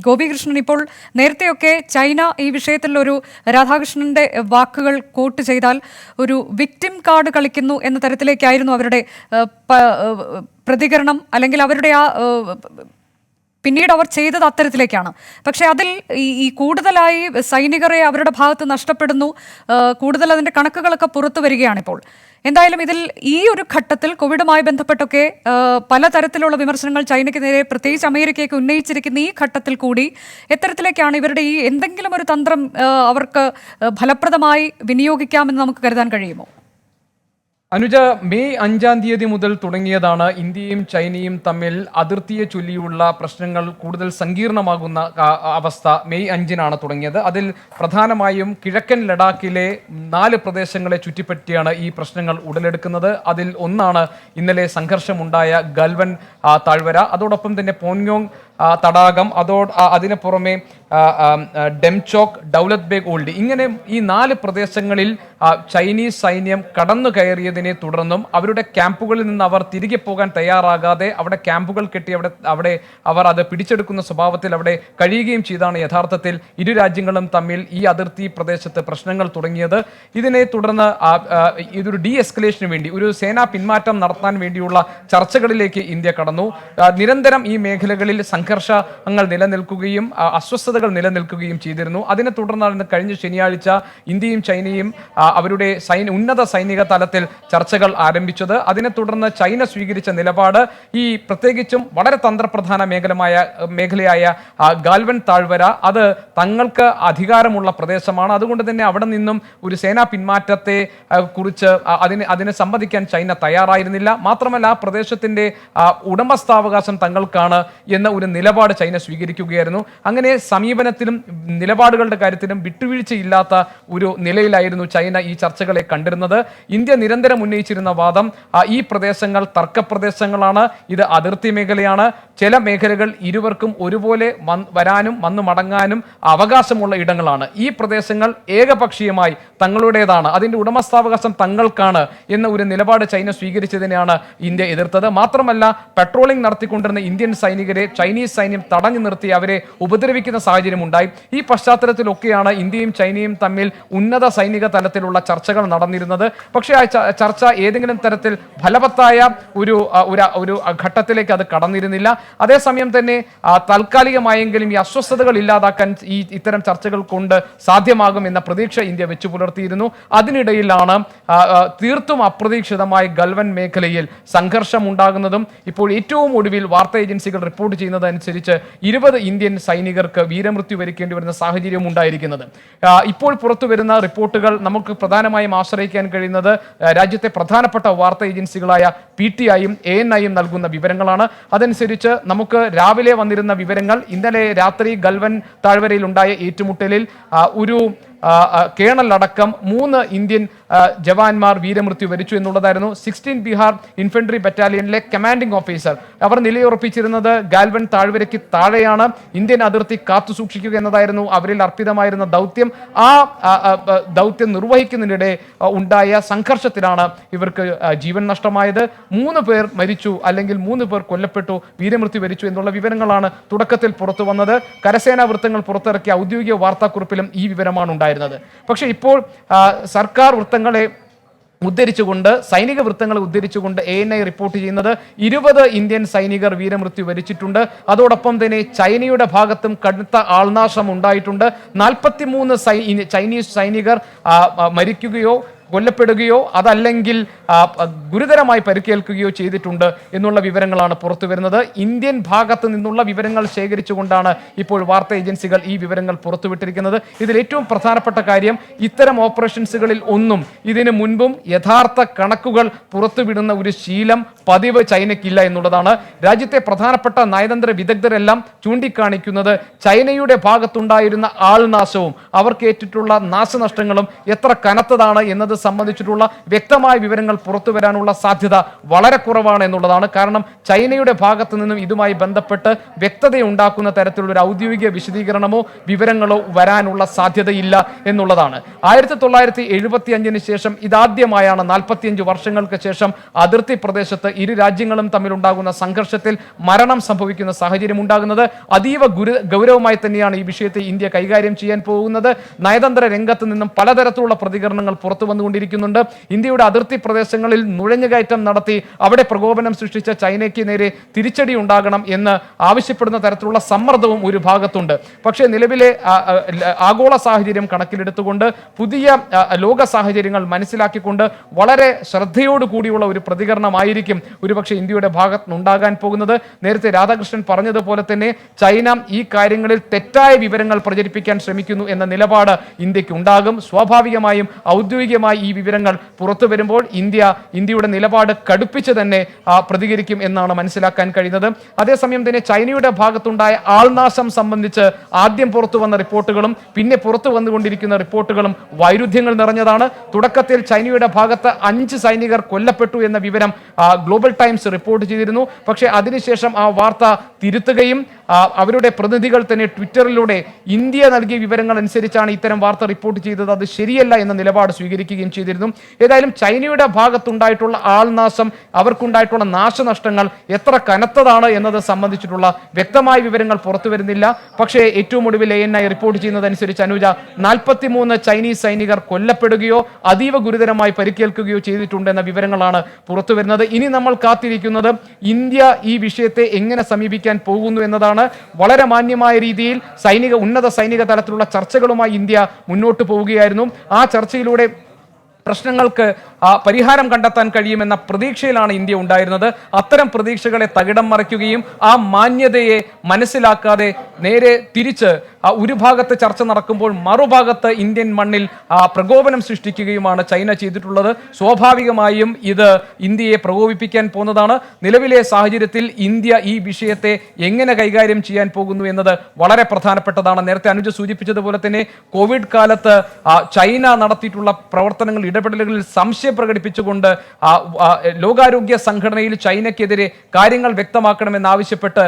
ഗോപികൃഷ്ണൻ, ഇപ്പോൾ നേരത്തെയൊക്കെ ചൈന ഈ വിഷയത്തിൽ ഒരു രാധാകൃഷ്ണന്റെ വാക്കുകൾ കോട്ട് ചെയ്താൽ ഒരു വിക്ടിം കാർഡ് കളിക്കുന്നു എന്ന തരത്തിലേക്കായിരുന്നു അവരുടെ പ്രതികരണം, അല്ലെങ്കിൽ അവരുടെ പിന്നീട് അവർ ചെയ്തത് അത്തരത്തിലേക്കാണ്. പക്ഷേ അതിൽ ഈ കൂടുതലായി സൈനികരെ അവരുടെ ഭാഗത്ത് നഷ്ടപ്പെടുന്നു, കൂടുതൽ അതിൻ്റെ കണക്കുകളൊക്കെ പുറത്തു വരികയാണിപ്പോൾ. എന്തായാലും ഇതിൽ ഈ ഒരു ഘട്ടത്തിൽ കോവിഡുമായി ബന്ധപ്പെട്ടൊക്കെ പലതരത്തിലുള്ള വിമർശനങ്ങൾ ചൈനയ്ക്ക് നേരെ പ്രത്യേകിച്ച് അമേരിക്കയ്ക്ക് ഉന്നയിച്ചിരിക്കുന്ന ഈ ഘട്ടത്തിൽ കൂടി എത്തരത്തിലേക്കാണ് ഇവരുടെ ഈ എന്തെങ്കിലും ഒരു തന്ത്രം അവർക്ക് ഫലപ്രദമായി വിനിയോഗിക്കാമെന്ന് നമുക്ക് കരുതാൻ കഴിയുമോ? അനുജ, മെയ് 5-ാം തീയതി മുതൽ തുടങ്ങിയതാണ് ഇന്ത്യയും ചൈനയും തമ്മിൽ അതിർത്തിയെ ചൊല്ലിയുള്ള പ്രശ്നങ്ങൾ കൂടുതൽ സങ്കീർണമാകുന്ന അവസ്ഥ. മെയ് 5-നാണ് തുടങ്ങിയത്. അതിൽ പ്രധാനമായും കിഴക്കൻ ലഡാക്കിലെ 4 പ്രദേശങ്ങളെ ചുറ്റിപ്പറ്റിയാണ് ഈ പ്രശ്നങ്ങൾ ഉടലെടുക്കുന്നത്. അതിൽ ഒന്നാണ് ഇന്നലെ സംഘർഷമുണ്ടായ ഗൽവൻ താഴ്വര, അതോടൊപ്പം തന്നെ പോൻയോങ് തടാകം, അതിന് പുറമെ ഡെംചോക്ക്, ദൗലത് ബേഗ് ഓൾഡി, ഇങ്ങനെ ഈ 4 പ്രദേശങ്ങളിൽ ചൈനീസ് സൈന്യം കടന്നു കയറിയതിനെ തുടർന്നും അവരുടെ ക്യാമ്പുകളിൽ നിന്ന് അവർ തിരികെ പോകാൻ തയ്യാറാകാതെ അവിടെ ക്യാമ്പുകൾ കെട്ടി അവിടെ അവർ അത് പിടിച്ചെടുക്കുന്ന സ്വഭാവത്തിൽ അവിടെ കഴിയുകയും ചെയ്താണ് യഥാർത്ഥത്തിൽ ഇരു രാജ്യങ്ങളും തമ്മിൽ ഈ അതിർത്തി പ്രദേശത്ത് പ്രശ്നങ്ങൾ തുടങ്ങിയത്. ഇതിനെ തുടർന്ന് ഇതൊരു ഡി എസ്കലേഷന് വേണ്ടി, ഒരു സേനാ പിന്മാറ്റം നടത്താൻ വേണ്ടിയുള്ള ചർച്ചകളിലേക്ക് ഇന്ത്യ കടന്നു. നിരന്തരം ഈ മേഖലകളിൽ സംഘർഷങ്ങൾ നിലനിൽക്കുകയും അസ്വസ്ഥതകൾ നിലനിൽക്കുകയും ചെയ്തിരുന്നു. അതിനെ തുടർന്നാണ് കഴിഞ്ഞ ശനിയാഴ്ച ഇന്ത്യയും ചൈനയും അവരുടെ ഉന്നത സൈനിക തലത്തിൽ ചർച്ചകൾ ആരംഭിച്ചത്. അതിനെ തുടർന്ന് ചൈന സ്വീകരിച്ച നിലപാട് ഈ പ്രത്യേകിച്ചും വളരെ തന്ത്രപ്രധാന മേഖലയായ ഗാൽവൻ താഴ്വര അത് തങ്ങൾക്ക് അധികാരമുള്ള പ്രദേശമാണ്. അതുകൊണ്ട് തന്നെ അവിടെ നിന്നും ഒരു സേനാ പിന്മാറ്റത്തെ കുറിച്ച് അതിനെ സമ്മതിക്കാൻ ചൈന തയ്യാറായിരുന്നില്ല. മാത്രമല്ല ആ പ്രദേശത്തിന്റെ ഉടമസ്ഥാവകാശം തങ്ങൾക്കാണ് എന്ന ഒരു നിലപാട് ചൈന സ്വീകരിക്കുകയായിരുന്നു. അങ്ങനെ സമീപനത്തിലും നിലപാടുകളുടെ കാര്യത്തിലും വിട്ടുവീഴ്ചയില്ലാത്ത ഒരു നിലയിലായിരുന്നു ചൈന ഈ ചർച്ചകളെ കണ്ടിരുന്നത്. ഇന്ത്യ നിരന്തരം ഉന്നയിച്ചിരുന്ന വാദം ഈ പ്രദേശങ്ങൾ തർക്കപ്രദേശങ്ങളാണ്, ഇത് അതിർത്തി മേഖലയാണ്, ചില മേഖലകൾ ഇരുവർക്കും ഒരുപോലെ വരാനും വന്നു മടങ്ങാനും അവകാശമുള്ള ഇടങ്ങളാണ്, ഈ പ്രദേശങ്ങൾ ഏകപക്ഷീയമായി തങ്ങളുടേതാണ്, അതിൻ്റെ ഉടമസ്ഥാവകാശം തങ്ങൾക്കാണ് എന്ന ഒരു നിലപാട് ചൈന സ്വീകരിച്ചതിനെയാണ് ഇന്ത്യ എതിർത്തത്. മാത്രമല്ല പെട്രോളിംഗ് നടത്തിക്കൊണ്ടിരുന്ന ഇന്ത്യൻ സൈനികരെ ചൈനീസ് സൈന്യം തടഞ്ഞു നിർത്തി അവരെ ഉപദ്രവിക്കുന്ന സാഹചര്യം ഉണ്ടായി. ഈ പശ്ചാത്തലത്തിലൊക്കെയാണ് ഇന്ത്യയും ചൈനയും തമ്മിൽ ഉന്നത സൈനിക തലത്തിലുള്ള ചർച്ചകൾ നടന്നിരുന്നത്. പക്ഷേ ആ ചർച്ച ഏതെങ്കിലും തരത്തിൽ ഫലവത്തായ ഒരു ഘട്ടത്തിലേക്ക് അത് കടന്നിരുന്നില്ല. അതേസമയം തന്നെ താൽക്കാലികമായെങ്കിലും ഈ അസ്വസ്ഥതകൾ ഇല്ലാതാക്കാൻ ഇത്തരം ചർച്ചകൾ കൊണ്ട് സാധ്യമാകുമെന്ന പ്രതീക്ഷ ഇന്ത്യ വെച്ചു പുലർത്തിയിരുന്നു. അതിനിടയിലാണ് തീർത്തും അപ്രതീക്ഷിതമായി ഗൽവൻ മേഖലയിൽ സംഘർഷം ഉണ്ടാകുന്നതും ഇപ്പോൾ ഏറ്റവും ഒടുവിൽ വാർത്താ ഏജൻസികൾ റിപ്പോർട്ട് ചെയ്യുന്നതനുസരിച്ച് 20 ഇന്ത്യൻ സൈനികർക്ക് വീരമൃത്യു വരിക്കേണ്ടി വരുന്ന സാഹചര്യം ഉണ്ടായിരിക്കുന്നത്. ഇപ്പോൾ പുറത്തു വരുന്ന റിപ്പോർട്ടുകൾ നമുക്ക് പ്രധാനമായും ആശ്രയിക്കാൻ കഴിയുന്നത് രാജ്യത്തെ പ്രധാനപ്പെട്ട വാർത്താ ഏജൻസികളായ PTIയും ANIയും നൽകുന്ന വിവരങ്ങളാണ്. അതനുസരിച്ച് നമുക്ക് രാവിലെ വന്നിരുന്ന വിവരങ്ങൾ ഇന്നലെ രാത്രി ഗൽവൻ താഴ്വരയിൽ ഉണ്ടായ ഏറ്റുമുട്ടലിൽ ഒരു കേണൽ അടക്കം 3 ഇന്ത്യൻ ജവാന്മാർ വീരമൃത്യു വരിച്ചു എന്നുള്ളതായിരുന്നു. 16 ബീഹാർ ഇൻഫൻട്രി ബറ്റാലിയനിലെ കമാൻഡിംഗ് ഓഫീസർ അവർ നിലയുറപ്പിച്ചിരുന്നത് ഗാൽവൻ താഴ്വരയ്ക്ക് താഴെയാണ്, ഇന്ത്യൻ അതിർത്തി കാത്തുസൂക്ഷിക്കുക എന്നതായിരുന്നു അവരിൽ അർപ്പിതമായിരുന്ന ദൗത്യം. ആ ദൗത്യം നിർവഹിക്കുന്നതിനിടെ ഉണ്ടായ സംഘർഷത്തിലാണ് ഇവർക്ക് ജീവൻ നഷ്ടമായത്. 3 പേർ മരിച്ചു, അല്ലെങ്കിൽ 3 പേർ കൊല്ലപ്പെട്ടു, വീരമൃത്യു വരിച്ചു എന്നുള്ള വിവരങ്ങളാണ് തുടക്കത്തിൽ പുറത്തു വന്നത്. കരസേനാ വൃത്തങ്ങൾ പുറത്തിറക്കിയ ഔദ്യോഗിക വാർത്താക്കുറിപ്പിലും ഈ വിവരമാണ് ഉണ്ടായിരുന്നത്. പക്ഷേ ഇപ്പോൾ സർക്കാർ വൃത്തങ്ങളെ ഉദ്ധരിച്ചുകൊണ്ട്, സൈനിക വൃത്തങ്ങളെ ഉദ്ധരിച്ചുകൊണ്ട് ANI റിപ്പോർട്ട് ചെയ്യുന്നത് 20 ഇന്ത്യൻ സൈനികർ വീരമൃത്യു വരിച്ചിട്ടുണ്ട്. അതോടൊപ്പം തന്നെ ചൈനയുടെ ഭാഗത്തും കടുത്ത ആൾനാശം ഉണ്ടായിട്ടുണ്ട്. 43 ചൈനീസ് സൈനികർ മരിക്കുകയോ കൊല്ലപ്പെടുകയോ അതല്ലെങ്കിൽ ഗുരുതരമായി പരിക്കേൽക്കുകയോ ചെയ്തിട്ടുണ്ട് എന്നുള്ള വിവരങ്ങളാണ് പുറത്തു വരുന്നത്. ഇന്ത്യൻ ഭാഗത്ത് നിന്നുള്ള വിവരങ്ങൾ ശേഖരിച്ചുകൊണ്ടാണ് ഇപ്പോൾ വാർത്താ ഏജൻസികൾ ഈ വിവരങ്ങൾ പുറത്തുവിട്ടിരിക്കുന്നത്. ഇതിൽ ഏറ്റവും പ്രധാനപ്പെട്ട കാര്യം, ഇത്തരം ഓപ്പറേഷൻസുകളിൽ ഒന്നും ഇതിനു മുൻപും യഥാർത്ഥ കണക്കുകൾ പുറത്തുവിടുന്ന ഒരു ശീലം, പതിവ് ചൈനയ്ക്കില്ല എന്നുള്ളതാണ്. രാജ്യത്തെ പ്രധാനപ്പെട്ട നയതന്ത്ര വിദഗ്ധരെല്ലാം ചൂണ്ടിക്കാണിക്കുന്നത് ചൈനയുടെ ഭാഗത്തുണ്ടായിരുന്ന ആൾനാശവും അവർക്ക് ഏറ്റിട്ടുള്ള നാശനഷ്ടങ്ങളും എത്ര കനത്തതാണ് എന്നത് സംബന്ധിച്ചിട്ടുള്ള വ്യക്തമായ വിവരങ്ങൾ പുറത്തു വരാനുള്ള സാധ്യത വളരെ കുറവാണ് എന്നുള്ളതാണ്. കാരണം ചൈനയുടെ ഭാഗത്ത് നിന്നും ഇതുമായി ബന്ധപ്പെട്ട് വ്യക്തതയുണ്ടാക്കുന്ന തരത്തിലുള്ള ഒരു ഔദ്യോഗിക വിശദീകരണമോ വിവരങ്ങളോ വരാനുള്ള സാധ്യതയില്ല എന്നുള്ളതാണ്. 1975 ശേഷം ഇതാദ്യമായാണ് 45 വർഷങ്ങൾക്ക് ശേഷം അതിർത്തി പ്രദേശത്ത് ഇരു രാജ്യങ്ങളും തമ്മിലുണ്ടാകുന്ന സംഘർഷത്തിൽ മരണം സംഭവിക്കുന്ന സാഹചര്യം ഉണ്ടാകുന്നത്. അതീവ ഗൗരവമായി തന്നെയാണ് ഈ വിഷയത്തെ ഇന്ത്യ കൈകാര്യം ചെയ്യാൻ പോകുന്നത്. നയതന്ത്ര രംഗത്ത് നിന്നും പലതരത്തിലുള്ള പ്രതികരണങ്ങൾ പുറത്തു വന്നുകൊണ്ടിരിക്കുന്നുണ്ട്. ഇന്ത്യയുടെ അതിർത്തി പ്രദേശങ്ങളിൽ നുഴഞ്ഞുകയറ്റം നടത്തി അവിടെ പ്രകോപനം സൃഷ്ടിച്ച ചൈനയ്ക്ക് നേരെ തിരിച്ചടി ഉണ്ടാകണം എന്ന് ആവശ്യപ്പെടുന്ന തരത്തിലുള്ള സമ്മർദ്ദവും ഒരു ഭാഗത്തുണ്ട്. പക്ഷേ നിലവിലെ ആഗോള സാഹചര്യം കണക്കിലെടുത്തുകൊണ്ട് പുതിയ ലോക സാഹചര്യങ്ങൾ മനസ്സിലാക്കിക്കൊണ്ട് വളരെ ശ്രദ്ധയോടുകൂടിയുള്ള ഒരു പ്രതികരണമായിരിക്കും ഒരുപക്ഷെ ഇന്ത്യയുടെ ഭാഗത്ത് നിന്നുണ്ടാകാൻ പോകുന്നത്. നേരത്തെ രാധാകൃഷ്ണൻ പറഞ്ഞതുപോലെ തന്നെ ചൈന ഈ കാര്യങ്ങളിൽ തെറ്റായ വിവരങ്ങൾ പ്രചരിപ്പിക്കാൻ ശ്രമിക്കുന്നു എന്ന നിലപാട് ഇന്ത്യക്ക് ഉണ്ടാകും. സ്വാഭാവികമായും ഔദ്യോഗികമായി ഈ വിവരങ്ങൾ പുറത്തു വരുമ്പോൾ ഇന്ത്യയുടെ നിലപാട് കടുപ്പിച്ച് തന്നെ പ്രതികരിക്കും എന്നാണ് മനസ്സിലാക്കാൻ കഴിയുന്നത്. അതേസമയം തന്നെ ചൈനയുടെ ഭാഗത്തുണ്ടായ ആൾനാശം സംബന്ധിച്ച് ആദ്യം പുറത്തു വന്ന റിപ്പോർട്ടുകളും പിന്നെ പുറത്തു വന്നുകൊണ്ടിരിക്കുന്ന റിപ്പോർട്ടുകളും വൈരുദ്ധ്യങ്ങൾ നിറഞ്ഞതാണ്. തുടക്കത്തിൽ ചൈനയുടെ ഭാഗത്ത് 5 സൈനികർ കൊല്ലപ്പെട്ടു എന്ന വിവരം ഗ്ലോബൽ ടൈംസ് റിപ്പോർട്ട് ചെയ്തിരുന്നു. പക്ഷേ അതിനുശേഷം ആ വാർത്ത തിരുത്തുകയും അവരുടെ പ്രതിനിധികൾ തന്നെ ട്വിറ്ററിലൂടെ ഇന്ത്യ നൽകിയ വിവരങ്ങൾ അനുസരിച്ചാണ് ഇത്തരം വാർത്ത റിപ്പോർട്ട് ചെയ്തത്, അത് ശരിയല്ല എന്ന നിലപാട് സ്വീകരിക്കുകയും ചെയ്തിരുന്നു. ഏതായാലും ചൈനയുടെ ഭാഗത്തുണ്ടായിട്ടുള്ള ആൾനാശം, അവർക്കുണ്ടായിട്ടുള്ള നാശനഷ്ടങ്ങൾ എത്ര കനത്തതാണ് എന്നത് സംബന്ധിച്ചിട്ടുള്ള വ്യക്തമായ വിവരങ്ങൾ പുറത്തു വരുന്നില്ല. പക്ഷേ ഏറ്റവും ഒടുവിൽ ANI റിപ്പോർട്ട് ചെയ്യുന്നതനുസരിച്ച് 43 ചൈനീസ് സൈനികർ കൊല്ലപ്പെടുകയോ അതീവ ഗുരുതരമായി പരിക്കേൽക്കുകയോ ചെയ്തിട്ടുണ്ടെന്ന വിവരങ്ങളാണ് പുറത്തു വരുന്നത്. ഇനി നമ്മൾ കാത്തിരിക്കുന്നത് ഇന്ത്യ ഈ വിഷയത്തെ എങ്ങനെ സമീപിക്കാൻ പോകുന്നു എന്നതാണ്. വളരെ മാന്യമായ രീതിയിൽ ഉന്നത സൈനിക തലത്തിലുള്ള ചർച്ചകളുമായി ഇന്ത്യ മുന്നോട്ട് പോവുകയായിരുന്നു. ആ ചർച്ചയിലൂടെ പ്രശ്നങ്ങൾക്ക് പരിഹാരം കണ്ടെത്താൻ കഴിയുമെന്ന പ്രതീക്ഷയിലാണ് ഇന്ത്യ ഉണ്ടായിരുന്നത്. അത്തരം പ്രതീക്ഷകളെ തകിടം മറിക്കുകയും ആ മാന്യതയെ മനസ്സിലാക്കാതെ നേരെ തിരിച്ച് ഒരു ഭാഗത്ത് ചർച്ച നടക്കുമ്പോൾ മറുഭാഗത്ത് ഇന്ത്യൻ മണ്ണിൽ പ്രകോപനം സൃഷ്ടിക്കുകയുമാണ് ചൈന ചെയ്തിട്ടുള്ളത്. സ്വാഭാവികമായും ഇത് ഇന്ത്യയെ പ്രകോപിപ്പിക്കാൻ പോകുന്നതാണ്. നിലവിലെ സാഹചര്യത്തിൽ ഇന്ത്യ ഈ വിഷയത്തെ എങ്ങനെ കൈകാര്യം ചെയ്യാൻ പോകുന്നു എന്നത് വളരെ പ്രധാനപ്പെട്ടതാണ്. നേരത്തെ അനുജ സൂചിപ്പിച്ചതുപോലെ തന്നെ കോവിഡ് കാലത്ത് ചൈന നടത്തിയിട്ടുള്ള പ്രവർത്തനങ്ങൾ, ഇടപെടലുകളിൽ സംശയം പ്രകടിപ്പിച്ചുകൊണ്ട് ലോകാരോഗ്യ സംഘടനയിൽ ചൈനയ്ക്കെതിരെ കാര്യങ്ങൾ വ്യക്തമാക്കണമെന്നാവശ്യപ്പെട്ട്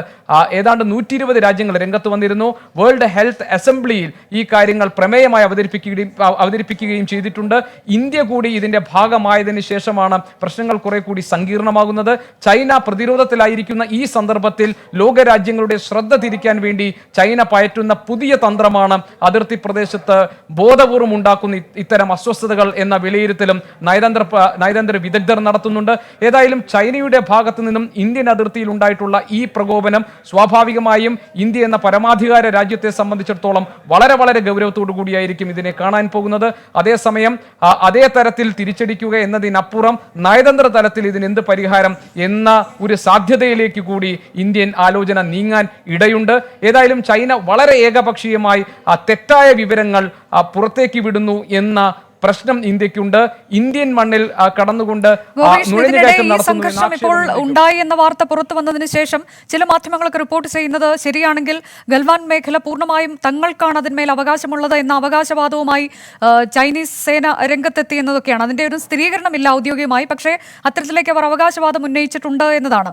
ഏതാണ്ട് 120 രാജ്യങ്ങൾ രംഗത്ത് വന്നിരുന്നു. വേൾഡ് ഹെൽത്ത് അസംബ്ലിയിൽ ഈ കാര്യങ്ങൾ പ്രമേയമായി അവതരിപ്പിക്കുകയും ചെയ്തിട്ടുണ്ട്. ഇന്ത്യ കൂടി ഇതിന്റെ ഭാഗമായതിനു ശേഷമാണ് പ്രശ്നങ്ങൾ കുറെ കൂടി സങ്കീർണമാകുന്നത്. ചൈന പ്രതിരോധത്തിലായിരിക്കുന്ന ഈ സന്ദർഭത്തിൽ ലോകരാജ്യങ്ങളുടെ ശ്രദ്ധ തിരിക്കാൻ വേണ്ടി ചൈന പയറ്റുന്ന പുതിയ തന്ത്രമാണ് അതിർത്തി പ്രദേശത്ത് ബോധപൂർവം ഉണ്ടാക്കുന്ന ഇത്തരം അസ്വസ്ഥതകൾ എന്ന വിലയിരുത്തലും നയതന്ത്ര വിദഗ്ധർ നടത്തുന്നുണ്ട്. ഏതായാലും ചൈനയുടെ ഭാഗത്തു നിന്നും ഇന്ത്യൻ അതിർത്തിയിൽ ഉണ്ടായിട്ടുള്ള ഈ പ്രകോപനം സ്വാഭാവികമായും ഇന്ത്യ എന്ന പരമാധികാര രാജ്യത്തെ സംബന്ധിച്ചിടത്തോളം വളരെ വളരെ ഗൗരവത്തോടു കൂടിയായിരിക്കും ഇതിനെ കാണാൻ പോകുന്നത്. അതേസമയം അതേ തരത്തിൽ തിരിച്ചടിക്കുക എന്നതിനപ്പുറം നയതന്ത്ര തലത്തിൽ ഇതിന് എന്ത് പരിഹാരം എന്ന ഒരു സാധ്യതയിലേക്ക് കൂടി ഇന്ത്യൻ ആലോചന നീങ്ങാൻ ഇടയുണ്ട്. ഏതായാലും ചൈന വളരെ ഏകപക്ഷീയമായി തെറ്റായ വിവരങ്ങൾ പുറത്തേക്ക് വിടുന്നു എന്ന പ്രശ്നം ഇന്ത്യക്കുണ്ട്. ഇന്ത്യൻ മണ്ണിൽ കടന്നുകൊണ്ട് സംഘർഷം ഇപ്പോൾ ഉണ്ടായി എന്ന വാർത്ത പുറത്തു വന്നതിന് ശേഷം ചില മാധ്യമങ്ങളൊക്കെ റിപ്പോർട്ട് ചെയ്യുന്നത് ശരിയാണെങ്കിൽ ഗൽവാൻ മേഖല പൂർണ്ണമായും തങ്ങൾക്കാണ് അതിന്മേൽ അവകാശമുള്ളത് എന്ന അവകാശവാദവുമായി ചൈനീസ് സേന രംഗത്തെത്തി എന്നതൊക്കെയാണ്. അതിന്റെ ഒരു സ്ഥിരീകരണമില്ല ഔദ്യോഗികമായി, പക്ഷേ അത്തരത്തിലേക്ക് അവർ അവകാശവാദം ഉന്നയിച്ചിട്ടുണ്ട് എന്നതാണ്.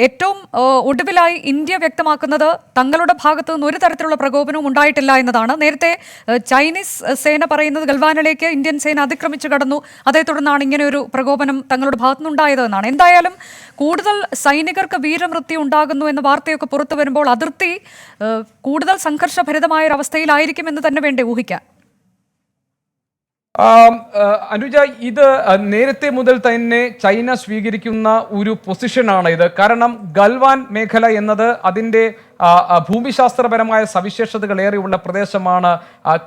ഏറ്റവും ഒടുവിലായി ഇന്ത്യ വ്യക്തമാക്കുന്നത് തങ്ങളുടെ ഭാഗത്തു നിന്ന് ഒരു തരത്തിലുള്ള പ്രകോപനവും ഉണ്ടായിട്ടില്ല എന്നതാണ്. നേരത്തെ ചൈനീസ് സേന പറയുന്നത് ഗൽവാനിലെ ഇന്ത്യൻ സേന അതിക്രമിച്ചു കടന്നു, അതേ തുടർന്നാണ് ഇങ്ങനെ ഒരു പ്രകോപനം തങ്ങളുടെ ഭാഗത്തുനിന്നുണ്ടായത് എന്നാണ്. എന്തായാലും കൂടുതൽ സൈനികർക്ക് വീരമൃത്യു ഉണ്ടാകുന്നു എന്ന വാർത്തയൊക്കെ പുറത്തു വരുമ്പോൾ അതിർത്തി കൂടുതൽ സംഘർഷഭരിതമായ ഒരു അവസ്ഥയിലായിരിക്കും എന്ന് തന്നെ വേണ്ടേ ഊഹിക്കാൻ? അനുജ, ഇത് നേരത്തെ മുതൽ തന്നെ ചൈന സ്വീകരിക്കുന്ന ഒരു പൊസിഷനാണ് ഇത്. കാരണം ഗൽവാൻ മേഖല എന്നത് അതിൻ്റെ ഭൂമിശാസ്ത്രപരമായ സവിശേഷതകളേറെയുള്ള പ്രദേശമാണ്.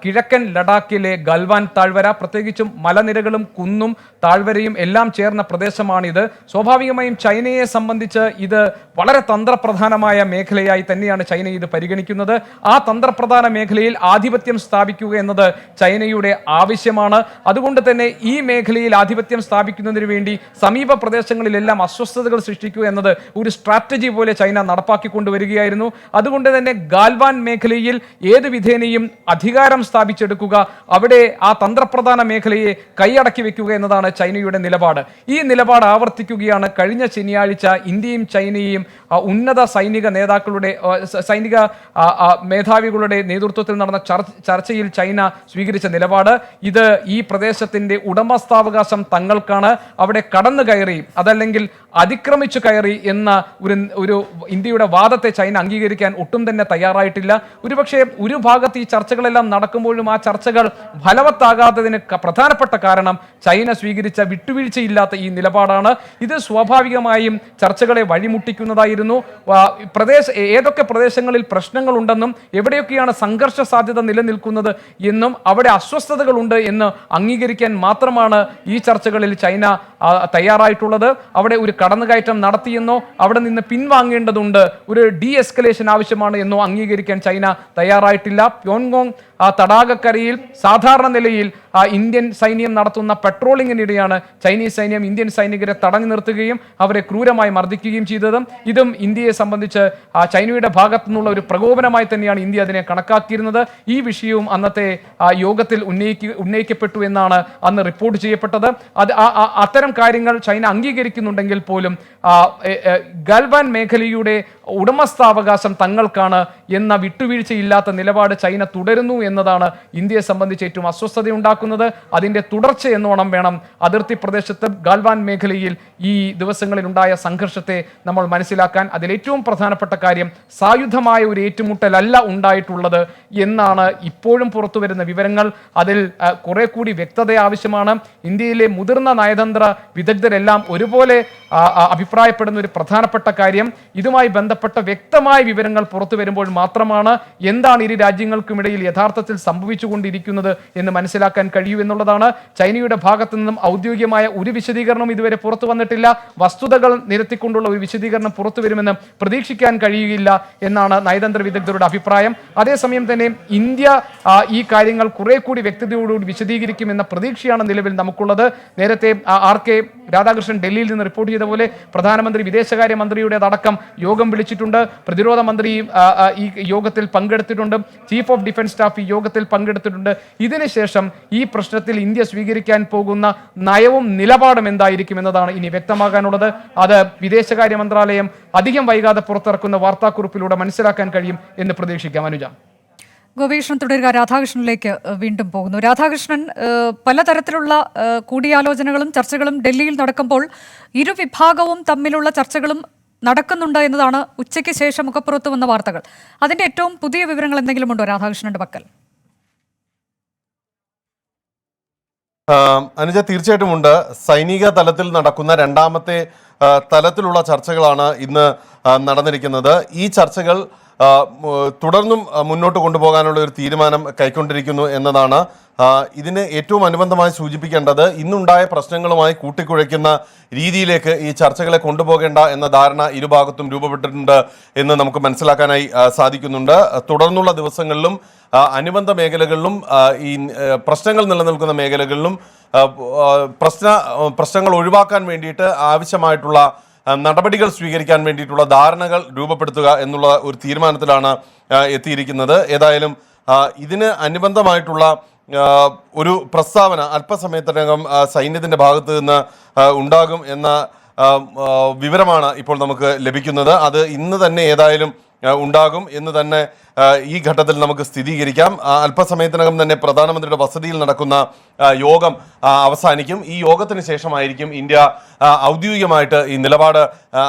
കിഴക്കൻ ലഡാക്കിലെ ഗൽവാൻ താഴ്വര, പ്രത്യേകിച്ചും മലനിരകളും കുന്നും താഴ്വരയും എല്ലാം ചേർന്ന പ്രദേശമാണിത്. സ്വാഭാവികമായും ചൈനയെ സംബന്ധിച്ച് ഇത് വളരെ തന്ത്രപ്രധാനമായ മേഖലയായി തന്നെയാണ് ചൈന ഇത് പരിഗണിക്കുന്നത്. ആ തന്ത്രപ്രധാന മേഖലയിൽ ആധിപത്യം സ്ഥാപിക്കുക എന്നത് ചൈനയുടെ ആവശ്യമാണ്. അതുകൊണ്ട് തന്നെ ഈ മേഖലയിൽ ആധിപത്യം സ്ഥാപിക്കുന്നതിന് വേണ്ടി സമീപ പ്രദേശങ്ങളിലെല്ലാം അസ്വസ്ഥതകൾ സൃഷ്ടിക്കുക എന്നത് ഒരു സ്ട്രാറ്റജി പോലെ ചൈന നടപ്പാക്കിക്കൊണ്ടുവരികയായിരുന്നു. അതുകൊണ്ട് തന്നെ ഗാൽവാൻ മേഖലയിൽ ഏത് വിധേനയും അധികാരം സ്ഥാപിച്ചെടുക്കുക, അവിടെ ആ തന്ത്രപ്രധാന മേഖലയെ കൈയടക്കി വെക്കുക എന്നതാണ് ചൈനയുടെ നിലപാട്. ഈ നിലപാട് ആവർത്തിക്കുകയാണ് കഴിഞ്ഞ ശനിയാഴ്ച ഇന്ത്യയും ചൈനയും ഉന്നത സൈനിക നേതാക്കളുടെ സൈനിക മേധാവികളുടെ നേതൃത്വത്തിൽ നടന്ന ചർച്ചയിൽ ചൈന സ്വീകരിച്ച നിലപാട്. ഇത് ഈ പ്രദേശത്തിന്റെ ഉടമസ്ഥാവകാശം തങ്ങൾക്കാണ്, അവിടെ കടന്നു കയറി അതല്ലെങ്കിൽ അതിക്രമിച്ചു കയറി എന്ന ഒരു ഇന്ത്യയുടെ വാദത്തെ ചൈന അംഗീകരിക്കാൻ ഒട്ടും തന്നെ തയ്യാറായിട്ടില്ല. ഒരുപക്ഷെ ഒരു ഭാഗത്ത് ഈ ചർച്ചകളെല്ലാം നടക്കുമ്പോഴും ആ ചർച്ചകൾ ഫലവത്താകാത്തതിന് പ്രധാനപ്പെട്ട കാരണം ചൈന സ്വീകരിച്ച വിട്ടുവീഴ്ചയില്ലാത്ത ഈ നിലപാടാണ്. ഇത് സ്വാഭാവികമായും ചർച്ചകളെ വഴിമുട്ടിക്കുന്നതായിരുന്നു. ഏതൊക്കെ പ്രദേശങ്ങളിൽ പ്രശ്നങ്ങളുണ്ടെന്നും എവിടെയൊക്കെയാണ് സംഘർഷ സാധ്യത നിലനിൽക്കുന്നത് എന്നും അവിടെ അസ്വസ്ഥതകളുണ്ട് എന്ന് അംഗീകരിക്കാൻ മാത്രമാണ് ഈ ചർച്ചകളിൽ ചൈന തയ്യാറായിട്ടുള്ളത്. അവിടെ ഒരു കടന്നുകയറ്റം നടത്തിയെന്നോ അവിടെ നിന്ന് പിൻവാങ്ങേണ്ടതുണ്ട്, ഒരു ഡി എസ്കലേഷൻ ആവശ്യമാണ് എന്നോ അംഗീകരിക്കാൻ ചൈന തയ്യാറായിട്ടില്ല. പ്യോൺഗോങ് തടാകക്കരയിൽ സാധാരണ നിലയിൽ ഇന്ത്യൻ സൈന്യം നടത്തുന്ന പെട്രോളിങ്ങിനിടെയാണ് ചൈനീസ് സൈന്യം ഇന്ത്യൻ സൈനികരെ തടഞ്ഞു നിർത്തുകയും അവരെ ക്രൂരമായി മർദ്ദിക്കുകയും ചെയ്തത്. ഇതും ഇന്ത്യയെ സംബന്ധിച്ച് ചൈനയുടെ ഭാഗത്തു നിന്നുള്ള ഒരു പ്രകോപനമായി തന്നെയാണ് ഇന്ത്യ അതിനെ കണക്കാക്കിയിരുന്നത്. ഈ വിഷയവും അന്നത്തെ യോഗത്തിൽ ഉന്നയിക്കപ്പെട്ടു എന്നാണ് അന്ന് റിപ്പോർട്ട് ചെയ്യപ്പെട്ടത്. അത്തരം കാര്യങ്ങൾ ചൈന അംഗീകരിക്കുന്നുണ്ടെങ്കിൽ പോലും ഗാൽവാൻ മേഖലയുടെ ഉടമസ്ഥാവകാശം തങ്ങൾക്കാണ് എന്ന വിട്ടുവീഴ്ചയില്ലാത്ത നിലപാട് ചൈന തുടരുന്നു എന്നതാണ് ഇന്ത്യയെ സംബന്ധിച്ച് ഏറ്റവും അസ്വസ്ഥതയുണ്ടാക്കുന്നത്. അതിന്റെ തുടർച്ച എന്നോണം വേണം അതിർത്തി പ്രദേശത്ത് ഗാൽവാൻ മേഖലയിൽ ഈ ദിവസങ്ങളിൽ ഉണ്ടായ സംഘർഷത്തെ നമ്മൾ മനസ്സിലാക്കാൻ. അതിലേറ്റവും പ്രധാനപ്പെട്ട കാര്യം സായുധമായ ഒരു ഏറ്റുമുട്ടലല്ല ഉണ്ടായിട്ടുള്ളത് എന്നാണ് ഇപ്പോഴും പുറത്തു വരുന്ന വിവരങ്ങൾ. അതിൽ കുറെ കൂടി വ്യക്തത ആവശ്യമാണ്. ഇന്ത്യയിലെ മുതിർന്ന നയതന്ത്ര വിദഗ്ധരെല്ലാം ഒരുപോലെ അഭിപ്രായപ്പെടുന്ന ഒരു പ്രധാനപ്പെട്ട കാര്യം, ഇതുമായി ബന്ധപ്പെട്ട വ്യക്തമായ വിവരങ്ങൾ പുറത്തു വരുമ്പോൾ മാത്രമാണ് എന്താണ് ഇരു രാജ്യങ്ങൾക്കുമിടയിൽ യഥാർത്ഥത്തിൽ സംഭവിച്ചുകൊണ്ടിരിക്കുന്നത് എന്ന് മനസ്സിലാക്കാൻ കഴിയൂ എന്നുള്ളതാണ്. ചൈനയുടെ ഭാഗത്തു നിന്നും ഔദ്യോഗികമായ ഒരു വിശദീകരണവും ഇതുവരെ പുറത്തു വന്നിട്ടില്ല. വസ്തുതകൾ നിരത്തിക്കൊണ്ടുള്ള ഒരു വിശദീകരണം പുറത്തു വരുമെന്ന് പ്രതീക്ഷിക്കാൻ കഴിയുകയില്ല എന്നാണ് നയതന്ത്ര വിദഗ്ധരുടെ അഭിപ്രായം. അതേസമയം തന്നെ ഇന്ത്യ ഈ കാര്യങ്ങൾ കുറെ കൂടി വ്യക്തതയോടുകൂടി വിശദീകരിക്കുമെന്ന പ്രതീക്ഷയാണ് നിലവിൽ നമുക്കുള്ളത്. നേരത്തെ RK രാധാകൃഷ്ണൻ ഡൽഹിയിൽ നിന്ന് റിപ്പോർട്ട് ചെയ്ത പോലെ പ്രധാനമന്ത്രി വിദേശകാര്യ മന്ത്രിയുടേതടക്കം യോഗം വിളിച്ചിട്ടുണ്ട്. പ്രതിരോധ മന്ത്രി ഈ യോഗത്തിൽ പങ്കെടുത്തിട്ടുണ്ട്. ചീഫ് ഓഫ് ഡിഫൻസ് സ്റ്റാഫ് ഈ യോഗത്തിൽ പങ്കെടുത്തിട്ടുണ്ട്. ഇതിനുശേഷം ഈ പ്രശ്നത്തിൽ ഇന്ത്യ സ്വീകരിക്കാൻ പോകുന്ന നയവും നിലപാടും എന്തായിരിക്കും എന്നതാണ് ഇനി വ്യക്തമാകാനുള്ളത്. അത് വിദേശകാര്യ മന്ത്രാലയം അധികം വൈകാതെ പുറത്തിറക്കുന്ന വാർത്താക്കുറിപ്പിലൂടെ മനസ്സിലാക്കാൻ കഴിയും എന്ന് പ്രതീക്ഷിക്കാം. അനുജ, ഗവേഷണം തുടരുക. രാധാകൃഷ്ണനിലേക്ക് വീണ്ടും പോകുന്നു. രാധാകൃഷ്ണൻ, പലതരത്തിലുള്ള കൂടിയാലോചനകളും ചർച്ചകളും ഡൽഹിയിൽ നടക്കുമ്പോൾ ഇരുവിഭാഗവും തമ്മിലുള്ള ചർച്ചകളും നടക്കുന്നുണ്ട് എന്നതാണ് ഉച്ചയ്ക്ക് ശേഷം മുഖപ്പുറത്ത് വന്ന വാർത്തകൾ. അതിന്റെ ഏറ്റവും പുതിയ വിവരങ്ങൾ എന്തെങ്കിലും ഉണ്ടോ രാധാകൃഷ്ണന്റെ പക്കൽ? അനുജ, തീർച്ചയായിട്ടും ഉണ്ട്. സൈനിക തലത്തിൽ നടക്കുന്ന രണ്ടാമത്തെ തലത്തിലുള്ള ചർച്ചകളാണ് ഇന്ന് നടന്നിരിക്കുന്നത്. ഈ ചർച്ചകൾ തുടർന്നും മുന്നോട്ട് കൊണ്ടുപോകാനുള്ള ഒരു തീരുമാനം കൈക്കൊണ്ടിരിക്കുന്നു എന്നതാണ് ഇതിന് ഏറ്റവും അനുബന്ധമായി സൂചിപ്പിക്കേണ്ടത്. ഇന്നുണ്ടായ പ്രശ്നങ്ങളുമായി കൂട്ടിക്കുഴയ്ക്കുന്ന രീതിയിലേക്ക് ഈ ചർച്ചകളെ കൊണ്ടുപോകേണ്ട എന്ന ധാരണ ഇരുഭാഗത്തും രൂപപ്പെട്ടിട്ടുണ്ട് എന്ന് നമുക്ക് മനസ്സിലാക്കാനായി സാധിക്കുന്നുണ്ട്. തുടർന്നുള്ള ദിവസങ്ങളിലും അനുബന്ധ മേഖലകളിലും ഈ പ്രശ്നങ്ങൾ നിലനിൽക്കുന്ന മേഖലകളിലും പ്രശ്നങ്ങൾ ഒഴിവാക്കാൻ വേണ്ടിയിട്ട് ആവശ്യമായിട്ടുള്ള നടപടികൾ സ്വീകരിക്കാൻ വേണ്ടിയിട്ടുള്ള ധാരണകൾ രൂപപ്പെടുത്തുക എന്നുള്ള ഒരു തീരുമാനത്തിലാണ് എത്തിയിരിക്കുന്നത്. ഏതായാലും ഇതിന് അനുബന്ധമായിട്ടുള്ള ഒരു പ്രസ്താവന അല്പസമയത്തിനകം സൈന്യത്തിൻ്റെ ഭാഗത്ത് നിന്ന് ഉണ്ടാകും എന്ന വിവരമാണ് ഇപ്പോൾ നമുക്ക് ലഭിക്കുന്നത്. അത് ഇന്ന് തന്നെ ഏതായാലും ഉണ്ടാകും എന്ന് തന്നെ ഈ ഘട്ടത്തിൽ നമുക്ക് സ്ഥിരീകരിക്കാം. അല്പസമയത്തിനകം തന്നെ പ്രധാനമന്ത്രിയുടെ വസതിയിൽ നടക്കുന്ന യോഗം അവസാനിക്കും. ഈ യോഗത്തിന് ശേഷമായിരിക്കും ഇന്ത്യ ഔദ്യോഗികമായിട്ട് ഈ നിലപാട്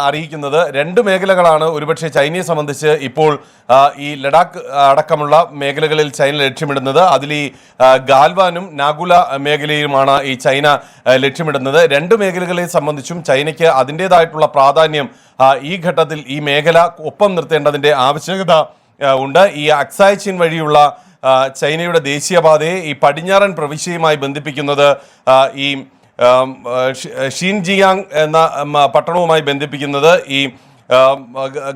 അറിയിക്കുന്നത്. രണ്ട് മേഖലകളാണ് ഒരുപക്ഷെ ചൈനയെ സംബന്ധിച്ച് ഇപ്പോൾ ഈ ലഡാക്ക് അടക്കമുള്ള മേഖലകളിൽ ചൈന ലക്ഷ്യമിടുന്നത്. അതിൽ ഈ ഗാൽവാനും നാഗുല മേഖലയുമാണ് ഈ ചൈന ലക്ഷ്യമിടുന്നത്. രണ്ട് മേഖലകളെ സംബന്ധിച്ചും ചൈനയ്ക്ക് അതിൻ്റെതായിട്ടുള്ള പ്രാധാന്യം ഈ ഘട്ടത്തിൽ ഈ മേഖല ഒപ്പം നിർത്തേണ്ടതിൻ്റെ ആവശ്യകത ഉണ്ട്. ഈ അക്സായ് ചിൻ വഴിയുള്ള ചൈനയുടെ ദേശീയപാതയെ ഈ പടിഞ്ഞാറൻ പ്രവിശ്യയുമായി ബന്ധിപ്പിക്കുന്നത് ഈ ഷിൻജിയാങ് എന്ന പട്ടണവുമായി ബന്ധിപ്പിക്കുന്നത് ഈ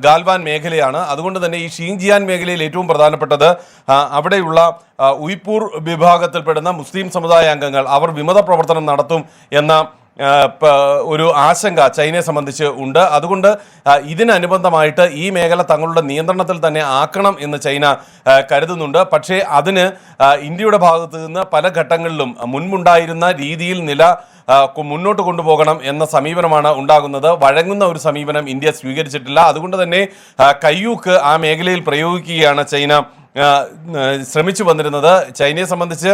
ഗാൽവാൻ മേഖലയാണ്. അതുകൊണ്ട് തന്നെ ഈ ഷിൻജിയാൻ മേഖലയിൽ ഏറ്റവും പ്രധാനപ്പെട്ടത് അവിടെയുള്ള ഉയ്പൂർ വിഭാഗത്തിൽപ്പെടുന്ന മുസ്ലിം സമുദായ അംഗങ്ങൾ അവർ വിമത പ്രവർത്തനം നടത്തും എന്ന ഒരു ആശങ്ക ചൈനയെ സംബന്ധിച്ച് ഉണ്ട്. അതുകൊണ്ട് ഇതിനനുബന്ധമായിട്ട് ഈ മേഖല തങ്ങളുടെ നിയന്ത്രണത്തിൽ തന്നെ ആക്കണം എന്ന് ചൈന കരുതുന്നുണ്ട്. പക്ഷേ അതിന് ഇന്ത്യയുടെ ഭാഗത്ത് നിന്ന് പല ഘട്ടങ്ങളിലും മുൻപുണ്ടായിരുന്ന രീതിയിൽ മുന്നോട്ട് കൊണ്ടുപോകണം എന്ന സമീപനമാണ് ഉണ്ടാകുന്നത്. വഴങ്ങുന്ന ഒരു സമീപനം ഇന്ത്യ സ്വീകരിച്ചിട്ടില്ല. അതുകൊണ്ട് തന്നെ കയ്യൂക്ക് ആ മേഖലയിൽ പ്രയോഗിക്കുകയാണ് ചൈന ശ്രമിച്ചു വന്നിരുന്നത്. ചൈനയെ സംബന്ധിച്ച്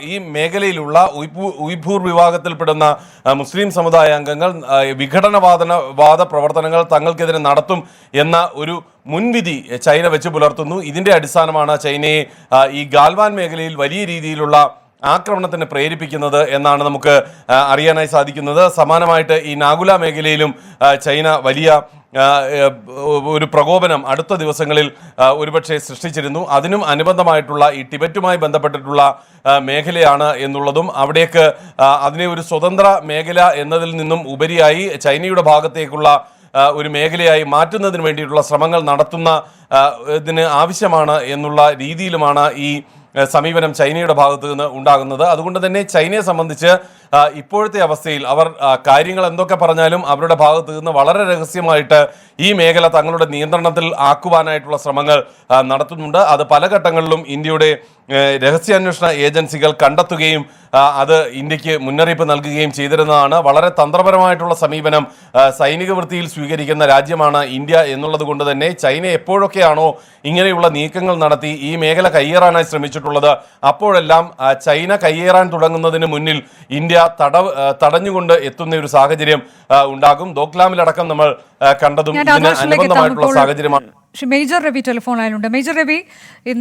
ഈ മേഖലയിലുള്ള ഉയ്പൂർ വിഭാഗത്തിൽപ്പെടുന്ന മുസ്ലിം സമുദായ അംഗങ്ങൾ വിഘടനവാദ പ്രവർത്തനങ്ങൾ തങ്ങൾക്കെതിരെ നടത്തും എന്ന ഒരു മുൻവിധി ചൈന വെച്ച് പുലർത്തുന്നു. ഇതിന്റെ അടിസ്ഥാനമാണ് ചൈനയെ ഈ ഗാൽവാൻ മേഖലയിൽ വലിയ രീതിയിലുള്ള ആക്രമണത്തിന് പ്രേരിപ്പിക്കുന്നത് എന്നാണ് നമുക്ക് അറിയാനായി സാധിക്കുന്നത്. സമാനമായിട്ട് ഈ നാഗുല മേഖലയിലും ചൈന വലിയ ഒരു പ്രകോപനം അടുത്ത ദിവസങ്ങളിൽ ഒരുപക്ഷെ സൃഷ്ടിച്ചിരുന്നു. അതിനും അനുബന്ധമായിട്ടുള്ള ഈ ടിബറ്റുമായി ബന്ധപ്പെട്ടിട്ടുള്ള മേഖലയാണ് എന്നുള്ളതും അവിടേക്ക് അതിനെ ഒരു സ്വതന്ത്ര മേഖല എന്നതിൽ നിന്നും ഉപരിയായി ചൈനയുടെ ഭാഗത്തേക്കുള്ള ഒരു മേഖലയായി മാറ്റുന്നതിന് വേണ്ടിയിട്ടുള്ള ശ്രമങ്ങൾ ഇതിന് ആവശ്യമാണ് എന്നുള്ള രീതിയിലുമാണ് ഈ സമീപനം ചൈനയുടെ ഭാഗത്തു നിന്ന് ഉണ്ടാകുന്നത്. അതുകൊണ്ട് തന്നെ ചൈനയെ സംബന്ധിച്ച് ഇപ്പോഴത്തെ അവസ്ഥയിൽ അവർ കാര്യങ്ങൾ എന്തൊക്കെ പറഞ്ഞാലും അവരുടെ ഭാഗത്തു നിന്ന് വളരെ രഹസ്യമായിട്ട് ഈ മേഖല തങ്ങളുടെ നിയന്ത്രണത്തിൽ ആക്കുവാനായിട്ടുള്ള ശ്രമങ്ങൾ നടത്തുന്നുണ്ട്. അത് പല ഘട്ടങ്ങളിലും ഇന്ത്യയുടെ രഹസ്യാന്വേഷണ ഏജൻസികൾ കണ്ടെത്തുകയും അത് ഇന്ത്യക്ക് മുന്നറിയിപ്പ് നൽകുകയും ചെയ്തിരുന്നതാണ്. വളരെ തന്ത്രപരമായിട്ടുള്ള സമീപനം സൈനിക വൃത്തിയിൽ സ്വീകരിക്കുന്ന രാജ്യമാണ് ഇന്ത്യ എന്നുള്ളത് കൊണ്ട് തന്നെ ചൈന എപ്പോഴൊക്കെയാണോ ഇങ്ങനെയുള്ള നീക്കങ്ങൾ നടത്തി ഈ മേഖല കയ്യേറാനായി ശ്രമിച്ചിട്ടുള്ളത് അപ്പോഴെല്ലാം ചൈന കയ്യേറാൻ തുടങ്ങുന്നതിന് മുന്നിൽ ഇന്ത്യ തടഞ്ഞുകൊണ്ട് എത്തുന്ന ഒരു സാഹചര്യം ഉണ്ടാകും. ദോക്ലാമിലടക്കം നമ്മൾ കണ്ടതും ഇതിന് അനുബന്ധമായിട്ടുള്ള സാഹചര്യമാണ്. മേജർ രവി ടെലിഫോൺ ലൈനുണ്ട്. മേജർ രവി,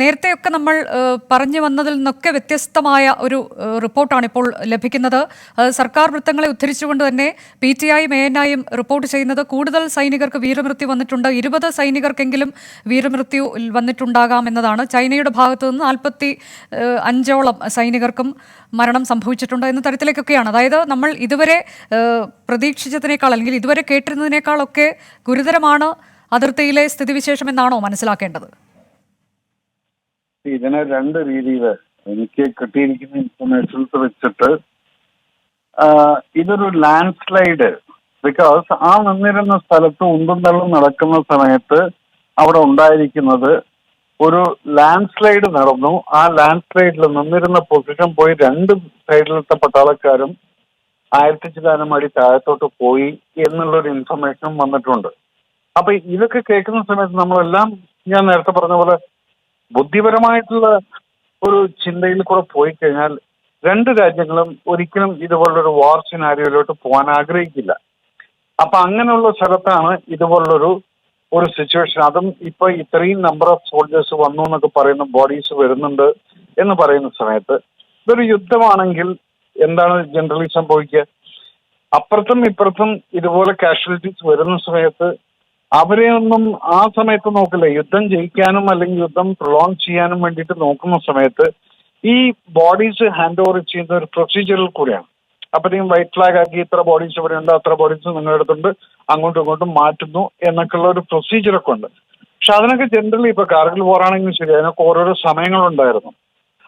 നേരത്തെയൊക്കെ നമ്മൾ പറഞ്ഞു വന്നതിൽ നിന്നൊക്കെ വ്യത്യസ്തമായ ഒരു റിപ്പോർട്ടാണ് ഇപ്പോൾ ലഭിക്കുന്നത്. സർക്കാർ വൃത്തങ്ങളെ ഉദ്ധരിച്ചുകൊണ്ട് തന്നെ PTI ANI റിപ്പോർട്ട് ചെയ്യുന്നത് കൂടുതൽ സൈനികർക്ക് വീരമൃത്യു വന്നിട്ടുണ്ട്, 20 സൈനികർക്കെങ്കിലും വീരമൃത്യു വന്നിട്ടുണ്ടാകാം എന്നതാണ്. ചൈനയുടെ ഭാഗത്തു നിന്ന് 45ഓളം സൈനികർക്കും മരണം സംഭവിച്ചിട്ടുണ്ട് എന്ന തരത്തിലേക്കൊക്കെയാണ്. അതായത് നമ്മൾ ഇതുവരെ പ്രതീക്ഷിച്ചതിനേക്കാൾ അല്ലെങ്കിൽ ഇതുവരെ കേട്ടിരുന്നതിനേക്കാളൊക്കെ ഗുരുതരമാണ് അതിർത്തിയിലെ സ്ഥിതിവിശേഷം എന്നാണോ മനസ്സിലാക്കേണ്ടത്? ഇതിനെ രണ്ട് രീതിയിൽ എനിക്ക് കിട്ടിയിരിക്കുന്ന ഇൻഫർമേഷൻസ് വെച്ചിട്ട് ഇതൊരു ലാൻഡ് സ്ലൈഡ്, ബിക്കോസ് ആ നിന്നിരുന്ന സ്ഥലത്ത് ഉന്തും തള്ളും നടക്കുന്ന സമയത്ത് അവിടെ ഉണ്ടായിരിക്കുന്നത് ഒരു ലാൻഡ് സ്ലൈഡ് നടന്നു. ആ ലാൻഡ് സ്ലൈഡിൽ നിന്നിരുന്ന പൊസിഷൻ പോയി രണ്ട് സൈഡിലത്തെ പട്ടാളക്കാരും 1000 ചില്ലാനം അടി താഴത്തോട്ട് പോയി എന്നുള്ളൊരു ഇൻഫർമേഷനും വന്നിട്ടുണ്ട്. അപ്പൊ ഇതൊക്കെ കേൾക്കുന്ന സമയത്ത് നമ്മളെല്ലാം ഞാൻ നേരത്തെ പറഞ്ഞ പോലെ ബുദ്ധിപരമായിട്ടുള്ള ഒരു ചിന്തയിൽ കൂടെ പോയി കഴിഞ്ഞാൽ രണ്ട് രാജ്യങ്ങളും ഒരിക്കലും ഇതുപോലുള്ളൊരു വാർ സിനാരിയോയിലോട്ട് പോകാൻ ആഗ്രഹിക്കില്ല. അപ്പൊ അങ്ങനെയുള്ള സ്ഥലത്താണ് ഇതുപോലുള്ളൊരു സിറ്റുവേഷൻ. അതും ഇപ്പൊ ഇത്രയും നമ്പർ ഓഫ് സോൾജേഴ്സ് വന്നു എന്നൊക്കെ പറയുന്ന ബോഡീസ് വരുന്നുണ്ട് എന്ന് പറയുന്ന സമയത്ത് ഇതൊരു യുദ്ധമാണെങ്കിൽ എന്താണ് ജനറലി സംഭവിക്കുക? അപ്പുറത്തും ഇപ്പുറത്തും ഇതുപോലെ കാഷ്വാലിറ്റീസ് വരുന്ന സമയത്ത് അവരെ ഒന്നും ആ സമയത്ത് നോക്കില്ല. യുദ്ധം ജയിക്കാനും അല്ലെങ്കിൽ യുദ്ധം പ്രൊലോങ് ചെയ്യാനും വേണ്ടിയിട്ട് നോക്കുന്ന സമയത്ത് ഈ ബോഡീസ് ഹാൻഡ് ഓവർ ചെയ്യുന്ന ഒരു പ്രൊസീജിയറിൽ കൂടെയാണ്. അപ്പോഴത്തേക്കും വൈറ്റ് ഫ്ലാഗ് ആക്കി ഇത്ര ബോഡീസ് ഇവിടെ ഉണ്ട്, അത്ര ബോഡീസ് നിങ്ങളുടെ അടുത്തുണ്ട്, അങ്ങോട്ടും ഇങ്ങോട്ടും മാറ്റുന്നു എന്നൊക്കെയുള്ള ഒരു പ്രൊസീജിയറൊക്കെ ഉണ്ട്. പക്ഷെ അതിനൊക്കെ ജനറലി ഇപ്പൊ കാർഗിൽ വാറാണെങ്കിലും ശരി അതിനൊക്കെ ഓരോരോ സമയങ്ങളുണ്ടായിരുന്നു.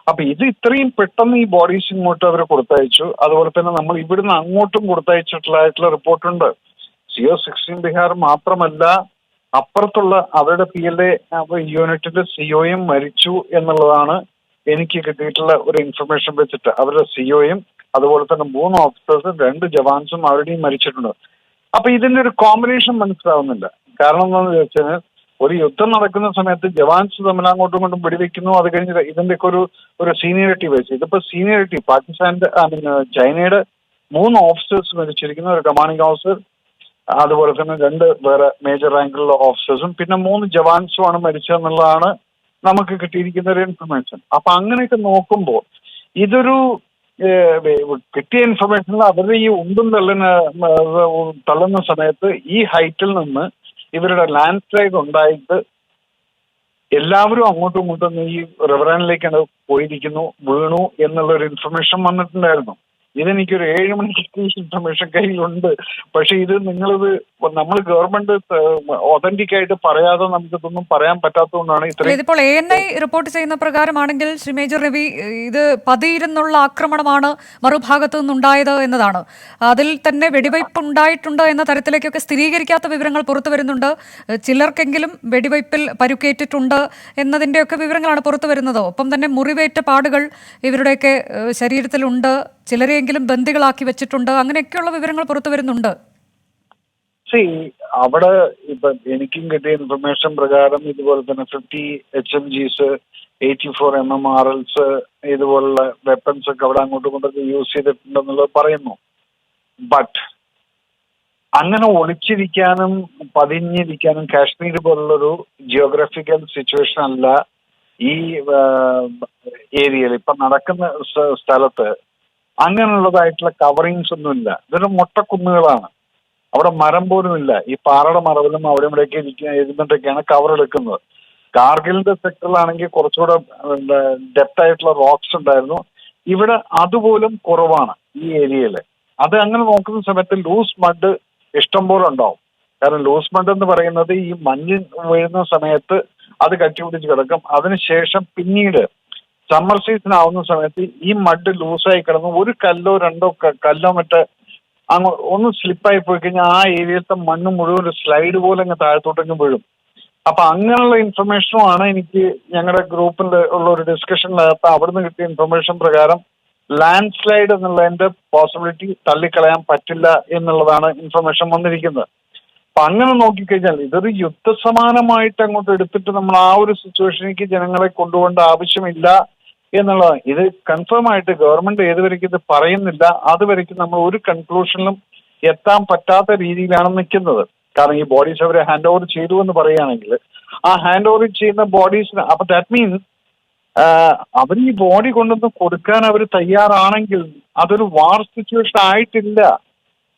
അപ്പൊ ഇത് ഇത്രയും പെട്ടെന്ന് ഈ ബോഡീസ് ഇങ്ങോട്ട് അവർ കൊടുത്തയച്ചു. അതുപോലെ തന്നെ നമ്മൾ ഇവിടുന്ന് അങ്ങോട്ടും കൊടുത്തയച്ചിട്ടുള്ളതായിട്ടുള്ള റിപ്പോർട്ടുണ്ട്. CO-16 ബിഹാർ മാത്രമല്ല, അപ്പുറത്തുള്ള അവരുടെ PLA യൂണിറ്റിന്റെ COയും മരിച്ചു എന്നുള്ളതാണ് എനിക്ക് കിട്ടിയിട്ടുള്ള ഒരു ഇൻഫർമേഷൻ വെച്ചിട്ട്. അവരുടെ COയും അതുപോലെ തന്നെ 3 ഓഫീസേഴ്സും 2 ജവാൻസും അവരുടെയും മരിച്ചിട്ടുണ്ട്. അപ്പൊ ഇതിന്റെ ഒരു കോമ്പിനേഷൻ മനസ്സിലാവുന്നില്ല. കാരണം എന്താണെന്ന് ചോദിച്ചാൽ ഒരു യുദ്ധം നടക്കുന്ന സമയത്ത് ജവാൻസ് തമ്മിൽ അങ്ങോട്ടും ഇങ്ങോട്ടും വെടിവെക്കുന്നു. അത് കഴിഞ്ഞ് ഇതിന്റെയൊക്കെ ഒരു സീനിയറിറ്റി വെച്ച് ഇതിപ്പോ സീനിയറിറ്റി പാകിസ്ഥാന്റെ ചൈനയുടെ 3 ഓഫീസേഴ്സ് മരിച്ചിരിക്കുന്നു, ഒരു കമാൻഡിംഗ് ഓഫീസർ, അതുപോലെ തന്നെ 2 വേറെ മേജർ റാങ്കിലുള്ള ഓഫീസേഴ്സും പിന്നെ 3 ജവാൻസുമാണ് മരിച്ചതെന്നുള്ളതാണ് നമുക്ക് കിട്ടിയിരിക്കുന്ന ഒരു ഇൻഫർമേഷൻ. അപ്പൊ അങ്ങനെയൊക്കെ നോക്കുമ്പോൾ ഇതൊരു കിട്ടിയ ഇൻഫർമേഷനിൽ അവരുടെ ഈ ഉണ്ടും തള്ളുന്ന സമയത്ത് ഈ ഹൈറ്റിൽ നിന്ന് ഇവരുടെ ലാൻഡ് സ്ലൈഡ് ഉണ്ടായിട്ട് എല്ലാവരും അങ്ങോട്ടും ഇങ്ങോട്ടും ഈ റിവറാനിലേക്കാണ് പോയിരിക്കുന്നു, വീണു എന്നുള്ള ഒരു ഇൻഫർമേഷൻ വന്നിട്ടുണ്ടായിരുന്നു. ഇതെനിക്കൊരു 7 മണിക്ക് ഇൻഫർമേഷൻ കയ്യിലുണ്ട്. പക്ഷെ ഇത് നമ്മൾ ഗവൺമെന്റ് ഒതന്റിക് ആയിട്ട് പറയാതെ നമുക്കിതൊന്നും പറയാൻ പറ്റാത്തതുകൊണ്ടാണ് ഇത്രയും. ഇതിപ്പോൾ ANI റിപ്പോർട്ട് ചെയ്യുന്ന പ്രകാരമാണെങ്കിൽ ശ്രീ മേജർ രവി, ഇത് പതിയിരുന്നുള്ള ആക്രമണമാണ് മറുഭാഗത്തു നിന്നുണ്ടായത് എന്നതാണ്. അതിൽ തന്നെ വെടിവയ്പ് ഉണ്ടായിട്ടുണ്ട് എന്ന തരത്തിലേക്കൊക്കെ സ്ഥിരീകരിക്കാത്ത വിവരങ്ങൾ പുറത്തു വരുന്നുണ്ട്. ചിലർക്കെങ്കിലും വെടിവയ്പിൽ പരുക്കേറ്റിട്ടുണ്ട് എന്നതിൻ്റെയൊക്കെ വിവരങ്ങളാണ് പുറത്തു വരുന്നത്. ഒപ്പം തന്നെ മുറിവേറ്റ പാടുകൾ ഇവരുടെയൊക്കെ ശരീരത്തിലുണ്ട്, ചിലരെയെങ്കിലും ബന്ദികളാക്കി വെച്ചിട്ടുണ്ട്, അങ്ങനെയൊക്കെയുള്ള വിവരങ്ങൾ പുറത്തു വരുന്നുണ്ട്. അവിടെ ഇപ്പൊ എനിക്കും കിട്ടിയ ഇൻഫർമേഷൻ പ്രകാരം ഇതുപോലെ തന്നെ 50 HMGs, 84 MMRLs ഇതുപോലുള്ള വെപ്പൺസ് ഒക്കെ അവിടെ അങ്ങോട്ടും ഇങ്ങോട്ടൊക്കെ യൂസ് ചെയ്തിട്ടുണ്ടെന്നുള്ളത് പറയുന്നു. ബട്ട് അങ്ങനെ ഒളിച്ചിരിക്കാനും പതിഞ്ഞിരിക്കാനും കാശ്മീർ പോലുള്ളൊരു ജിയോഗ്രഫിക്കൽ സിറ്റുവേഷൻ അല്ല ഈ ഏരിയയിൽ ഇപ്പൊ നടക്കുന്ന സ്ഥലത്ത്. അങ്ങനെയുള്ളതായിട്ടുള്ള കവറിങ്സ് ഒന്നുമില്ല. ഇതൊരു മൊട്ടക്കുന്നുകളാണ്. അവിടെ മരം പോലും ഇല്ല. ഈ പാറയുടെ മറവിലും അവിടെ ഇവിടെയൊക്കെ ഇരുന്നിട്ടൊക്കെയാണ് കവർ എടുക്കുന്നത്. കാർഗിലിന്റെ സെക്ടറിലാണെങ്കിൽ കുറച്ചുകൂടെ ഡെപ്ത് ആയിട്ടുള്ള റോക്സ് ഉണ്ടായിരുന്നു. ഇവിടെ അതുപോലും കുറവാണ് ഈ ഏരിയയിൽ. അത് അങ്ങനെ നോക്കുന്ന സമയത്ത് ലൂസ് മഡ് ഇഷ്ടം പോലെ ഉണ്ടാവും. കാരണം ലൂസ് മഡ് എന്ന് പറയുന്നത് ഈ മഞ്ഞ് വീഴുന്ന സമയത്ത് അത് കട്ടിപിടിച്ച് കിടക്കും. അതിനുശേഷം പിന്നീട് സമ്മർ സീസൺ ആവുന്ന സമയത്ത് ഈ മഡ് ലൂസായി കിടന്ന് ഒരു കല്ലോ 2 കല്ലോ മറ്റേ അങ്ങ് ഒന്ന് സ്ലിപ്പായി പോയി കഴിഞ്ഞാൽ ആ ഏരിയയിലത്തെ മണ്ണ് മുഴുവൻ ഒരു സ്ലൈഡ് പോലെ അങ്ങ് താഴത്തോട്ടങ്ങ് വീഴും. അപ്പൊ അങ്ങനെയുള്ള ഇൻഫർമേഷനുമാണ് എനിക്ക് ഞങ്ങളുടെ ഗ്രൂപ്പിൽ ഉള്ള ഒരു ഡിസ്കഷനിനകത്ത് അവിടുന്ന് കിട്ടിയ ഇൻഫർമേഷൻ പ്രകാരം ലാൻഡ് സ്ലൈഡ് എന്നുള്ളതിന്റെ പോസിബിലിറ്റി തള്ളിക്കളയാൻ പറ്റില്ല എന്നുള്ളതാണ് ഇൻഫർമേഷൻ വന്നിരിക്കുന്നത്. അപ്പൊ അങ്ങനെ നോക്കിക്കഴിഞ്ഞാൽ ഇതൊരു യുദ്ധസമാനമായിട്ട് അങ്ങോട്ട് എടുത്തിട്ട് നമ്മൾ ആ ഒരു സിറ്റുവേഷനിലേക്ക് ജനങ്ങളെ കൊണ്ടുപോകേണ്ട ആവശ്യമില്ല എന്നുള്ളതാണ്. ഇത് കൺഫേം ആയിട്ട് ഗവൺമെന്റ് ഏതുവരെയ്ക്കും ഇത് പറയുന്നില്ല, അതുവരെയ്ക്കും നമ്മൾ ഒരു കൺക്ലൂഷനിലും എത്താൻ പറ്റാത്ത രീതിയിലാണ് നിൽക്കുന്നത്. കാരണം ഈ ബോഡീസ് അവർ ഹാൻഡ് ഓവർ ചെയ്തു എന്ന് പറയുകയാണെങ്കിൽ ആ ഹാൻഡ് ഓവർ ചെയ്യുന്ന ബോഡീസിന് അപ്പൊ ദാറ്റ് മീൻസ് അവർ ഈ ബോഡി കൊണ്ടൊന്ന് കൊടുക്കാൻ അവർ തയ്യാറാണെങ്കിൽ അതൊരു വാർ സിറ്റുവേഷൻ ആയിട്ടില്ല.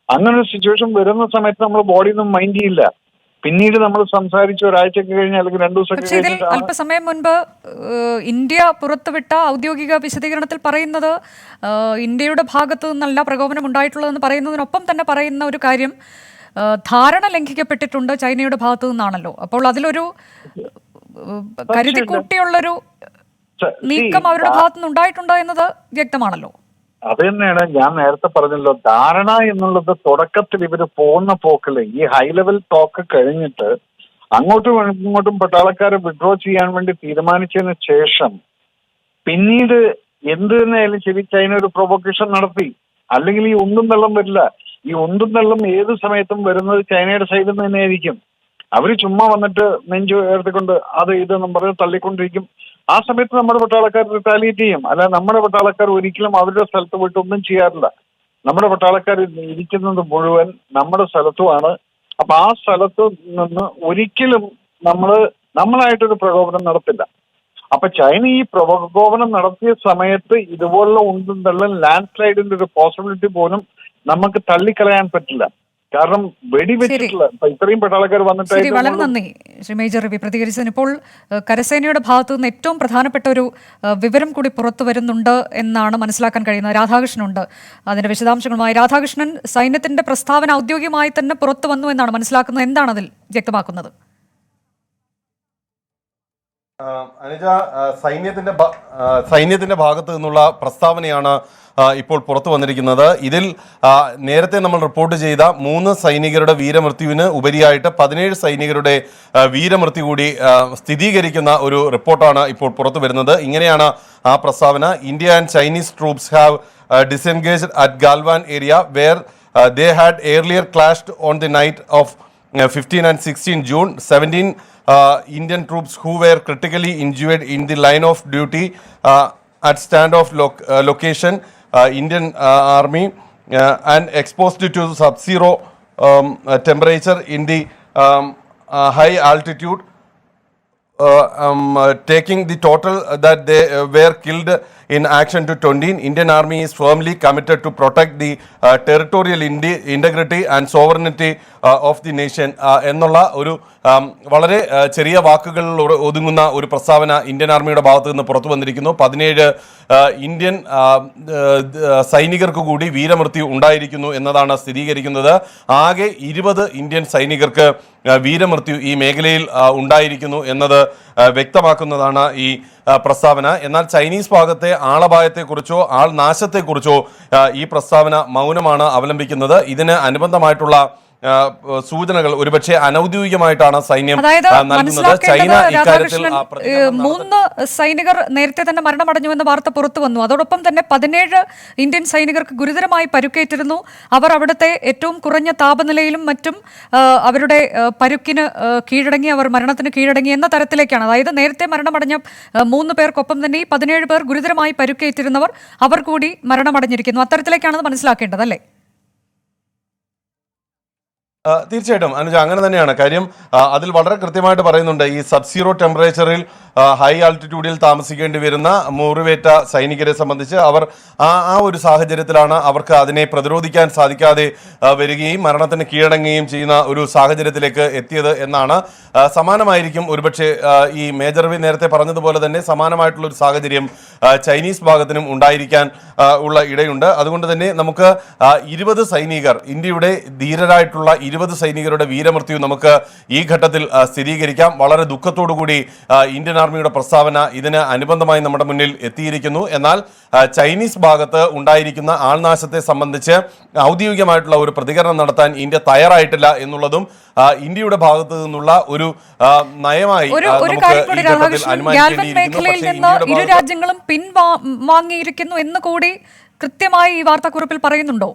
അങ്ങനെ ഒരു സിറ്റുവേഷൻ വരുന്ന സമയത്ത് നമ്മൾ ബോഡി ഒന്നും മൈൻഡ് ചെയ്യില്ല. പിന്നീട് നമ്മൾ സംസാരിച്ച് ഒരാഴ്ചയൊക്കെ കഴിഞ്ഞ് അല്ലെങ്കിൽ 2 ദിവസമൊക്കെ പക്ഷേ ഇതിൽ അല്പസമയം മുൻപ് ഇന്ത്യ പുറത്തുവിട്ട ഔദ്യോഗിക വിശദീകരണത്തിൽ പറയുന്നത് ഇന്ത്യയുടെ ഭാഗത്തു നിന്നല്ല പ്രകോപനം ഉണ്ടായിട്ടുള്ളതെന്ന് പറയുന്നതിനൊപ്പം തന്നെ പറയുന്ന ഒരു കാര്യം ധാരണ ലംഘിക്കപ്പെട്ടിട്ടുണ്ട് ചൈനയുടെ ഭാഗത്തു നിന്നാണല്ലോ. അപ്പോൾ അതിലൊരു കരുതിക്കൂട്ടിയുള്ളൊരു നീക്കം അവരുടെ ഭാഗത്തു നിന്ന് ഉണ്ടായിട്ടുണ്ടോ എന്നത് വ്യക്തമാണല്ലോ. അത് തന്നെയാണ് ഞാൻ നേരത്തെ പറഞ്ഞല്ലോ. ധാരണ എന്നുള്ളത് തുടക്കത്തിൽ ഇവര് പോകുന്ന പോക്കില് ഈ ഹൈ ലെവൽ ടോക്ക് കഴിഞ്ഞിട്ട് അങ്ങോട്ടും ഇങ്ങോട്ടും പട്ടാളക്കാരെ വിഡ്രോ ചെയ്യാൻ വേണ്ടി തീരുമാനിച്ചതിന് ശേഷം പിന്നീട് എന്ത് തന്നെയായാലും ശരി ചൈന ഒരു പ്രൊവോക്കേഷൻ നടത്തി. അല്ലെങ്കിൽ ഈ ഉന്തും തള്ളും വരില്ല. ഈ ഉന്തും തള്ളും ഏത് സമയത്തും വരുന്നത് ചൈനയുടെ സൈഡിൽ നിന്ന് തന്നെയായിരിക്കും. അവര് ചുമ്മാ വന്നിട്ട് നെഞ്ചു ഉയർത്തിക്കൊണ്ട് അത് ഇതെന്നും പറഞ്ഞ് തള്ളിക്കൊണ്ടിരിക്കും. ആ സമയത്ത് നമ്മുടെ പട്ടാളക്കാർ റിട്ടാലിയേറ്റ് ചെയ്യും. അല്ല, നമ്മുടെ പട്ടാളക്കാർ ഒരിക്കലും അവരുടെ സ്ഥലത്ത് പോയിട്ട് ഒന്നും ചെയ്യാറില്ല. നമ്മുടെ പട്ടാളക്കാർ ഇരിക്കുന്നത് മുഴുവൻ നമ്മുടെ സ്ഥലത്തുമാണ്. അപ്പൊ ആ സ്ഥലത്ത് നിന്ന് ഒരിക്കലും നമ്മളായിട്ടൊരു പ്രകോപനം നടത്തില്ല. അപ്പൊ ചൈന ഈ പ്രകോപനം നടത്തിയ സമയത്ത് ഇതുപോലുള്ള ഉന്തും തള്ളും ലാൻഡ് സ്ലൈഡിന്റെ ഒരു പോസിബിലിറ്റി പോലും നമുക്ക് തള്ളിക്കളയാൻ പറ്റില്ല. കാരണം വെടിവെച്ചിട്ടില്ല. ഇത്രയും പട്ടാളക്കാർ വന്നിട്ട്. വളരെ നന്ദി ശ്രീ മേജർ രവി പ്രതികരിച്ചതിന്. ഇപ്പോൾ കരസേനയുടെ ഭാഗത്തു നിന്ന് ഏറ്റവും പ്രധാനപ്പെട്ട ഒരു വിവരം കൂടി പുറത്തു വരുന്നുണ്ട് എന്നാണ് മനസ്സിലാക്കാൻ കഴിയുന്നത്. രാധാകൃഷ്ണനുണ്ട് അതിന്റെ വിശദാംശങ്ങളുമായി. രാധാകൃഷ്ണൻ, സൈന്യത്തിന്റെ പ്രസ്താവന ഔദ്യോഗികമായി തന്നെ പുറത്തു വന്നു എന്നാണ് മനസ്സിലാക്കുന്നത്. എന്താണ് അതിൽ വ്യക്തമാക്കുന്നത്? അനുജ, സൈന്യത്തിന്റെ ഭാഗത്തു നിന്നുള്ള പ്രസ്താവനയാണ് ഇപ്പോൾ പുറത്തു വന്നിരിക്കുന്നത്. ഇതിൽ നേരത്തെ നമ്മൾ റിപ്പോർട്ട് ചെയ്ത 3 സൈനികരുടെ വീരമൃത്യുവിന് ഉപരിയായിട്ട് 17 സൈനികരുടെ വീരമൃത്യു കൂടി സ്ഥിരീകരിക്കുന്ന ഒരു റിപ്പോർട്ടാണ് ഇപ്പോൾ പുറത്തു വരുന്നത്. ഇങ്ങനെയാണ് ആ പ്രസ്താവന. India and Chinese troops have disengaged at Galwan area where they had earlier clashed on the night of 15 and 16 June. 17 Indian troops who were critically injured in the line of duty at standoff location, Indian Army, and exposed to sub-zero temperature in the high altitude, taking the total that they were killed in action to 20, Indian Army is firmly committed to protect the territorial integrity and sovereignty of the nation എന്നുള്ള ഒരു വളരെ ചെറിയ വാക്കുകളിൽ ഒതുങ്ങുന്ന ഒരു പ്രസ്താവന Indian ആർമിയുടെ ഭാഗത്തു നിന്ന് പുറത്തു വന്നിരിക്കുന്നു. 17 ഇന്ത്യൻ സൈനികർക്ക് കൂടി വീരമൃത്യു ഉണ്ടായിരിക്കുന്നു എന്നതാണ് സ്ഥിരീകരിക്കുന്നത്. ആകെ 20 ഇന്ത്യൻ സൈനികർക്ക് വീരമൃത്യു ഈ മേഖലയിൽ ഉണ്ടായിരിക്കുന്നു എന്നത് വ്യക്തമാക്കുന്നതാണ് ഈ പ്രസ്താവന. എന്നാൽ ചൈനീസ് ഭാഗത്തെ ആളപായത്തെക്കുറിച്ചോ ആൾനാശത്തെക്കുറിച്ചോ ഈ പ്രസ്താവന മൗനമാണ് അവലംബിക്കുന്നത്. ഇതിന് അനുബന്ധമായിട്ടുള്ള സൂചനകൾ ഒരുപക്ഷെ അനൌദ്യോഗികമായിട്ടാണ് സൈന്യം നൽകുന്നത്. ചൈന ഇക്കാര്യത്തിൽ 3 സൈനികർ നേരത്തെ തന്നെ മരണമടഞ്ഞുവെന്ന വാർത്ത പുറത്തു വന്നു. അതോടൊപ്പം തന്നെ 17 ഇന്ത്യൻ സൈനികർക്ക് ഗുരുതരമായി പരുക്കേറ്റിരുന്നു. അവർ അവിടുത്തെ ഏറ്റവും കുറഞ്ഞ താപനിലയിലും മറ്റും അവരുടെ പരുക്കിന് കീഴടങ്ങി, അവർ മരണത്തിന് കീഴടങ്ങി എന്ന തരത്തിലേക്കാണ്. അതായത് നേരത്തെ മരണമടഞ്ഞ 3 പേർക്കൊപ്പം തന്നെ ഈ 17 പേർ ഗുരുതരമായി പരുക്കേറ്റിരുന്നവർ അവർ കൂടി മരണമടഞ്ഞിരിക്കുന്നു. അത്തരത്തിലേക്കാണെന്ന് മനസ്സിലാക്കേണ്ടത് അല്ലേ? തീർച്ചയായിട്ടും അനുജ, അങ്ങനെ തന്നെയാണ് കാര്യം. അതിൽ വളരെ കൃത്യമായിട്ട് പറയുന്നുണ്ട്, ഈ സബ്സീറോ ടെമ്പറേച്ചറിൽ ഹൈ ആൾട്ടിറ്റ്യൂഡിൽ താമസിക്കേണ്ടി വരുന്ന മുറിവേറ്റ സൈനികരെ സംബന്ധിച്ച് അവർ ആ ഒരു സാഹചര്യത്തിലാണ് അവർക്ക് അതിനെ പ്രതിരോധിക്കാൻ സാധിക്കാതെ വരികയും മരണത്തിന് കീഴടങ്ങുകയും ചെയ്യുന്ന ഒരു സാഹചര്യത്തിലേക്ക് എത്തിയത് എന്നാണ്. സമാനമായിരിക്കും ഒരുപക്ഷെ ഈ മേജർ വി നേരത്തെ പറഞ്ഞതുപോലെ തന്നെ സമാനമായിട്ടുള്ള ഒരു സാഹചര്യം ചൈനീസ് ഭാഗത്തിനും ഉണ്ടായിരിക്കാൻ ഉള്ള ഇടയുണ്ട്. അതുകൊണ്ട് തന്നെ നമുക്ക് 20 സൈനികർ, ഇന്ത്യയുടെ ധീരരായിട്ടുള്ള 20 സൈനികരുടെ വീരമൃത്യു നമുക്ക് ഈ ഘട്ടത്തിൽ സ്ഥിരീകരിക്കാം. വളരെ ദുഃഖത്തോടുകൂടി ഇന്ത്യൻ ആർമിയുടെ പ്രസ്താവന ഇതിന് അനുബന്ധമായി നമ്മുടെ മുന്നിൽ എത്തിയിരിക്കുന്നു. എന്നാൽ ചൈനീസ് ഭാഗത്ത് ഉണ്ടായിരിക്കുന്ന ആൾനാശത്തെ സംബന്ധിച്ച് ഔദ്യോഗികമായിട്ടുള്ള ഒരു പ്രതികരണം നടത്താൻ ഇന്ത്യ തയ്യാറായിട്ടില്ല എന്നുള്ളതും ഇന്ത്യയുടെ ഭാഗത്ത് നിന്നുള്ള ഒരു നയമായി ഇരു രാജ്യങ്ങളും പിൻവാങ്ങിയിരിക്കുന്നു എന്ന് കൂടി കൃത്യമായി ഈ വാർത്താക്കുറിപ്പിൽ പറയുന്നുണ്ടോ?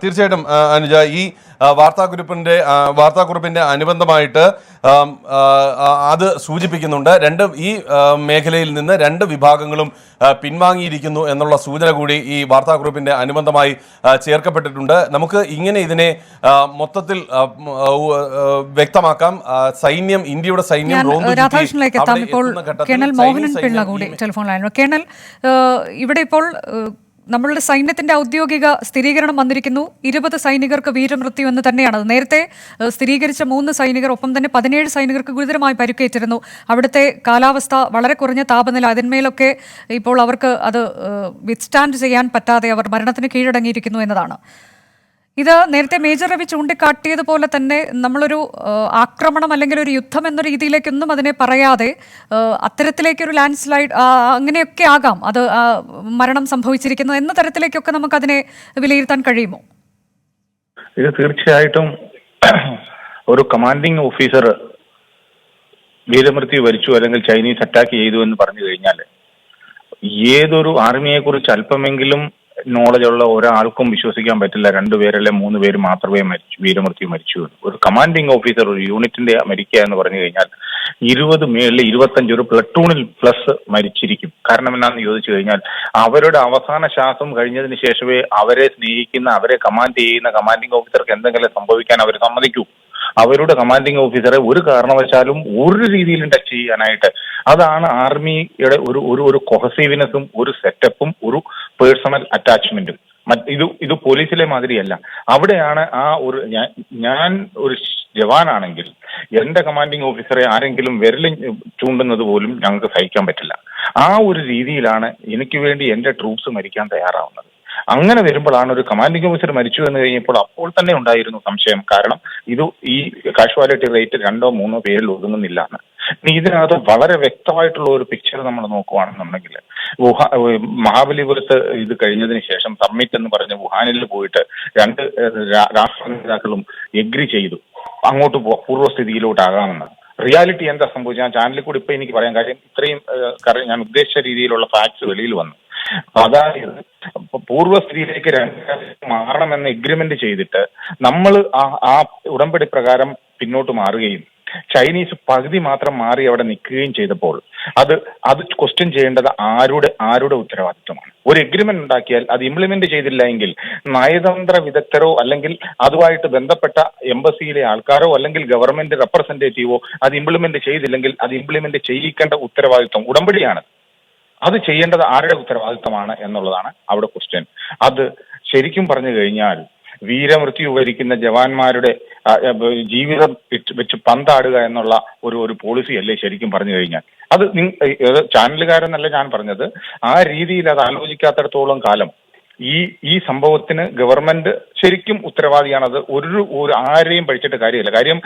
തീർച്ചയായിട്ടും അനുജ, ഈ വാർത്താക്കുറിപ്പിന്റെ അനുബന്ധമായിട്ട് അത് സൂചിപ്പിക്കുന്നുണ്ട്. ഈ മേഖലയിൽ നിന്ന് 2 വിഭാഗങ്ങളും പിൻവാങ്ങിയിരിക്കുന്നു എന്നുള്ള സൂചന കൂടി ഈ വാർത്താക്കുറിപ്പിന്റെ അനുബന്ധമായി ചേർക്കപ്പെട്ടിട്ടുണ്ട്. നമുക്ക് ഇങ്ങനെ ഇതിനെ മൊത്തത്തിൽ വ്യക്തമാക്കാം. ഇന്ത്യയുടെ സൈന്യം രാധാകൃഷ്ണനിലേക്ക് എത്താം. ഇപ്പോൾ കേണൽ മോഹനൻ പിള്ള കൂടി ടെലിഫോൺ ലൈനിൽ. കേണൽ, ഇവിടെ ഇപ്പോൾ നമ്മളുടെ സൈന്യത്തിന്റെ ഔദ്യോഗിക സ്ഥിരീകരണം വന്നിരിക്കുന്നു. 20 സൈനികർക്ക് വീരമൃത്യു എന്ന് തന്നെയാണ്. നേരത്തെ സ്ഥിരീകരിച്ച 3 സൈനികർ, ഒപ്പം തന്നെ 17 സൈനികർക്ക് ഗുരുതരമായി പരുക്കേറ്റിരുന്നു. അവിടുത്തെ കാലാവസ്ഥ വളരെ കുറഞ്ഞ താപനില, അതിന്മേലൊക്കെ ഇപ്പോൾ അവർക്ക് അത് വിത്ത്സ്റ്റാൻഡ് ചെയ്യാൻ പറ്റാതെ അവർ മരണത്തിന് കീഴടങ്ങിയിരിക്കുന്നു എന്നതാണ്. ഇത് നേരത്തെ മേജർ രവി ചൂണ്ടിക്കാട്ടിയതുപോലെ തന്നെ നമ്മളൊരു ആക്രമണം അല്ലെങ്കിൽ ഒരു യുദ്ധം എന്ന രീതിയിലേക്കൊന്നും അതിനെ പറയാതെ അത്തരത്തിലേക്കൊരു ലാൻഡ് സ്ലൈഡ് അങ്ങനെയൊക്കെ ആകാം അത് മരണം സംഭവിച്ചിരിക്കുന്നു എന്ന തരത്തിലേക്കൊക്കെ നമുക്കതിനെ വിലയിരുത്താൻ കഴിയുമോ? ഇത് തീർച്ചയായിട്ടും ഒരു കമാൻഡിംഗ് ഓഫീസർ വീരമൃത്യു വരിച്ചു അല്ലെങ്കിൽ ചൈനീസ് അറ്റാക്ക് ചെയ്തു എന്ന് പറഞ്ഞു കഴിഞ്ഞാൽ ഏതൊരു ആർമിയെ കുറിച്ച് അല്പമെങ്കിലും നോളജ് ഉള്ള ഒരാൾക്കും വിശ്വസിക്കാൻ പറ്റില്ല 2 പേരല്ലേ 3 പേര് മാത്രമേ വീരമൃത്യു മരിച്ചു എന്ന്. ഒരു കമാൻഡിംഗ് ഓഫീസർ ഒരു യൂണിറ്റിന്റെ മരിക്കുക എന്ന് പറഞ്ഞു കഴിഞ്ഞാൽ 20 മേളിൽ 25 ഒരു പ്ലട്ടൂണിൽ പ്ലസ് മരിച്ചിരിക്കും. കാരണം എന്നാന്ന് ചോദിച്ചു കഴിഞ്ഞാൽ അവരുടെ അവസാന ശ്വാസം കഴിഞ്ഞതിന് ശേഷമേ അവരെ സ്നേഹിക്കുന്ന, അവരെ കമാൻഡ് ചെയ്യുന്ന കമാൻഡിംഗ് ഓഫീസർക്ക് എന്തെങ്കിലും സംഭവിക്കാൻ അവർ സമ്മതിക്കൂ. അവരുടെ കമാൻഡിംഗ് ഓഫീസറെ ഒരു കാരണവശാലും ഒരു രീതിയിലും ടച്ച് ചെയ്യാനായിട്ട്, അതാണ് ആർമിയുടെ ഒരു കൊഹസീവ്നെസ്സും ഒരു സെറ്റപ്പും ഒരു പേഴ്സണൽ അറ്റാച്ച്മെന്റും. ഇത് പോലീസിലെ മാതിരിയല്ല. അവിടെയാണ് ഞാൻ ഒരു ജവാനാണെങ്കിൽ എന്റെ കമാൻഡിംഗ് ഓഫീസറെ ആരെങ്കിലും വിരലിൽ ചൂണ്ടുന്നത് പോലും ഞങ്ങൾക്ക് സഹിക്കാൻ പറ്റില്ല. ആ ഒരു രീതിയിലാണ് എനിക്ക് വേണ്ടി എന്റെ ട്രൂപ്സ് മരിക്കാൻ തയ്യാറാവുന്നത്. അങ്ങനെ വരുമ്പോഴാണ് ഒരു കമാൻഡിംഗ് ഓഫീസർ മരിച്ചു എന്ന് കഴിഞ്ഞപ്പോൾ അപ്പോൾ തന്നെ ഉണ്ടായിരുന്നു സംശയം. കാരണം ഈ കാഷ്വാലിറ്റി റേറ്റ് 2 or 3 പേരിൽ ഒതുങ്ങുന്നില്ല എന്ന്. ഇതിനകത്ത് വളരെ വ്യക്തമായിട്ടുള്ള ഒരു പിക്ചർ നമ്മൾ നോക്കുകയാണെന്നുണ്ടെങ്കിൽ മഹാബലിപുരത്ത് ഇത് കഴിഞ്ഞതിന് ശേഷം സമ്മിറ്റ് എന്ന് പറഞ്ഞ് വുഹാനിൽ പോയിട്ട് 2 രാഷ്ട്ര നേതാക്കളും എഗ്രി ചെയ്തു അങ്ങോട്ട് പൂർവ്വസ്ഥിതിയിലോട്ടാകാമെന്ന്. റിയാലിറ്റി എന്താ സംഭവിച്ചത്? ഞാൻ ചാനലിൽ കൂടി ഇപ്പൊ എനിക്ക് പറയാൻ കാര്യം ഇത്രയും ഞാൻ ഉദ്ദേശിച്ച രീതിയിലുള്ള ഫാക്ട്സ് വെളിയിൽ വന്നു. അതായത് പൂർവ്വസ്ഥിതിയിലേക്ക് 2 മാറണമെന്ന് എഗ്രിമെന്റ് ചെയ്തിട്ട് നമ്മൾ ആ ഉടമ്പടി പ്രകാരം പിന്നോട്ട് മാറുകയും ചൈനീസ് പകുതി മാത്രം മാറി അവിടെ നിൽക്കുകയും ചെയ്തപ്പോൾ അത് ക്വസ്റ്റ്യൻ ചെയ്യേണ്ടത് ആരുടെ ഉത്തരവാദിത്വമാണ്? ഒരു എഗ്രിമെന്റ് ഉണ്ടാക്കിയാൽ അത് ഇംപ്ലിമെന്റ് ചെയ്തില്ല എങ്കിൽ നയതന്ത്ര വിദഗ്ധരോ അല്ലെങ്കിൽ അതുമായിട്ട് ബന്ധപ്പെട്ട എംബസിയിലെ ആൾക്കാരോ അല്ലെങ്കിൽ ഗവൺമെന്റ് റെപ്രസെന്റേറ്റീവോ അത് ഇംപ്ലിമെന്റ് ചെയ്തില്ലെങ്കിൽ അത് ഇംപ്ലിമെന്റ് ചെയ്യിക്കേണ്ട ഉത്തരവാദിത്വം ഉടമ്പടിയാണ്. അത് ചെയ്യേണ്ടത് ആരുടെ ഉത്തരവാദിത്തമാണ് എന്നുള്ളതാണ് അവിടെ ക്വസ്റ്റ്യൻ. അത് ശരിക്കും പറഞ്ഞു കഴിഞ്ഞാൽ വീരമൃത്യു വരിക്കുന്ന ജവാന്മാരുടെ ജീവിതം വെച്ച് പന്താടുക എന്നുള്ള ഒരു പോളിസി അല്ലേ ശരിക്കും പറഞ്ഞു കഴിഞ്ഞാൽ. അത് ചാനലുകാരെന്നല്ല ഞാൻ പറഞ്ഞത്, ആ രീതിയിൽ അത് ആലോചിക്കാത്തിടത്തോളം കാലം ഈ സംഭവത്തിന് ഗവൺമെന്റ് ശരിക്കും ഉത്തരവാദിയാണത്. ആരെയും പഴിച്ചിട്ട് കാര്യമില്ല. കാര്യം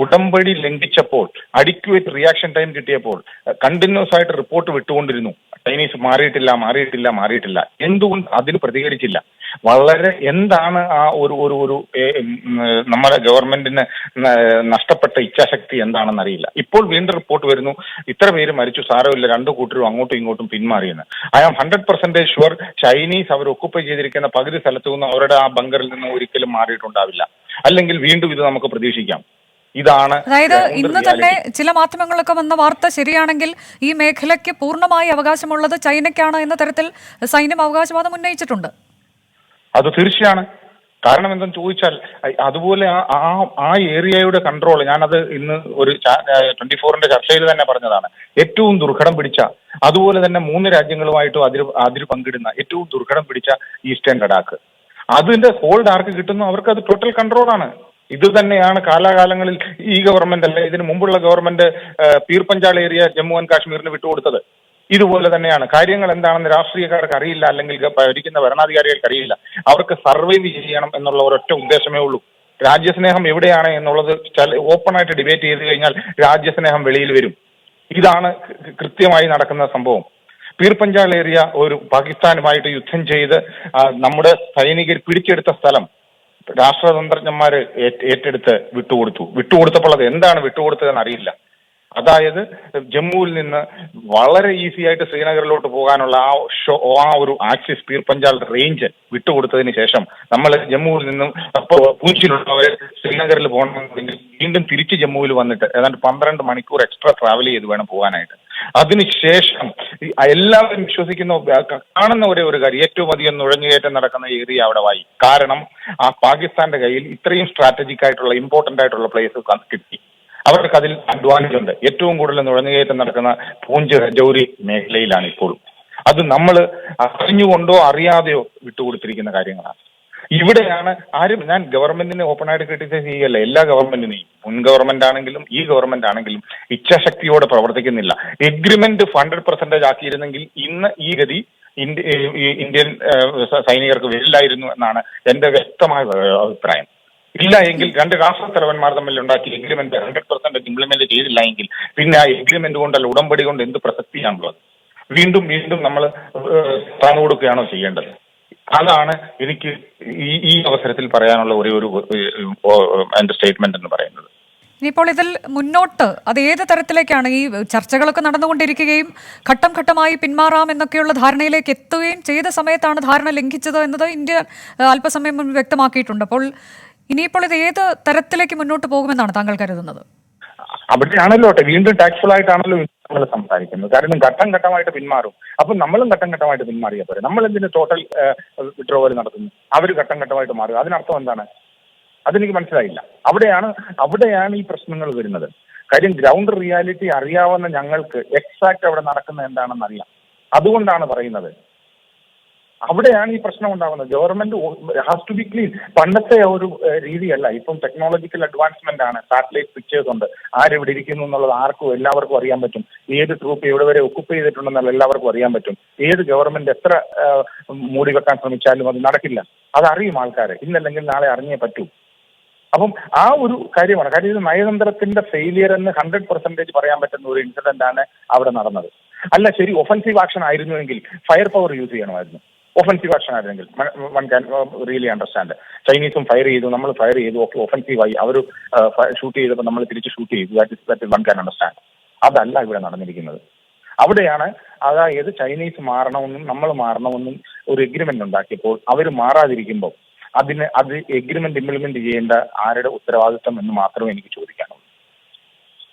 ഉടമ്പടി ലംഘിച്ചപ്പോൾ അഡിക്വേറ്റ് റിയാക്ഷൻ ടൈം കിട്ടിയപ്പോൾ കണ്ടിന്യൂസ് ആയിട്ട് റിപ്പോർട്ട് വിട്ടുകൊണ്ടിരുന്നു. ചൈനീസ് മാറിയിട്ടില്ല. എന്തുകൊണ്ട് അതിന് പ്രതികരിച്ചില്ല? വളരെ എന്താണ് ആ ഒരു നമ്മുടെ ഗവൺമെന്റിന് നഷ്ടപ്പെട്ട ഇച്ഛാശക്തി എന്താണെന്ന് അറിയില്ല. ഇപ്പോൾ വീണ്ടും റിപ്പോർട്ട് വരുന്നു, ഇത്ര പേര് മരിച്ചു, സാരമില്ല, രണ്ടു കൂട്ടരും അങ്ങോട്ടും ഇങ്ങോട്ടും പിന്മാറിയെന്ന്. ഐ ആം 100% ഷുവർ ചൈനീസ് അവർ ഒക്കുപ്പൈ ചെയ്തിരിക്കുന്ന പകുതി സ്ഥലത്തു നിന്ന് അവരുടെ ആ ബങ്കറിൽ നിന്ന് ഒരിക്കലും മാറിയിട്ടുണ്ടാവില്ല. അല്ലെങ്കിൽ വീണ്ടും ഇത് നമുക്ക് പ്രതീക്ഷിക്കാം. ഇതാണ് അതായത് ഇന്ന് തന്നെ ചില മാധ്യമങ്ങളൊക്കെ വന്ന വാർത്ത ശരിയാണെങ്കിൽ ഈ മേഖലയ്ക്ക് പൂർണ്ണമായി അവകാശമുള്ളത് ചൈനയ്ക്കാണ് എന്ന തരത്തിൽ സൈന്യം അവകാശവാദം ഉന്നയിച്ചിട്ടുണ്ട്. അത് തീർച്ചയാണ്. കാരണം എന്തെന്ന് ചോദിച്ചാൽ അതുപോലെ ആ ഏരിയയുടെ കൺട്രോൾ, ഞാനത് ഇന്ന് ഒരു 24-ന്റെ ചർച്ചയിൽ തന്നെ പറഞ്ഞതാണ്, ഏറ്റവും ദുർഘടം പിടിച്ച, അതുപോലെ തന്നെ 3 രാജ്യങ്ങളുമായിട്ടും അതിര് പങ്കിടുന്ന ഏറ്റവും ദുർഘടം പിടിച്ച ഈസ്റ്റേൺ ലഡാക്ക്, അതിന്റെ ഹോൾഡ് ആർക്ക് കിട്ടുന്നു? അവർക്ക് അത് ടോട്ടൽ കൺട്രോളാണ്. ഇത് തന്നെയാണ് കാലാകാലങ്ങളിൽ ഈ ഗവൺമെന്റ് അല്ല ഇതിന് മുമ്പുള്ള government Pir Panjal area Jammu and കാശ്മീരിന് വിട്ടുകൊടുത്തത്. ഇതുപോലെ തന്നെയാണ്. കാര്യങ്ങൾ എന്താണെന്ന് രാഷ്ട്രീയക്കാർക്ക് അറിയില്ല, അല്ലെങ്കിൽ ഭരിക്കുന്ന ഭരണാധികാരികൾക്ക് അറിയില്ല. അവർക്ക് സർവൈവ് ചെയ്യണം എന്നുള്ള ഒരൊറ്റ ഉദ്ദേശമേ ഉള്ളൂ. രാജ്യസ്നേഹം എവിടെയാണ് എന്നുള്ളത് ഓപ്പൺ ആയിട്ട് ഡിബേറ്റ് ചെയ്ത് കഴിഞ്ഞാൽ രാജ്യസ്നേഹം വെളിയിൽ വരും. ഇതാണ് കൃത്യമായി നടക്കുന്ന സംഭവം. പീർ പഞ്ചാൾ ഏരിയ ഒരു പാകിസ്ഥാനുമായിട്ട് യുദ്ധം ചെയ്ത് നമ്മുടെ സൈനികർ പിടിച്ചെടുത്ത സ്ഥലം രാഷ്ട്രതന്ത്രജ്ഞന്മാര് ഏറ്റെടുത്ത് വിട്ടുകൊടുത്തപ്പോൾ അത് എന്താണ് വിട്ടുകൊടുത്തതെന്ന് അറിയില്ല. അതായത് ജമ്മുവിൽ നിന്ന് വളരെ ഈസി ആയിട്ട് ശ്രീനഗറിലോട്ട് പോകാനുള്ള ആ ഒരു ആക്സിസ് പീർ പഞ്ചാൾ റേഞ്ച് വിട്ടുകൊടുത്തതിന് ശേഷം നമ്മൾ ജമ്മുവിൽ നിന്നും പൂഞ്ചിലുള്ളവർ ശ്രീനഗറിൽ പോകണമെന്നുണ്ടെങ്കിൽ വീണ്ടും തിരിച്ച് ജമ്മുവിൽ വന്നിട്ട് ഏതാണ്ട് 12 മണിക്കൂർ എക്സ്ട്രാ ട്രാവൽ ചെയ്ത് വേണം പോകാനായിട്ട്. അതിനുശേഷം എല്ലാവരും വിശ്വസിക്കുന്ന കാണുന്ന ഒരു കാര്യം, ഏറ്റവും അധികം നുഴഞ്ഞുകയറ്റം നടക്കുന്ന ഏരിയ അവിടെ വായി. കാരണം ആ പാകിസ്ഥാന്റെ കയ്യിൽ ഇത്രയും സ്ട്രാറ്റജിക് ആയിട്ടുള്ള ഇമ്പോർട്ടന്റ് ആയിട്ടുള്ള പ്ലേസസ് കിട്ടി. അവർക്ക് അതിൽ അഡ്വാൻറ്റേജ് ഉണ്ട്. ഏറ്റവും കൂടുതൽ നുഴഞ്ഞുകയറ്റം നടക്കുന്ന പൂഞ്ച് രജൌരി മേഖലയിലാണ് ഇപ്പോൾ. അത് നമ്മൾ അറിഞ്ഞുകൊണ്ടോ അറിയാതെയോ വിട്ടുകൊടുത്തിരിക്കുന്ന കാര്യങ്ങളാണ്. ഇവിടെയാണ് ഞാൻ ഗവൺമെന്റിനെ ഓപ്പണായിട്ട് ക്രിട്ടിസൈസ് ചെയ്യല്ല. എല്ലാ ഗവൺമെന്റിനെയും, മുൻ ഗവൺമെന്റ് ആണെങ്കിലും ഈ ഗവൺമെന്റ് ആണെങ്കിലും ഇച്ഛാശക്തിയോടെ പ്രവർത്തിക്കുന്നില്ല. എഗ്രിമെന്റ് 100% ആക്കിയിരുന്നെങ്കിൽ ഇന്ന് ഈ ഗതി ഇന്ത്യൻ സൈനികർക്ക് വരില്ലായിരുന്നു എന്നാണ് എന്റെ വ്യക്തമായ അഭിപ്രായം. ഇല്ല എങ്കിൽ 2 രാഷ്ട്രത്തലവന്മാർ തമ്മിൽ ഉണ്ടാക്കിയ എഗ്രിമെന്റ് 100% ഇംപ്ലിമെന്റ് ചെയ്തില്ല എങ്കിൽ പിന്നെ ആ എഗ്രിമെന്റ് കൊണ്ടല്ല ഉടമ്പടി കൊണ്ട് എന്ത് പ്രസക്തിയാണുള്ളത്? വീണ്ടും നമ്മൾ താങ്ങു കൊടുക്കുകയാണോ ചെയ്യേണ്ടത്? അതാണ് എനിക്ക് ഈ അവസരത്തിൽ പറയാനുള്ള ഒരു എന്റെ സ്റ്റേറ്റ്മെന്റ് എന്ന് പറയുന്നത്. ഇനിയിപ്പോൾ ഇതിൽ മുന്നോട്ട് അത് ഏത് തരത്തിലേക്കാണ്? ഈ ചർച്ചകളൊക്കെ നടന്നുകൊണ്ടിരിക്കുകയും ഘട്ടം ഘട്ടമായി പിന്മാറാം എന്നൊക്കെയുള്ള ധാരണയിലേക്ക് എത്തുകയും ചെയ്ത സമയത്താണ് ധാരണ ലംഘിച്ചത് എന്നത് ഇന്ത്യ അല്പസമയം മുൻപ് വ്യക്തമാക്കിയിട്ടുണ്ട്. അപ്പോൾ ഇനിയിപ്പോൾ ഇത് ഏത് തരത്തിലേക്ക് മുന്നോട്ട് പോകുമെന്നാണ് താങ്കൾ കരുതുന്നത്? അവിടെയാണല്ലോ വീണ്ടും ടാക്സ്ഫുൾ ആയിട്ടാണല്ലോ നമ്മൾ സംസാരിക്കുന്നത്. കാരണം ഘട്ടം ഘട്ടമായിട്ട് പിന്മാറും. അപ്പൊ നമ്മളും ഘട്ടം ഘട്ടമായിട്ട് പിന്മാറിയാൽ പോരെ. നമ്മൾ എന്തിന് ടോട്ടൽ വിഡ്രോവൽ നടത്തുന്നു? അവർ ഘട്ടം ഘട്ടമായിട്ട് മാറുക. അതിനർത്ഥം എന്താണ്? അതെനിക്ക് മനസ്സിലായില്ല. അവിടെയാണ് ഈ പ്രശ്നങ്ങൾ വരുന്നത്. കാര്യം ഗ്രൗണ്ട് റിയാലിറ്റി അറിയാവുന്ന ഞങ്ങൾക്ക് എക്സാക്ട് അവിടെ നടക്കുന്നത് എന്താണെന്ന് അറിയാം. അതുകൊണ്ടാണ് പറയുന്നത്. അവിടെയാണ് ഈ പ്രശ്നം ഉണ്ടാകുന്നത്. Government has to be clean. പണ്ടത്തെ ഒരു രീതിയല്ല. ഇപ്പം ടെക്നോളജിക്കൽ അഡ്വാൻസ്മെന്റ് ആണ്. സാറ്റലൈറ്റ് പിക്ചേഴ്സ് ഉണ്ട്. ആരെവിടെ ഇരിക്കുന്നു എന്നുള്ളത് എല്ലാവർക്കും അറിയാൻ പറ്റും. ഏത് ട്രൂപ്പ് എവിടെ വരെ ഒക്കുപ്പൈ ചെയ്തിട്ടുണ്ടെന്നുള്ള എല്ലാവർക്കും അറിയാൻ പറ്റും. ഏത് ഗവൺമെന്റ് എത്ര മൂടി വെക്കാൻ ശ്രമിച്ചാലും അത് നടക്കില്ല. അതറിയും ആൾക്കാരെ. ഇന്നല്ലെങ്കിൽ നാളെ അറിഞ്ഞേ പറ്റൂ. അപ്പം ആ ഒരു കാര്യമാണ്. കാര്യം ഇത് നയതന്ത്രത്തിന്റെ ഫെയിലിയർ എന്ന് 100% പറയാൻ പറ്റുന്ന ഒരു ഇൻസിഡന്റ് ആണ് അവിടെ നടന്നത്. അല്ല ശരി, ഒഫൻസീവ് ആക്ഷൻ ആയിരുന്നുവെങ്കിൽ ഫയർ പവർ യൂസ് ചെയ്യണമായിരുന്നു. ഒഫൻസീവ് ആക്ഷൻ ആയിരുന്നെങ്കിൽ വൺ ക്യാൻ റിയലി അണ്ടർസ്റ്റാൻഡ്. ചൈനീസും ഫയർ ചെയ്തു, നമ്മൾ ഫയർ ചെയ്തു, ഓക്കെ ഒഫൻസീവായി. അവർ ഷൂട്ട് ചെയ്തപ്പോൾ നമ്മൾ തിരിച്ച് ഷൂട്ട് ചെയ്തു. That one can understand. അതല്ല ഇവിടെ നടന്നിരിക്കുന്നത്. അവിടെയാണ് അതായത് ചൈനീസ് മാറണമെന്നും നമ്മൾ മാറണമെന്നും ഒരു എഗ്രിമെന്റ് ഉണ്ടാക്കിയപ്പോൾ അവർ മാറാതിരിക്കുമ്പോൾ അത് എഗ്രിമെന്റ് ഇംപ്ലിമെന്റ് ചെയ്യേണ്ട ആരുടെ ഉത്തരവാദിത്വം എന്ന് മാത്രമേ എനിക്ക് ചോദിക്കാനുള്ളൂ.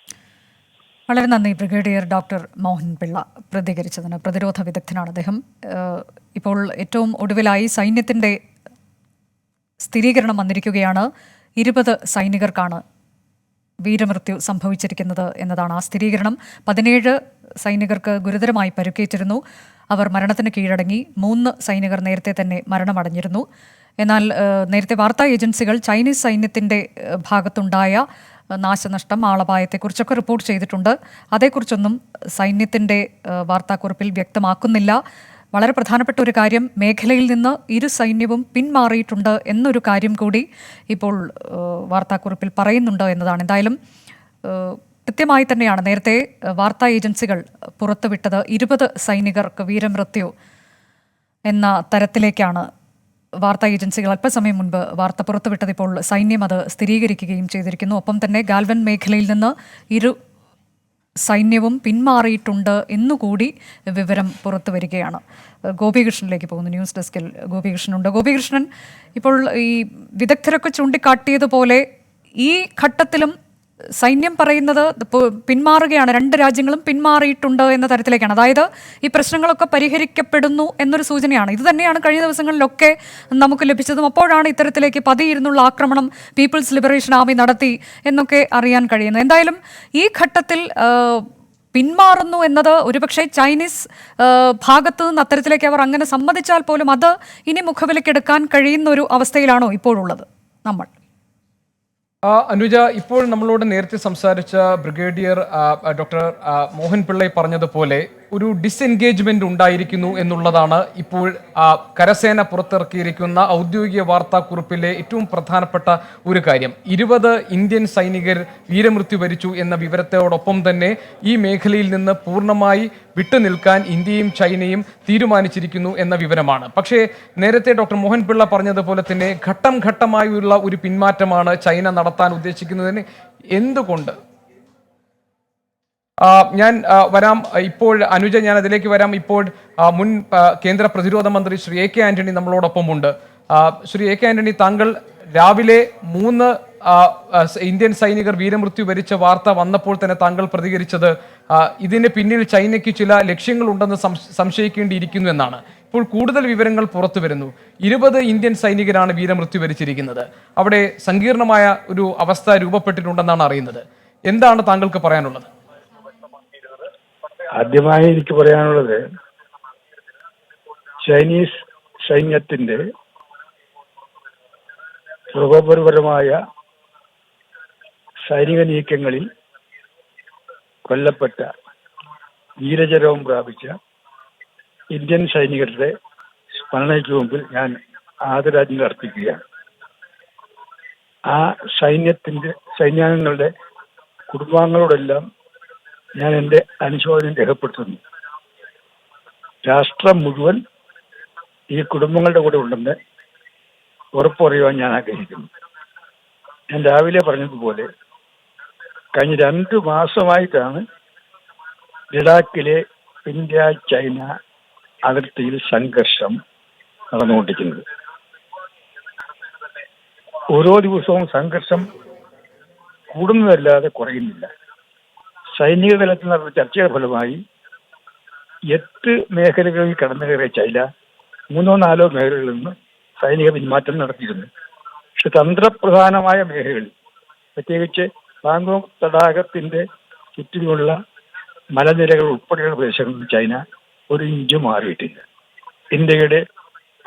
വളരെ നന്ദി ബ്രിഗേഡിയർ ഡോക്ടർ മോഹൻ പിള്ള പ്രതികരിച്ചതിന്. പ്രതിരോധ വിദഗ്ധനാണ് അദ്ദേഹം. ഇപ്പോൾ ഏറ്റവും ഒടുവിലായി സൈന്യത്തിൻ്റെ സ്ഥിരീകരണം വന്നിരിക്കുകയാണ്. 20 സൈനികർക്കാണ് വീരമൃത്യു സംഭവിച്ചിരിക്കുന്നത് എന്നതാണ് ആ സ്ഥിരീകരണം. 17 സൈനികർക്ക് ഗുരുതരമായി പരുക്കേറ്റിരുന്നു. അവർ മരണത്തിന് കീഴടങ്ങി. 3 സൈനികർ നേരത്തെ തന്നെ മരണമടഞ്ഞിരുന്നു. എന്നാൽ നേരത്തെ വാർത്താ ഏജൻസികൾ ചൈനീസ് സൈന്യത്തിൻ്റെ ഭാഗത്തുണ്ടായ നാശനഷ്ടം, ആളപായത്തെക്കുറിച്ചൊക്കെ റിപ്പോർട്ട് ചെയ്തിട്ടുണ്ട്. അതേക്കുറിച്ചൊന്നും സൈന്യത്തിൻ്റെ വാർത്താക്കുറിപ്പിൽ വ്യക്തമാക്കുന്നില്ല. വളരെ പ്രധാനപ്പെട്ട ഒരു കാര്യം, മേഖലയിൽ നിന്ന് ഇരു സൈന്യവും പിന്മാറിയിട്ടുണ്ട് എന്നൊരു കാര്യം കൂടി ഇപ്പോൾ വാർത്താക്കുറിപ്പിൽ പറയുന്നുണ്ട് എന്നതാണ്. എന്തായാലും കൃത്യമായി തന്നെയാണ് നേരത്തെ വാർത്താ ഏജൻസികൾ പുറത്തുവിട്ടത്. 20 സൈനികർക്ക് വീരമൃത്യു എന്ന തരത്തിലേക്കാണ് വാർത്താ ഏജൻസികൾ അല്പസമയം മുൻപ് വാർത്ത പുറത്തുവിട്ടത്. ഇപ്പോൾ സൈന്യം അത് സ്ഥിരീകരിക്കുകയും ചെയ്തിരിക്കുന്നു. ഒപ്പം തന്നെ ഗാൽവൻ മേഖലയിൽ നിന്ന് ഇരു സൈന്യവും പിന്മാറിയിട്ടുണ്ട് എന്നുകൂടി വിവരം പുറത്തു വരികയാണ്. ഗോപികൃഷ്ണനിലേക്ക് പോകുന്നു. ന്യൂസ് ഡെസ്കിൽ ഗോപികൃഷ്ണനുണ്ട്. ഗോപികൃഷ്ണൻ, ഇപ്പോൾ ഈ വിദഗ്ധരൊക്കെ ചൂണ്ടിക്കാട്ടിയതുപോലെ ഈ ഘട്ടത്തിലും സൈന്യം പറയുന്നത് പിന്മാറുകയാണ്, 2 രാജ്യങ്ങളും പിന്മാറിയിട്ടുണ്ട് എന്ന തരത്തിലേക്കാണ്. അതായത് ഈ പ്രശ്നങ്ങളൊക്കെ പരിഹരിക്കപ്പെടുന്നു എന്നൊരു സൂചനയാണ്. ഇത് തന്നെയാണ് കഴിഞ്ഞ ദിവസങ്ങളിലൊക്കെ നമുക്ക് ലഭിച്ചതും. അപ്പോഴാണ് ഇത്തരത്തിലേക്ക് പതിയിരുന്നുള്ള ആക്രമണം പീപ്പിൾസ് ലിബറേഷൻ ആർമി നടത്തി എന്നൊക്കെ അറിയാൻ കഴിയുന്നത്. എന്തായാലും ഈ ഘട്ടത്തിൽ പിന്മാറുന്നു എന്നത് ഒരുപക്ഷെ ചൈനീസ് ഭാഗത്തു നിന്ന് അത്തരത്തിലേക്ക് അവർ അങ്ങനെ സമ്മതിച്ചാൽ പോലും അത് ഇനി മുഖവിലക്കെടുക്കാൻ കഴിയുന്ന ഒരു അവസ്ഥയിലാണോ ഇപ്പോഴുള്ളത് നമ്മൾ? അനുജ, ഇപ്പോൾ നമ്മളോട് നേരത്തെ സംസാരിച്ച ബ്രിഗേഡിയർ ഡോക്ടർ മോഹൻ പിള്ളൈ പറഞ്ഞതുപോലെ ഒരു ഡിസ്എൻഗേജ്മെന്റ് ഉണ്ടായിരിക്കുന്നു എന്നുള്ളതാണ് ഇപ്പോൾ കരസേന പുറത്തിറക്കിയിരിക്കുന്ന ഔദ്യോഗിക വാർത്താക്കുറിപ്പിലെ ഏറ്റവും പ്രധാനപ്പെട്ട ഒരു കാര്യം. 20 ഇന്ത്യൻ സൈനികർ വീരമൃത്യു വരിച്ചു എന്ന വിവരത്തോടൊപ്പം തന്നെ ഈ മേഖലയിൽ നിന്ന് പൂർണ്ണമായി വിട്ടുനിൽക്കാൻ ഇന്ത്യയും ചൈനയും തീരുമാനിച്ചിരിക്കുന്നു എന്ന വിവരമാണ്. പക്ഷേ നേരത്തെ ഡോക്ടർ മോഹൻ പിള്ള പറഞ്ഞതുപോലെ തന്നെ ഘട്ടം ഘട്ടമായുള്ള ഒരു പിന്മാറ്റമാണ് ചൈന നടത്താൻ ഉദ്ദേശിക്കുന്നതിന്. എന്തുകൊണ്ട്? ഞാൻ വരാം ഇപ്പോൾ അനുജ, ഞാൻ അതിലേക്ക് വരാം. ഇപ്പോൾ മുൻ കേന്ദ്ര പ്രതിരോധ മന്ത്രി ശ്രീ എ കെ ആന്റണി നമ്മളോടൊപ്പമുണ്ട്. ശ്രീ എ കെ ആന്റണി, താങ്കൾ രാവിലെ 3 ഇന്ത്യൻ സൈനികർ വീരമൃത്യു വരിച്ച വാർത്ത വന്നപ്പോൾ തന്നെ താങ്കൾ പ്രതികരിച്ചത് ഇതിന് പിന്നിൽ ചൈനയ്ക്ക് ചില ലക്ഷ്യങ്ങളുണ്ടെന്ന് സംശയിക്കേണ്ടിയിരിക്കുന്നു എന്നാണ്. ഇപ്പോൾ കൂടുതൽ വിവരങ്ങൾ പുറത്തു വരുന്നു. 20 ഇന്ത്യൻ സൈനികരാണ് വീരമൃത്യു വരിച്ചിരിക്കുന്നത്. അവിടെ സങ്കീർണമായ ഒരു അവസ്ഥ രൂപപ്പെട്ടിട്ടുണ്ടെന്നാണ് അറിയുന്നത്. എന്താണ് താങ്കൾക്ക് പറയാനുള്ളത്? ആദ്യമായി എനിക്ക് പറയാനുള്ളത്, ചൈനീസ് സൈന്യത്തിന്റെ പ്രകോപനപരമായ സൈനിക നീക്കങ്ങളിൽ കൊല്ലപ്പെട്ട, വീരചരമം പ്രാപിച്ച ഇന്ത്യൻ സൈനികരുടെ സ്മരണയ്ക്ക് മുമ്പിൽ ഞാൻ ആദരാഞ്ജലി അർപ്പിക്കുകയാണ്. ആ സൈന്യാംഗങ്ങളുടെ കുടുംബാംഗങ്ങളോടെല്ലാം ഞാൻ എൻ്റെ അനുശോചനം രേഖപ്പെടുത്തുന്നു. രാഷ്ട്രം മുഴുവൻ ഈ കുടുംബങ്ങളുടെ കൂടെ ഉണ്ടെന്ന് ഉറപ്പ് പറയുവാൻ ഞാൻ ആഗ്രഹിക്കുന്നു. ഞാൻ രാവിലെ പറഞ്ഞതുപോലെ കഴിഞ്ഞ 2 മാസമായിട്ടാണ് ലഡാക്കിലെ ഇന്ത്യ ചൈന അതിർത്തിയിൽ സംഘർഷം നടന്നുകൊണ്ടിരിക്കുന്നത്. ഓരോ ദിവസവും സംഘർഷം കൂടുന്നതല്ലാതെ കുറയുന്നില്ല. സൈനിക തലത്തിൽ നടന്ന ചർച്ചയുടെ ഫലമായി 8 മേഖലകളിൽ കടന്നു കയറിയ ചൈന 3-4 മേഖലകളിൽ നിന്ന് സൈനിക പിന്മാറ്റം നടത്തിയിരുന്നു. പക്ഷെ തന്ത്രപ്രധാനമായ മേഖലകളിൽ, പ്രത്യേകിച്ച് പാങ്കോങ് തടാകത്തിന്റെ ചുറ്റിലുമുള്ള മലനിരകൾ ഉൾപ്പെടെയുള്ള പ്രദേശങ്ങളിൽ ചൈന ഒരു ഇഞ്ച് മാറിയിട്ടില്ല. ഇന്ത്യയുടെ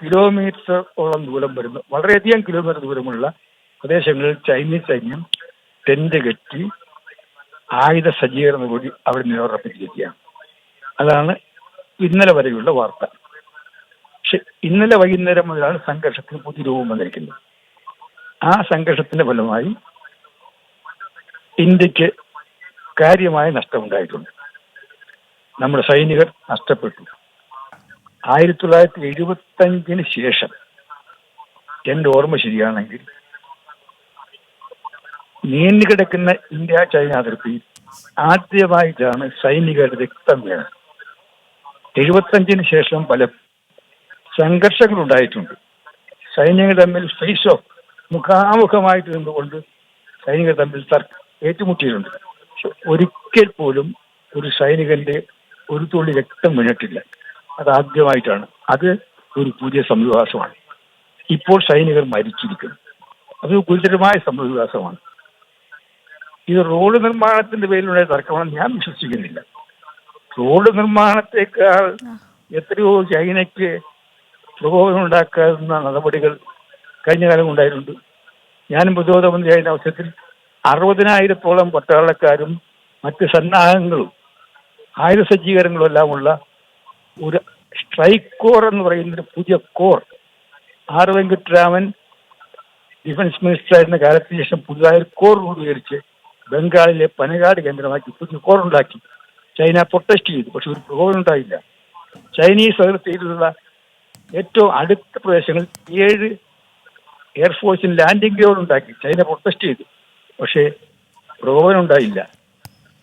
കിലോമീറ്ററോളം ദൂരം വരുന്ന, വളരെയധികം കിലോമീറ്റർ ദൂരമുള്ള പ്രദേശങ്ങളിൽ ചൈനീസ് സൈന്യം ടെന്റ് കെട്ടി ആയുധ സജ്ജീകരണം കൂടി അവിടെ നിലയുറപ്പിച്ചിരിക്കുകയാണ്. അതാണ് ഇന്നലെ വരെയുള്ള വാർത്ത. പക്ഷെ ഇന്നലെ വൈകുന്നേരം മുതലാണ് സംഘർഷത്തിന് പുതിയ രൂപം വന്നിരിക്കുന്നത്. ആ സംഘർഷത്തിന്റെ ഫലമായി ഇന്ത്യക്ക് കാര്യമായ നഷ്ടമുണ്ടായിട്ടുണ്ട്. നമ്മുടെ സൈനികർ നഷ്ടപ്പെട്ടു. 1975 ശേഷം എൻ്റെ ഓർമ്മ ശരിയാണെങ്കിൽ നീണ്ടുകിടക്കുന്ന ഇന്ത്യ ചൈന അതിർത്തിയിൽ ആദ്യമായിട്ടാണ് സൈനികരുടെ രക്തം വീണത്. 75 ശേഷം പല സംഘർഷങ്ങൾ ഉണ്ടായിട്ടുണ്ട്. സൈനികർ തമ്മിൽ ഫേസ് ഓഫ്, മുഖാമുഖമായിട്ട് നിന്നുകൊണ്ട് സൈനികർ തമ്മിൽ ഏറ്റുമുട്ടിയിട്ടുണ്ട്. ഒരിക്കൽ പോലും ഒരു സൈനികന്റെ ഒരു തുള്ളി രക്തം വീണിട്ടില്ല. അതാദ്യമായിട്ടാണ്. അത് ഒരു പുതിയ സംഭവവികാസമാണ്. ഇപ്പോൾ സൈനികർ മരിച്ചിരിക്കുന്നു. അത് ഗുരുതരമായ സംഭവവികാസമാണ്. ഇത് റോഡ് നിർമ്മാണത്തിന്റെ പേരിലുള്ള തർക്കമാണെന്ന് ഞാൻ വിശ്വസിക്കുന്നില്ല. റോഡ് നിർമ്മാണത്തെക്കാൾ എത്രയോ ചൈനയ്ക്ക് പ്രകോപനം ഉണ്ടാക്കാവുന്ന നടപടികൾ കഴിഞ്ഞ കാലം ഉണ്ടായിട്ടുണ്ട്. ഞാനും പ്രതിരോധ മന്ത്രിയായിരുന്ന അവസരത്തിൽ 60,000-ഓളം പട്ടാളക്കാരും മറ്റ് സന്നാഹങ്ങളും ആയുധ സജ്ജീകരണങ്ങളും എല്ലാമുള്ള ഒരു സ്ട്രൈക്ക് കോർ എന്ന് പറയുന്നൊരു പുതിയ core R Venkataraman defence minister ആയിരുന്ന കാലത്തിന് ശേഷം പുതുതായ കോർ രൂപീകരിച്ച് ബംഗാളിലെ പനകാട് കേന്ദ്രമാക്കി പുതിയ കോർ ഉണ്ടാക്കി. ചൈന പ്രൊട്ടസ്റ്റ് ചെയ്തു, പക്ഷെ ഒരു പ്രകോപനം ഉണ്ടായില്ല. ചൈനീസ് അതിർത്തിയിലുള്ള ഏറ്റവും അടുത്ത പ്രദേശങ്ങളിൽ 7 എയർഫോഴ്സിന് ലാൻഡിംഗ് ഗ്രൗണ്ട് ഉണ്ടാക്കി. ചൈന പ്രൊട്ടസ്റ്റ് ചെയ്തു, പക്ഷേ പ്രകോപനം ഉണ്ടായില്ല.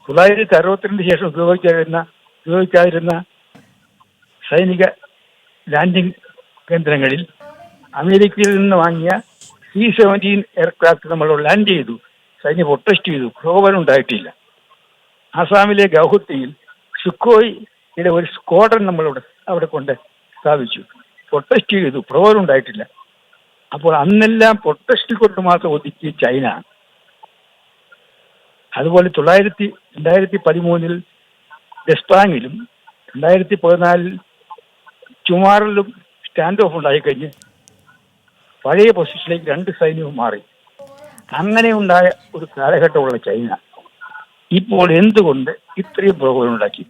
1962 ശേഷം ഉപയോഗിക്കാതിരുന്ന സൈനിക ലാൻഡിംഗ് കേന്ദ്രങ്ങളിൽ അമേരിക്കയിൽ നിന്ന് വാങ്ങിയ C-17 എയർക്രാഫ്റ്റ് നമ്മൾ ലാൻഡ് ചെയ്തു. സൈന്യം പ്രൊട്ടസ്റ്റ് ചെയ്തു, പ്രകോപനം ഉണ്ടായിട്ടില്ല. ആസാമിലെ ഗൗഹത്തിയിൽ സുഖോയിയുടെ ഒരു സ്ക്വാഡ്രൺ നമ്മൾ അവിടെ കൊണ്ട് സ്ഥാപിച്ചു. പ്രൊട്ടസ്റ്റ് ചെയ്തു, പ്രകോപനം ഉണ്ടായിട്ടില്ല. അപ്പോൾ അന്നെല്ലാം പ്രൊട്ടസ്റ്റ് കൊണ്ട് മാത്രം ഒതുക്കി ചൈന. അതുപോലെ 2013 ഡെസ്പാങ്ങിലും 2014 ചുമാറിലും സ്റ്റാൻഡ് ഓഫ് ഉണ്ടായിക്കഴിഞ്ഞ് പഴയ പൊസിഷനിലേക്ക് 2 സൈന്യവും മാറി. അങ്ങനെ ഉണ്ടായ ഒരു കാലഘട്ടമുള്ള ചൈന ഇപ്പോൾ എന്തുകൊണ്ട് ഇത്രയും പ്രകോപനം ഉണ്ടാക്കി?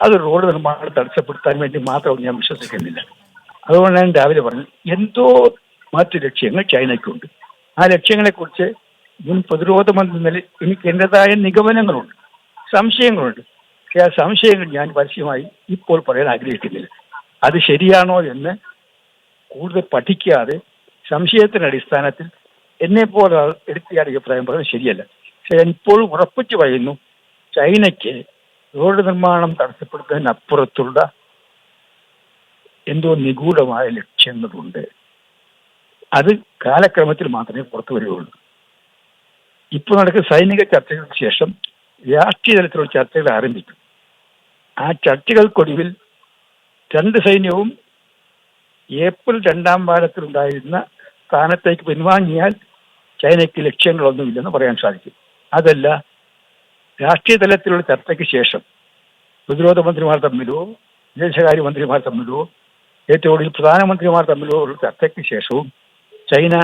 അത് റോഡ് നിർമ്മാണം തടസ്സപ്പെടുത്താൻ വേണ്ടി മാത്രം ഞാൻ വിശ്വസിക്കുന്നില്ല. അതുകൊണ്ടാണ് ഞാൻ രാവിലെ പറഞ്ഞത്, എന്തോ മറ്റു ലക്ഷ്യങ്ങൾ ചൈനയ്ക്കുണ്ട്. ആ ലക്ഷ്യങ്ങളെക്കുറിച്ച് മുൻ പ്രതിരോധ മന്ത്രി നിലയിൽ എനിക്ക് എൻ്റെതായ നിഗമനങ്ങളുണ്ട്, സംശയങ്ങളുണ്ട്. പക്ഷെ ആ സംശയങ്ങൾ ഞാൻ പരസ്യമായി ഇപ്പോൾ പറയാൻ ആഗ്രഹിക്കുന്നില്ല. അത് ശരിയാണോ എന്ന് കൂടുതൽ പഠിക്കാതെ സംശയത്തിന്റെ അടിസ്ഥാനത്തിൽ എന്നെപ്പോലെ എടുത്തിയാൽ അഭിപ്രായം പറയുന്നത് ശരിയല്ല. പക്ഷെ ഞാൻ ഇപ്പോഴും ഉറപ്പിച്ചു പറയുന്നു, ചൈനയ്ക്ക് റോഡ് നിർമ്മാണം തടസ്സപ്പെടുത്തുന്നതിനപ്പുറത്തുള്ള എന്തോ നിഗൂഢമായ ലക്ഷ്യങ്ങളുണ്ട്. അത് കാലക്രമത്തിൽ മാത്രമേ പുറത്തു വരികയുള്ളൂ. ഇപ്പോൾ നടക്കുന്ന സൈനിക ചർച്ചകൾക്ക് ശേഷം രാഷ്ട്രീയ തലത്തിലുള്ള ചർച്ചകൾ ആരംഭിക്കും. ആ ചർച്ചകൾക്കൊടുവിൽ 2 സൈന്യവും ഏപ്രിൽ 2-ാം വാരത്തിലുണ്ടായിരുന്ന സ്ഥാനത്തേക്ക് പിൻവാങ്ങിയാൽ ചൈനയ്ക്ക് ലക്ഷ്യങ്ങളൊന്നുമില്ലെന്ന് പറയാൻ സാധിക്കും. അതല്ല, രാഷ്ട്രീയ തലത്തിലുള്ള ചർച്ചയ്ക്ക് ശേഷം പ്രതിരോധ മന്ത്രിമാർ തമ്മിലോ വിദേശകാര്യ മന്ത്രിമാർ തമ്മിലോ ഏറ്റവും കൂടുതൽ പ്രധാനമന്ത്രിമാർ തമ്മിലോ ഉള്ള ചർച്ചയ്ക്ക് ശേഷവും ചൈന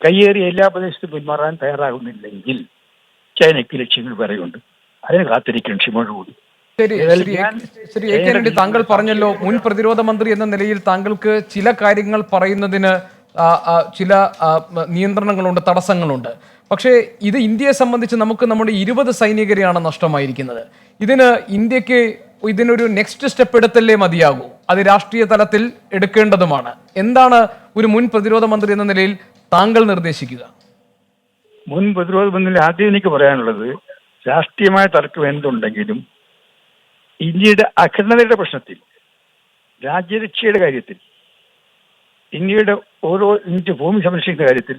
കയ്യേറിയ എല്ലാ പ്രദേശത്തും പിന്മാറാൻ തയ്യാറാകുന്നില്ലെങ്കിൽ ചൈനയ്ക്ക് ലക്ഷ്യങ്ങൾ വേറെയുണ്ട്. അതിന് കാത്തിരിക്കണം ക്ഷമയോടുകൂടി. ശരി എ കെ ആന്റണി, താങ്കൾ പറഞ്ഞല്ലോ മുൻ പ്രതിരോധ മന്ത്രി എന്ന നിലയിൽ താങ്കൾക്ക് ചില കാര്യങ്ങൾ പറയുന്നതിന് ചില നിയന്ത്രണങ്ങളുണ്ട്, തടസ്സങ്ങളുണ്ട്. പക്ഷേ ഇത് ഇന്ത്യയെ സംബന്ധിച്ച് നമുക്ക് നമ്മുടെ 20 സൈനികരെയാണ് നഷ്ടമായിരിക്കുന്നത്. ഇന്ത്യക്ക് ഇതിനൊരു നെക്സ്റ്റ് സ്റ്റെപ്പ് എടുത്തല്ലേ മതിയാകൂ. അത് രാഷ്ട്രീയ തലത്തിൽ എടുക്കേണ്ടതുമാണ്. എന്താണ് ഒരു മുൻ പ്രതിരോധ മന്ത്രി എന്ന നിലയിൽ താങ്കൾ നിർദ്ദേശിക്കുക? മുൻ പ്രതിരോധ മന്ത്രി ആദ്യം എനിക്ക് പറയാനുള്ളത്, രാഷ്ട്രീയമായ തർക്കം എന്തുണ്ടെങ്കിലും ഇന്ത്യയുടെ അഖണ്ഡതയുടെ പ്രശ്നത്തിൽ, രാജ്യരക്ഷയുടെ കാര്യത്തിൽ, ഇന്ത്യയുടെ ഓരോ ഇഞ്ച് ഭൂമി സംരക്ഷിക്കുന്ന കാര്യത്തിൽ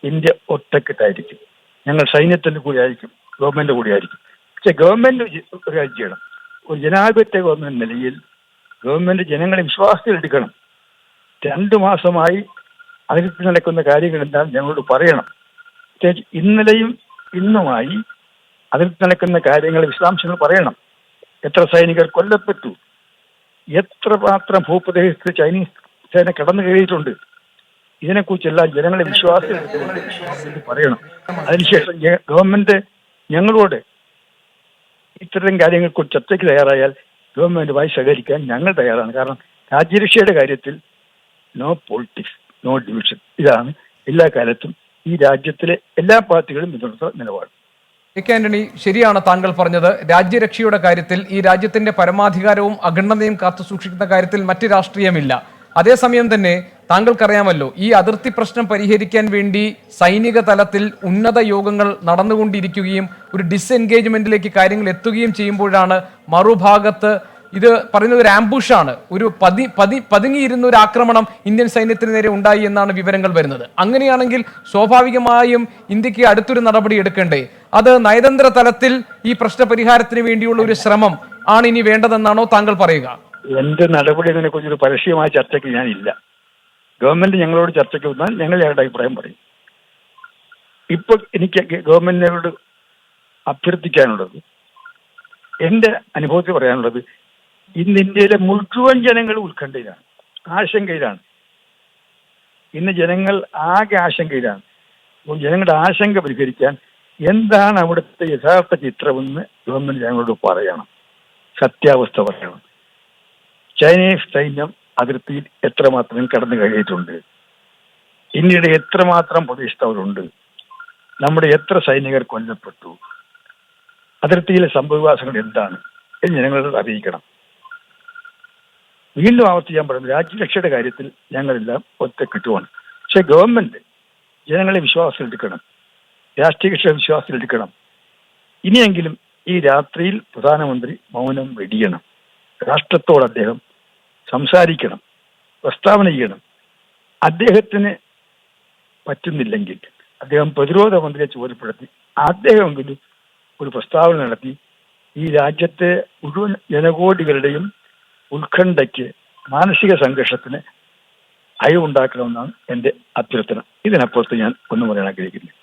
ഇന്ത്യ ഒറ്റക്കെട്ടായിരിക്കും. ഞങ്ങൾ സൈന്യത്തിൻ്റെ കൂടെ ആയിരിക്കും, ഗവൺമെന്റ് കൂടെ ആയിരിക്കും. പക്ഷെ ഗവൺമെന്റ് ഒരു കാര്യം ചെയ്യണം. ഒരു ജനാധിപത്യ ഗവൺമെന്റ് നിലയിൽ ഗവൺമെന്റ് ജനങ്ങളെ വിശ്വാസത്തിലെടുക്കണം. 2 മാസമായി അതിർത്തി നടക്കുന്ന കാര്യങ്ങൾ എന്താണെന്ന് ഞങ്ങളോട് പറയണം. ഇന്നലെയും ഇന്നുമായി അതിർത്തി നടക്കുന്ന കാര്യങ്ങൾ വിശദാംശങ്ങൾ പറയണം. എത്ര സൈനികർ കൊല്ലപ്പെട്ടു, എത്ര മാത്രം ഭൂപ്രദേശത്ത് ചൈനീസ് സേന കടന്നു കയറിയിട്ടുണ്ട്, ഇതിനെക്കുറിച്ചെല്ലാം ജനങ്ങളെ വിശ്വാസത്തിൽ പറയണം. അതിനുശേഷം ഗവൺമെന്റ് ഞങ്ങളോട് ഇത്തരം കാര്യങ്ങളെക്കുറിച്ച് ചർച്ചയ്ക്ക് തയ്യാറായാൽ ഗവൺമെന്റുമായി സഹകരിക്കാൻ ഞങ്ങൾ തയ്യാറാണ്. കാരണം രാജ്യരക്ഷയുടെ കാര്യത്തിൽ നോ പൊളിറ്റിക്സ്, നോ ഡിവിഷൻ. ഇതാണ് എല്ലാ കാലത്തും ഈ രാജ്യത്തിലെ എല്ലാ പാർട്ടികളും പിന്തുടർന്ന നിലപാട്. എ കെ ആന്റണി, ശരിയാണ് താങ്കൾ പറഞ്ഞത്. രാജ്യരക്ഷയുടെ കാര്യത്തിൽ ഈ രാജ്യത്തിന്റെ പരമാധികാരവും അഖണ്ഡതയും കാത്തു സൂക്ഷിക്കുന്ന കാര്യത്തിൽ മറ്റ് രാഷ്ട്രീയമില്ല. അതേസമയം തന്നെ താങ്കൾക്കറിയാമല്ലോ, ഈ അതിർത്തി പ്രശ്നം പരിഹരിക്കാൻ വേണ്ടി സൈനിക തലത്തിൽ ഉന്നത യോഗങ്ങൾ നടന്നുകൊണ്ടിരിക്കുകയും ഒരു ഡിസ്എൻഗേജ്മെന്റിലേക്ക് കാര്യങ്ങൾ എത്തുകയും ചെയ്യുമ്പോഴാണ് മറുഭാഗത്ത് ഇത് പറയുന്നത് ഒരു ആംബുഷാണ്, ഒരു പതുങ്ങിയിരുന്ന ഒരു ആക്രമണം ഇന്ത്യൻ സൈന്യത്തിന് നേരെ ഉണ്ടായി എന്നാണ് വിവരങ്ങൾ വരുന്നത്. അങ്ങനെയാണെങ്കിൽ സ്വാഭാവികമായും ഇന്ത്യക്ക് അടുത്തൊരു നടപടി എടുക്കണ്ടേ? അത് നയതന്ത്ര തലത്തിൽ ഈ പ്രശ്ന പരിഹാരത്തിന് വേണ്ടിയുള്ള ഒരു ശ്രമം ആണ് ഇനി വേണ്ടതെന്നാണോ താങ്കൾ പറയുക? എന്റെ നടപടി ഇതിനെ കുറിച്ചൊരു പരസ്യമായ ചർച്ചയ്ക്ക് ഞാനില്ല. ഗവൺമെന്റ് ഞങ്ങളോട് ചർച്ചയ്ക്ക് വന്നാൽ ഞങ്ങൾ ഞങ്ങളുടെ അഭിപ്രായം പറയും. ഇപ്പൊ എനിക്ക് ഗവൺമെന്റിനോട് അഭ്യർത്ഥിക്കാനുള്ളത്, എന്റെ അനുഭവത്തിൽ പറയാനുള്ളത്, ഇന്ന് ഇന്ത്യയിലെ മുഴുവൻ ജനങ്ങൾ ഉത്കണ്ഠയിലാണ്, ആശങ്കയിലാണ്. ഇന്ന് ജനങ്ങൾ ആകെ ആശങ്കയിലാണ്. ജനങ്ങളുടെ ആശങ്ക പരിഹരിക്കാൻ എന്താണ് അവിടുത്തെ യഥാർത്ഥ ചിത്രമെന്ന് ഗവൺമെന്റ് ഞങ്ങളോട് പറയണം, സത്യാവസ്ഥ പറയണം. ചൈനീസ് സൈന്യം അതിർത്തിയിൽ എത്രമാത്രം കടന്നു കഴിഞ്ഞിട്ടുണ്ട്, ഇന്ത്യയുടെ എത്രമാത്രം പ്രതീക്ഷിച്ചവരുണ്ട്, നമ്മുടെ എത്ര സൈനികർ കൊല്ലപ്പെട്ടു, അതിർത്തിയിലെ സംഭവവികാസങ്ങൾ എന്താണ് എന്ന് ജനങ്ങളോട് അറിയിക്കണം. വീണ്ടും ആവർത്തിക്കാൻ പറയുന്നത്, രാജ്യരക്ഷയുടെ കാര്യത്തിൽ ഞങ്ങളെല്ലാം ഒറ്റക്കെട്ടുമാണ്. പക്ഷെ ഗവൺമെന്റ് ജനങ്ങളെ വിശ്വാസത്തിലെടുക്കണം, രാഷ്ട്രീയ കക്ഷികളെ വിശ്വാസത്തിലെടുക്കണം. ഇനിയെങ്കിലും ഈ രാത്രിയിൽ പ്രധാനമന്ത്രി മൗനം വെടിയണം. രാഷ്ട്രത്തോട് അദ്ദേഹം സംസാരിക്കണം, പ്രസ്താവന ചെയ്യണം. അദ്ദേഹത്തിന് പറ്റുന്നില്ലെങ്കിൽ അദ്ദേഹം പ്രതിരോധ മന്ത്രിയെ ചുമതലപ്പെടുത്തി അദ്ദേഹമെങ്കിലും ഒരു പ്രസ്താവന നടത്തി ഈ രാജ്യത്തെ മുഴുവൻ ജനകോടികളുടെയും ഉത്കണ്ഠയ്ക്ക്, മാനസിക സംഘർഷത്തിന് അയവുണ്ടാക്കണമെന്നാണ് എൻ്റെ അഭ്യർത്ഥന. ഇതിനപ്പുറത്ത് ഞാൻ ഒന്നും പറയാൻ ആഗ്രഹിക്കുന്നില്ല.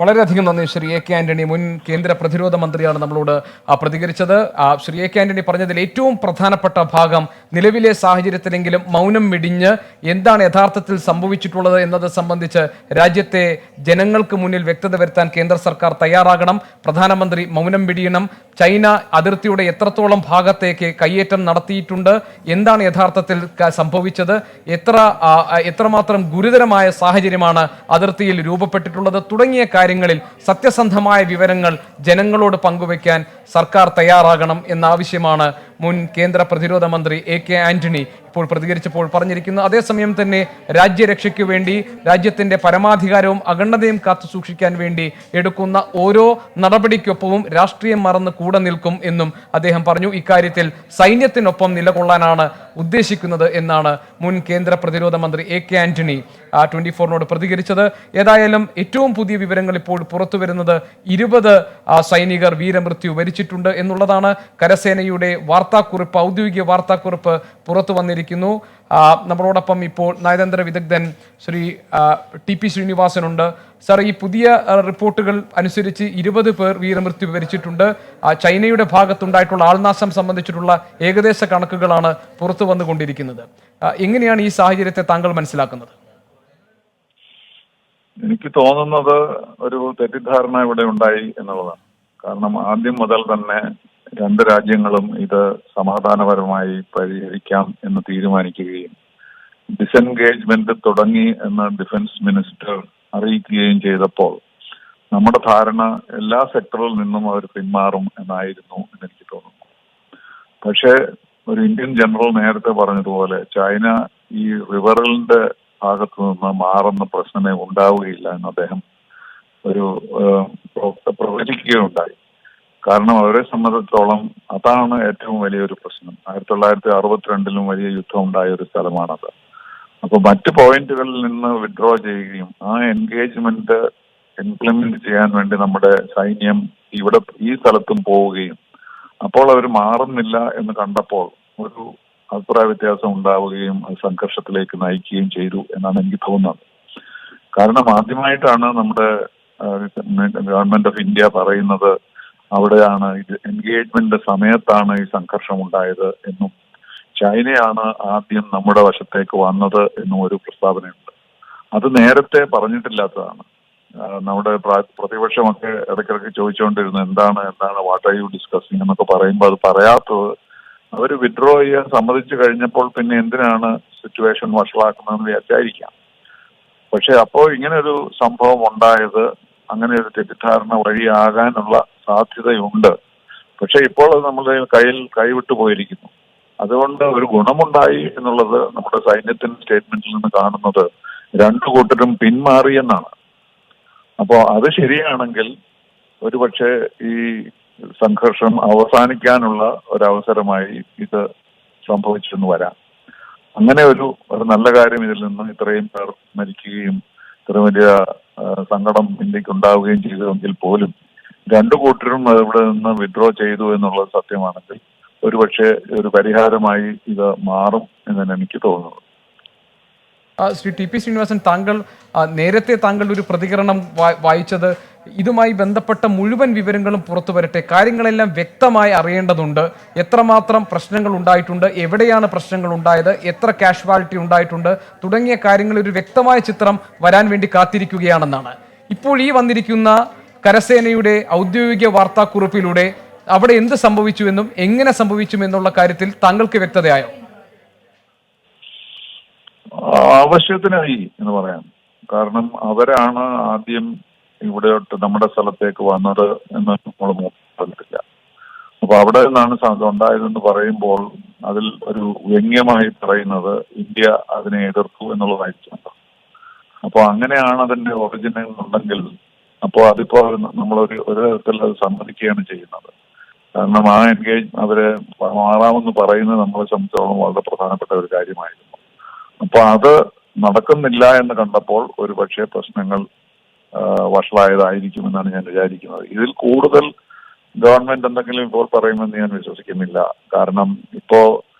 വളരെയധികം നന്ദി ശ്രീ എ കെ ആന്റണി. മുൻ കേന്ദ്ര പ്രതിരോധ മന്ത്രിയാണ് നമ്മളോട് പ്രതികരിച്ചത്. ശ്രീ എ കെ ആന്റണി പറഞ്ഞതിൽ ഏറ്റവും പ്രധാനപ്പെട്ട ഭാഗം, നിലവിലെ സാഹചര്യത്തിലെങ്കിലും മൗനം വെടിഞ്ഞ് എന്താണ് യഥാർത്ഥത്തിൽ സംഭവിച്ചിട്ടുള്ളത് എന്നത് സംബന്ധിച്ച് രാജ്യത്തെ ജനങ്ങൾക്ക് മുന്നിൽ വ്യക്തത വരുത്താൻ കേന്ദ്ര സർക്കാർ തയ്യാറാകണം. പ്രധാനമന്ത്രി മൗനം വെടിയണം. ചൈന അതിർത്തിയുടെ എത്രത്തോളം ഭാഗത്തേക്ക് കയ്യേറ്റം നടത്തിയിട്ടുണ്ട്, എന്താണ് യഥാർത്ഥത്തിൽ സംഭവിച്ചത്, എത്രമാത്രം ഗുരുതരമായ സാഹചര്യമാണ് അതിർത്തിയിൽ രൂപപ്പെട്ടിട്ടുള്ളത് തുടങ്ങിയ കാര്യങ്ങളിൽ സത്യസന്ധമായ വിവരങ്ങൾ ജനങ്ങളോട് പങ്കുവയ്ക്കാൻ സർക്കാർ തയ്യാറാകണം എന്ന ആവശ്യമാണ് മുൻ കേന്ദ്ര പ്രതിരോധ മന്ത്രി എ കെ ആന്റണി ഇപ്പോൾ പ്രതികരിച്ചപ്പോൾ പറഞ്ഞിരിക്കുന്നത്. അതേസമയം തന്നെ രാജ്യരക്ഷയ്ക്ക് വേണ്ടി, രാജ്യത്തിന്റെ പരമാധികാരവും അഖണ്ഡതയും കാത്തു സൂക്ഷിക്കാൻ വേണ്ടി എടുക്കുന്ന ഓരോ നടപടിക്കൊപ്പവും രാഷ്ട്രീയം മറന്ന് കൂടെ നിൽക്കും എന്നും അദ്ദേഹം പറഞ്ഞു. ഇക്കാര്യത്തിൽ സൈന്യത്തിനൊപ്പം നിലകൊള്ളാനാണ് ഉദ്ദേശിക്കുന്നത് എന്നാണ് മുൻ കേന്ദ്ര പ്രതിരോധ മന്ത്രി എ കെ ആന്റണി 24-നോട് പ്രതികരിച്ചത്. ഏതായാലും ഏറ്റവും പുതിയ വിവരങ്ങൾ ഇപ്പോൾ പുറത്തു വരുന്നത് 20 സൈനികർ വീരമൃത്യു വരിച്ചിട്ടുണ്ട് എന്നുള്ളതാണ്. കരസേനയുടെ വാർത്താക്കുറിപ്പ്, ഔദ്യോഗിക വാർത്താക്കുറിപ്പ് പുറത്തു വന്നിരിക്കുന്നു. നമ്മളോടൊപ്പം ഇപ്പോൾ നയതന്ത്ര വിദഗ്ധൻ ശ്രീ ടി പി ശ്രീനിവാസനുണ്ട്. സാർ, ഈ പുതിയ റിപ്പോർട്ടുകൾ അനുസരിച്ച് 20 പേർ വീരമൃത്യു വരിച്ചിട്ടുണ്ട്. ചൈനയുടെ ഭാഗത്തുണ്ടായിട്ടുള്ള ആൾനാശം സംബന്ധിച്ചിട്ടുള്ള ഏകദേശ കണക്കുകളാണ് പുറത്തു വന്നുകൊണ്ടിരിക്കുന്നത്. എങ്ങനെയാണ് ഈ സാഹചര്യത്തെ താങ്കൾ മനസ്സിലാക്കുന്നത്? എനിക്ക് തോന്നുന്നത് ഒരു തെറ്റിദ്ധാരണ ഇവിടെ ഉണ്ടായി എന്നുള്ളതാണ്. കാരണം ആദ്യം മുതൽ തന്നെ രണ്ട് രാജ്യങ്ങളും ഇത് സമാധാനപരമായി പരിഹരിക്കാം എന്ന് തീരുമാനിക്കുകയും ഡിസെൻഗേജ്മെന്റ് തുടങ്ങി എന്ന് ഡിഫൻസ് മിനിസ്റ്റർ അറിയിക്കുകയും ചെയ്തപ്പോൾ നമ്മുടെ ധാരണ എല്ലാ സെക്ടറിൽ നിന്നും അവർ പിന്മാറും എന്നായിരുന്നു എന്നെനിക്ക് തോന്നുന്നു. പക്ഷേ ഒരു ഇന്ത്യൻ ജനറൽ നേരത്തെ പറഞ്ഞതുപോലെ ചൈന ഈ റിവറലിന്റെ ഭാഗത്തു നിന്ന് മാറുന്ന പ്രശ്നമേ ഉണ്ടാവുകയില്ല എന്ന് അദ്ദേഹം ഒരു പ്രവചിക്കുകയുണ്ടായി. കാരണം അവരെ സംബന്ധിച്ചിടത്തോളം അതാണ് ഏറ്റവും വലിയൊരു പ്രശ്നം. 1962 വലിയ യുദ്ധം ഉണ്ടായ ഒരു സ്ഥലമാണത്. അപ്പൊ മറ്റ് പോയിന്റുകളിൽ നിന്ന് വിഡ്രോ ചെയ്യുകയും ആ എൻഗേജ്മെന്റ് ഇംപ്ലിമെന്റ് ചെയ്യാൻ വേണ്ടി നമ്മുടെ സൈന്യം ഈ സ്ഥലത്തും പോവുകയും അപ്പോൾ അവർ മാറുന്നില്ല എന്ന് കണ്ടപ്പോൾ ഒരു അഭിപ്രായ വ്യത്യാസം ഉണ്ടാവുകയും അത് സംഘർഷത്തിലേക്ക് നയിക്കുകയും ചെയ്തു എന്നാണ് എനിക്ക് തോന്നുന്നത്. കാരണം ആദ്യമായിട്ടാണ് നമ്മുടെ ഗവൺമെന്റ് ഓഫ് ഇന്ത്യ പറയുന്നത് അവിടെയാണ് ഇത് എൻഗേജ്മെന്റ് സമയത്താണ് ഈ സംഘർഷം ഉണ്ടായത് എന്നും ചൈനയാണ് ആദ്യം നമ്മുടെ വശത്തേക്ക് വന്നത് എന്നും ഒരു പ്രസ്താവനയുണ്ട്. അത് നേരത്തെ പറഞ്ഞിട്ടില്ലാത്തതാണ്. നമ്മുടെ പ്രതിപക്ഷമൊക്കെ ഇടയ്ക്കിടയ്ക്ക് ചോദിച്ചുകൊണ്ടിരുന്നു എന്താണ് വാട്ട് ആർ യു ഡിസ്കസിങ് എന്നൊക്കെ പറയുമ്പോൾ അത് പറയാത്തത് അവർ വിഡ്രോ ചെയ്യാൻ സമ്മതിച്ചു കഴിഞ്ഞപ്പോൾ പിന്നെ എന്തിനാണ് സിറ്റുവേഷൻ വഷളാക്കുന്നതെന്ന് വിചാരിച്ചായിരിക്കാം. പക്ഷെ അപ്പോൾ ഇങ്ങനെ ഒരു സംഭവം ഉണ്ടായത് അങ്ങനെ ഒരു തെറ്റിദ്ധാരണ വഴിയാകാനുള്ള സാധ്യതയുണ്ട്. പക്ഷെ ഇപ്പോൾ അത് നമ്മുടെ കൈവിട്ടു പോയിരിക്കുന്നു. അതുകൊണ്ട് ഒരു ഗുണമുണ്ടായി എന്നുള്ളത് നമ്മുടെ സൈന്യത്തിന്റെ സ്റ്റേറ്റ്മെന്റിൽ നിന്ന് കാണുന്നത് രണ്ടു കൂട്ടരും പിന്മാറിയെന്നാണ്. അപ്പോൾ അത് ശരിയാണെങ്കിൽ ഒരുപക്ഷെ ഈ സംഘർഷം അവസാനിക്കാനുള്ള ഒരവസരമായി ഇത് സംഭവിച്ചെന്ന് വരാം. അങ്ങനെ ഒരു നല്ല കാര്യം ഇതിൽ നിന്ന് ഇത്രയും പേർ മരിക്കുകയും ഇത്ര വലിയ സങ്കടം ഇന്ത്യക്ക് ഉണ്ടാവുകയും ചെയ്തുവെങ്കിൽ പോലും രണ്ടു കൂട്ടരും ഇവിടെ നിന്ന് വിഡ്രോ ചെയ്തു എന്നുള്ളത് സത്യമാണെങ്കിൽ ഒരുപക്ഷെ ഒരു പരിഹാരമായി ഇത് മാറും എന്നാണ് എനിക്ക് തോന്നുന്നത്. ശ്രീ ടി പി ശ്രീനിവാസൻ, നേരത്തെ താങ്കളുടെ ഒരു പ്രതികരണം വായിച്ചത് ഇതുമായി ബന്ധപ്പെട്ട മുഴുവൻ വിവരങ്ങളും പുറത്തു വരട്ടെ, കാര്യങ്ങളെല്ലാം വ്യക്തമായി അറിയേണ്ടതുണ്ട്, എത്രമാത്രം പ്രശ്നങ്ങൾ ഉണ്ടായിട്ടുണ്ട്, എവിടെയാണ് പ്രശ്നങ്ങൾ ഉണ്ടായത്, എത്ര കാഷ്വാലിറ്റി ഉണ്ടായിട്ടുണ്ട് തുടങ്ങിയ കാര്യങ്ങൾ ഒരു വ്യക്തമായ ചിത്രം വരാൻ വേണ്ടി കാത്തിരിക്കുകയാണെന്നാണ്. ഇപ്പോൾ ഈ വന്നിരിക്കുന്ന കരസേനയുടെ ഔദ്യോഗിക വാർത്താക്കുറിപ്പിലൂടെ അവിടെ എന്ത് സംഭവിച്ചുവെന്നും എങ്ങനെ സംഭവിച്ചുമെന്നുള്ള കാര്യത്തിൽ താങ്കൾക്ക് വ്യക്തതയായോ? ആവശ്യത്തിനായി എന്ന് പറയാം. കാരണം അവരാണ് ആദ്യം ഇവിടെയോട്ട് നമ്മുടെ സ്ഥലത്തേക്ക് വന്നത് എന്ന് നമ്മൾ പറഞ്ഞിട്ടില്ല. അപ്പൊ അവിടെ നിന്നാണ് ഉണ്ടായതെന്ന് പറയുമ്പോൾ അതിൽ ഒരു വ്യംഗ്യമായി പറയുന്നത് ഇന്ത്യ അതിനെ എതിർത്തു എന്നുള്ളതായിരിക്കും. അപ്പൊ അങ്ങനെയാണ് അതിന്റെ ഒറിജിനൽ ഉണ്ടെങ്കിൽ അപ്പോൾ അതിപ്പോ നമ്മളൊരു തരത്തിൽ അത് സമ്മതിക്കുകയാണ് ചെയ്യുന്നത്. കാരണം ആ അവരെ മാറാമെന്ന് പറയുന്നത് നമ്മളെ സംബന്ധിച്ചോളം വളരെ പ്രധാനപ്പെട്ട ഒരു കാര്യമായിരുന്നു. അപ്പൊ അത് നടക്കുന്നില്ല എന്ന് കണ്ടപ്പോൾ ഒരു പക്ഷേ പ്രശ്നങ്ങൾ വഷളായതായിരിക്കുമെന്നാണ് ഞാൻ വിചാരിക്കുന്നത്. ഇതിൽ കൂടുതൽ ഗവൺമെന്റ് എന്തെങ്കിലും ഇപ്പോൾ പറയുമെന്ന് ഞാൻ വിശ്വസിക്കുന്നില്ല. കാരണം ഇപ്പോ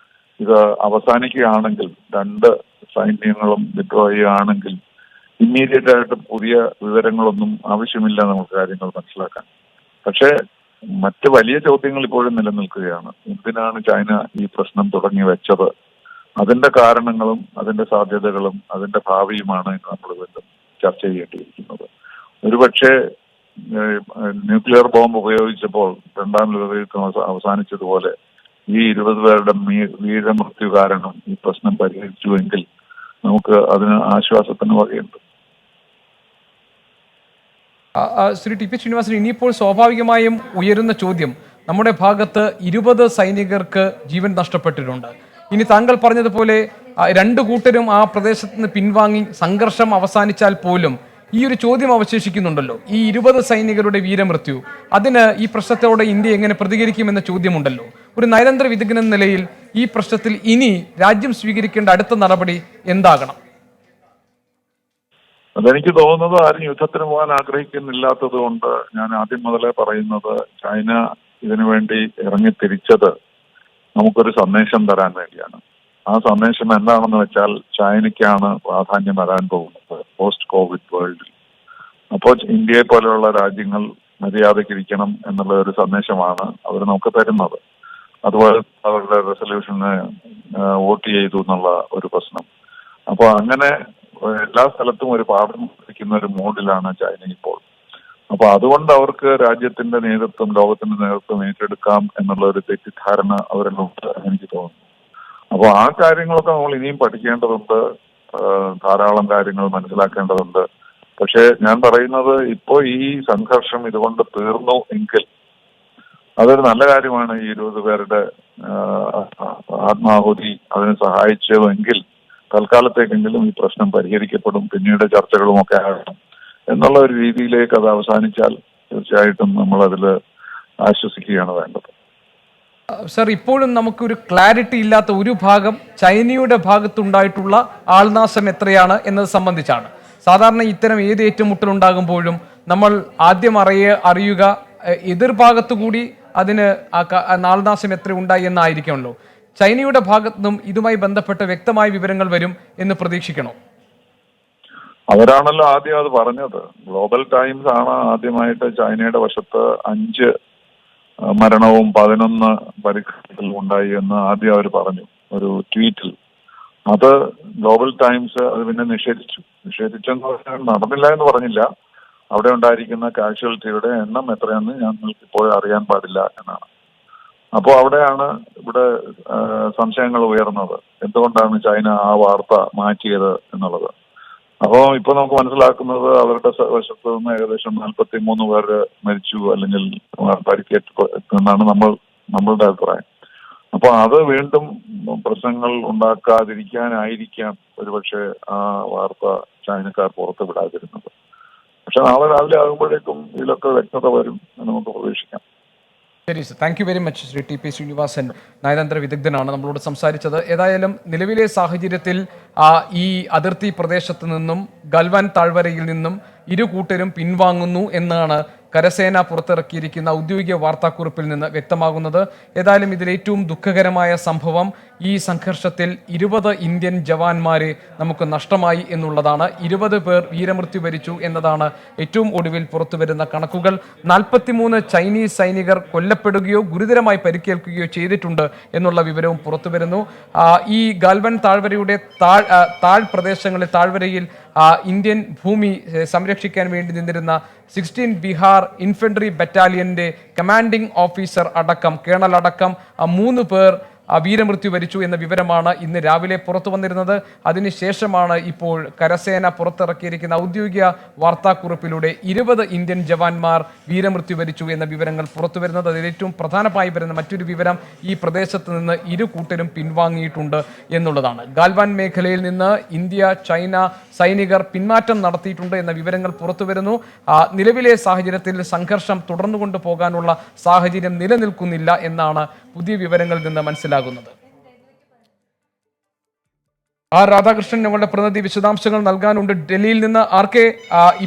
ഇത് അവസാനിക്കുകയാണെങ്കിൽ, രണ്ട് സൈന്യങ്ങളും വിഡ്രോ ചെയ്യുകയാണെങ്കിൽ ഇമ്മീഡിയറ്റ് ആയിട്ട് പുതിയ വിവരങ്ങളൊന്നും ആവശ്യമില്ല നമുക്ക് കാര്യങ്ങൾ മനസ്സിലാക്കാൻ. പക്ഷേ മറ്റ് വലിയ ചോദ്യങ്ങൾ ഇപ്പോഴും നിലനിൽക്കുകയാണ്. എന്തിനാണ് ചൈന ഈ പ്രശ്നം തുടങ്ങി വെച്ചത്? അതിന്റെ കാരണങ്ങളും അതിന്റെ സാധ്യതകളും അതിന്റെ ഭാവിയുമാണ് നമ്മൾ വീണ്ടും ചർച്ച ചെയ്യേണ്ടിയിരിക്കുന്നത്. ഒരുപക്ഷെ ന്യൂക്ലിയർ ബോംബ് ഉപയോഗിച്ചപ്പോൾ രണ്ടാം ലോകയുദ്ധം അവസാനിച്ചതുപോലെ ഈ 20 പേരുടെ വീരമൃത്യു കാരണം ഈ പ്രശ്നം പരിഹരിച്ചുവെങ്കിൽ നമുക്ക് അതിന് ആശ്വാസത്തിന് വകയുണ്ട്. ശ്രീ ടി പി ശ്രീനിവാസൻ, ഇനിയിപ്പോൾ സ്വാഭാവികമായും ഉയരുന്ന ചോദ്യം, നമ്മുടെ ഭാഗത്ത് 20 സൈനികർക്ക് ജീവൻ നഷ്ടപ്പെട്ടിട്ടുണ്ട്. ഇനി താങ്കൾ പറഞ്ഞതുപോലെ രണ്ടു കൂട്ടരും ആ പ്രദേശത്ത് നിന്ന് പിൻവാങ്ങി സംഘർഷം അവസാനിച്ചാൽ പോലും ഈ ഒരു ചോദ്യം അവശേഷിക്കുന്നുണ്ടല്ലോ, ഈ 20 സൈനികരുടെ വീരമൃത്യു, അതിന് ഈ പ്രശ്നത്തോടെ ഇന്ത്യ എങ്ങനെ പ്രതികരിക്കുമെന്ന ചോദ്യമുണ്ടല്ലോ. ഒരു നയതന്ത്ര വിദഗ്ധൻ എന്ന നിലയിൽ ഈ പ്രശ്നത്തിൽ ഇനി രാജ്യം സ്വീകരിക്കേണ്ട അടുത്ത നടപടി എന്താകണം? അതെനിക്ക് തോന്നുന്നത് ആരും യുദ്ധത്തിന് പോകാൻ ആഗ്രഹിക്കുന്നില്ലാത്തത് കൊണ്ട് ഞാൻ ആദ്യം മുതലേ പറയുന്നത് ചൈന ഇതിനു വേണ്ടി ഇറങ്ങിത്തിരിച്ചത് നമുക്കൊരു സന്ദേശം തരാൻ വേണ്ടിയാണ്. ആ സന്ദേശം എന്താണെന്ന് വെച്ചാൽ ചൈനയ്ക്കാണ് പ്രാധാന്യം വരാൻ പോകുന്നത് പോസ്റ്റ് കോവിഡ് വേൾഡിൽ. അപ്പോൾ ഇന്ത്യയെ പോലെയുള്ള രാജ്യങ്ങൾ മര്യാദയ്ക്കിരിക്കണം എന്നുള്ള ഒരു സന്ദേശമാണ് അവർ നമുക്ക് തരുന്നത്. അതുപോലെ അവരുടെ റെസൊല്യൂഷന് വോട്ട് ചെയ്തു എന്നുള്ള ഒരു പ്രശ്നം. അപ്പോൾ അങ്ങനെ എല്ലാ സ്ഥലത്തും ഒരു പാഠം പഠിക്കുന്ന ഒരു മോഡിലാണ് ചൈന ഇപ്പോൾ. അപ്പൊ അതുകൊണ്ട് അവർക്ക് രാജ്യത്തിന്റെ നേതൃത്വം, ലോകത്തിന്റെ നേതൃത്വം ഏറ്റെടുക്കാം എന്നുള്ള ഒരു തെറ്റിദ്ധാരണ അവരിലുണ്ട് എനിക്ക് തോന്നുന്നു. അപ്പോൾ ആ കാര്യങ്ങളൊക്കെ നമ്മൾ ഇനിയും പഠിക്കേണ്ടതുണ്ട്, ധാരാളം കാര്യങ്ങൾ മനസ്സിലാക്കേണ്ടതുണ്ട്. പക്ഷേ ഞാൻ പറയുന്നത് ഇപ്പോൾ ഈ സംഘർഷം ഇതുകൊണ്ട് തീർന്നു എങ്കിൽ അതൊരു നല്ല കാര്യമാണ്. ഈ 20 പേരുടെ ആത്മാഹുതി അതിന് സഹായിച്ചുവെങ്കിൽ തൽക്കാലത്തേക്കെങ്കിലും ഈ പ്രശ്നം പരിഹരിക്കപ്പെടും, പിന്നീട് ചർച്ചകളും ഒക്കെ ആകണം എന്നുള്ള ഒരു രീതിയിലേക്ക് അത് അവസാനിച്ചാൽ തീർച്ചയായിട്ടും നമ്മൾ അതിൽ ആശ്വസിക്കുകയാണ് വേണ്ടത്. സർ, ഇപ്പോഴും നമുക്കൊരു ക്ലാരിറ്റി ഇല്ലാത്ത ഒരു ഭാഗം ചൈനയുടെ ഭാഗത്തുണ്ടായിട്ടുള്ള ആൾനാശം എത്രയാണ് എന്നത് സംബന്ധിച്ചാണ്. സാധാരണ ഇത്തരം ഏത് ഏറ്റുമുട്ടലുണ്ടാകുമ്പോഴും നമ്മൾ ആദ്യം അറിയുക എതിർഭാഗത്തു കൂടി അതിന് ആൾനാശം എത്ര ഉണ്ടായി എന്നായിരിക്കുമല്ലോ. ചൈനയുടെ ഭാഗത്തുനിന്നും ഇതുമായി ബന്ധപ്പെട്ട വ്യക്തമായ വിവരങ്ങൾ വരും എന്ന് പ്രതീക്ഷിക്കണോ? അവരാണല്ലോ ആദ്യം അത് പറഞ്ഞത്. ഗ്ലോബൽ ടൈംസ് ആണ് ആദ്യമായിട്ട് ചൈനയുടെ വശത്ത് 5 മരണവും 11 പരിക്കേൽക്കലും ഉണ്ടായി എന്ന് ആദ്യം അവർ പറഞ്ഞു ഒരു ട്വീറ്റിൽ. അത് ഗ്ലോബൽ ടൈംസ് അത് പിന്നെ നിഷേധിച്ചെന്ന് പറഞ്ഞാൽ നടന്നില്ല എന്ന് പറഞ്ഞില്ല. അവിടെ ഉണ്ടായിരിക്കുന്ന കാഷ്വാലിറ്റിയുടെ എണ്ണം എത്രയെന്ന് ഞങ്ങൾക്ക് ഇപ്പോൾ അറിയാൻ പാടില്ല എന്നാണ്. അപ്പോൾ അവിടെയാണ് ഇവിടെ സംശയങ്ങൾ ഉയർന്നത്, എന്തുകൊണ്ടാണ് ചൈന ആ വാർത്ത മാറ്റിയത് എന്നുള്ളത്. അപ്പോൾ ഇപ്പൊ നമുക്ക് മനസ്സിലാക്കുന്നത് അവരുടെ വശത്ത് നിന്ന് ഏകദേശം 43 പേര് മരിച്ചു അല്ലെങ്കിൽ പരിക്കേറ്റു എന്നാണ് നമ്മളുടെ അഭിപ്രായം. അപ്പൊ അത് വീണ്ടും പ്രശ്നങ്ങൾ ഉണ്ടാക്കാതിരിക്കാനായിരിക്കാം ഒരുപക്ഷെ ആ വാർത്ത ചൈനക്കാർ പുറത്ത് വിടാതിരുന്നത്. പക്ഷെ നാളെ രാവിലെ ആകുമ്പോഴേക്കും ഇതിലൊക്കെ വ്യക്തത വരും എന്ന് നമുക്ക് പ്രതീക്ഷിക്കാം. ശരി sir, thank you very much. Shri T P Srinivasan നയതന്ത്ര വിദഗ്ധനാണ് നമ്മളോട് സംസാരിച്ചത്. ഏതായാലും നിലവിലെ സാഹചര്യത്തിൽ ഈ അതിർത്തി പ്രദേശത്ത് നിന്നും ഗൽവാൻ താഴ്വരയിൽ നിന്നും ഇരു കൂട്ടരും പിൻവാങ്ങുന്നു എന്നാണ് കരസേന പുറത്തിറക്കിയിരിക്കുന്ന ഔദ്യോഗിക വാർത്താക്കുറിപ്പിൽ നിന്ന് വ്യക്തമാകുന്നത്. ഏതായാലും ഇതിൽ ഏറ്റവും ദുഃഖകരമായ സംഭവം ഈ സംഘർഷത്തിൽ 20 ഇന്ത്യൻ ജവാന്മാരെ നമുക്ക് നഷ്ടമായി എന്നുള്ളതാണ്. 20 പേർ വീരമൃത്യു വരിച്ചു എന്നതാണ് ഏറ്റവും ഒടുവിൽ പുറത്തുവരുന്ന കണക്കുകൾ. 43 ചൈനീസ് സൈനികർ കൊല്ലപ്പെടുകയോ ഗുരുതരമായി പരിക്കേൽക്കുകയോ ചെയ്തിട്ടുണ്ട് എന്നുള്ള വിവരവും പുറത്തുവരുന്നു. ഈ ഗാൽവൻ താഴ്വരയുടെ താഴ്പ്രദേശങ്ങളിൽ താഴ്വരയിൽ ഇന്ത്യൻ ഭൂമി സംരക്ഷിക്കാൻ വേണ്ടി നിന്നിരുന്ന 16 ബീഹാർ ഇൻഫൻട്രി ബറ്റാലിയന്റെ കമാൻഡിംഗ് ഓഫീസർ അടക്കം കേണൽ അടക്കം 3 പേർ വീരമൃത്യു വരിച്ചു എന്ന വിവരമാണ് ഇന്ന് രാവിലെ പുറത്തു വന്നിരുന്നത്. അതിനുശേഷമാണ് ഇപ്പോൾ കരസേന പുറത്തിറക്കിയിരിക്കുന്ന ഔദ്യോഗിക വാർത്താക്കുറിപ്പിലൂടെ 20 ഇന്ത്യൻ ജവാന്മാർ വീരമൃത്യു വരിച്ചു എന്ന വിവരങ്ങൾ പുറത്തു വരുന്നത്. അതിൽ ഏറ്റവും പ്രധാനമായി വരുന്ന മറ്റൊരു വിവരം ഈ പ്രദേശത്ത് നിന്ന് ഇരു കൂട്ടരും പിൻവാങ്ങിയിട്ടുണ്ട് എന്നുള്ളതാണ്. ഗാൽവാൻ മേഖലയിൽ നിന്ന് ഇന്ത്യ ചൈന സൈനികർ പിന്മാറ്റം നടത്തിയിട്ടുണ്ട് എന്ന വിവരങ്ങൾ പുറത്തു വരുന്നു. നിലവിലെ സാഹചര്യത്തിൽ സംഘർഷം തുടർന്നു കൊണ്ടുപോകാനുള്ള സാഹചര്യം നിലനിൽക്കുന്നില്ല എന്നാണ് പുതിയ വിവരങ്ങളിൽ നിന്ന് മനസ്സിലാകുന്നത്. രാധാകൃഷ്ണൻ ഞങ്ങളുടെ പ്രതിനിധി വിശദാംശങ്ങൾ നൽകാനുണ്ട് ഡൽഹിയിൽ നിന്ന്. ആർക്കെ,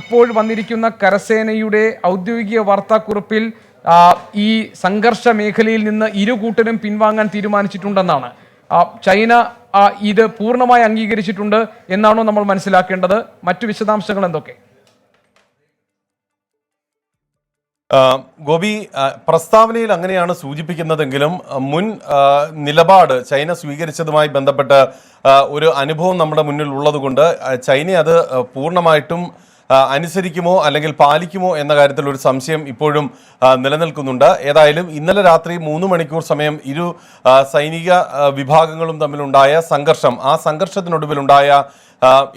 ഇപ്പോൾ വന്നിരിക്കുന്ന കരസേനയുടെ ഔദ്യോഗിക വാർത്താക്കുറിപ്പിൽ ഈ സംഘർഷ മേഖലയിൽ നിന്ന് ഇരു കൂട്ടരും പിൻവാങ്ങാൻ തീരുമാനിച്ചിട്ടുണ്ടെന്നാണ്. ചൈന ഇത് പൂർണ്ണമായി അംഗീകരിച്ചിട്ടുണ്ട് എന്നാണോ നമ്മൾ മനസ്സിലാക്കേണ്ടത്? മറ്റു വിശദാംശങ്ങൾ എന്തൊക്കെ? ഗോപി, പ്രസ്താവനയിൽ അങ്ങനെയാണ് സൂചിപ്പിക്കുന്നതെങ്കിലും മുൻ നിലപാട് ചൈന സ്വീകരിച്ചതുമായി ബന്ധപ്പെട്ട് ഒരു അനുഭവം നമ്മുടെ മുന്നിൽ ഉള്ളതുകൊണ്ട് ചൈന അത് പൂർണ്ണമായിട്ടും അനുസരിക്കുമോ അല്ലെങ്കിൽ പാലിക്കുമോ എന്ന കാര്യത്തിൽ ഒരു സംശയം ഇപ്പോഴും നിലനിൽക്കുന്നുണ്ട്. ഏതായാലും ഇന്നലെ രാത്രി 3 മണിക്കൂർ സമയം ഇരു സൈനിക വിഭാഗങ്ങളും തമ്മിലുണ്ടായ സംഘർഷം, ആ സംഘർഷത്തിനൊടുവിലുണ്ടായ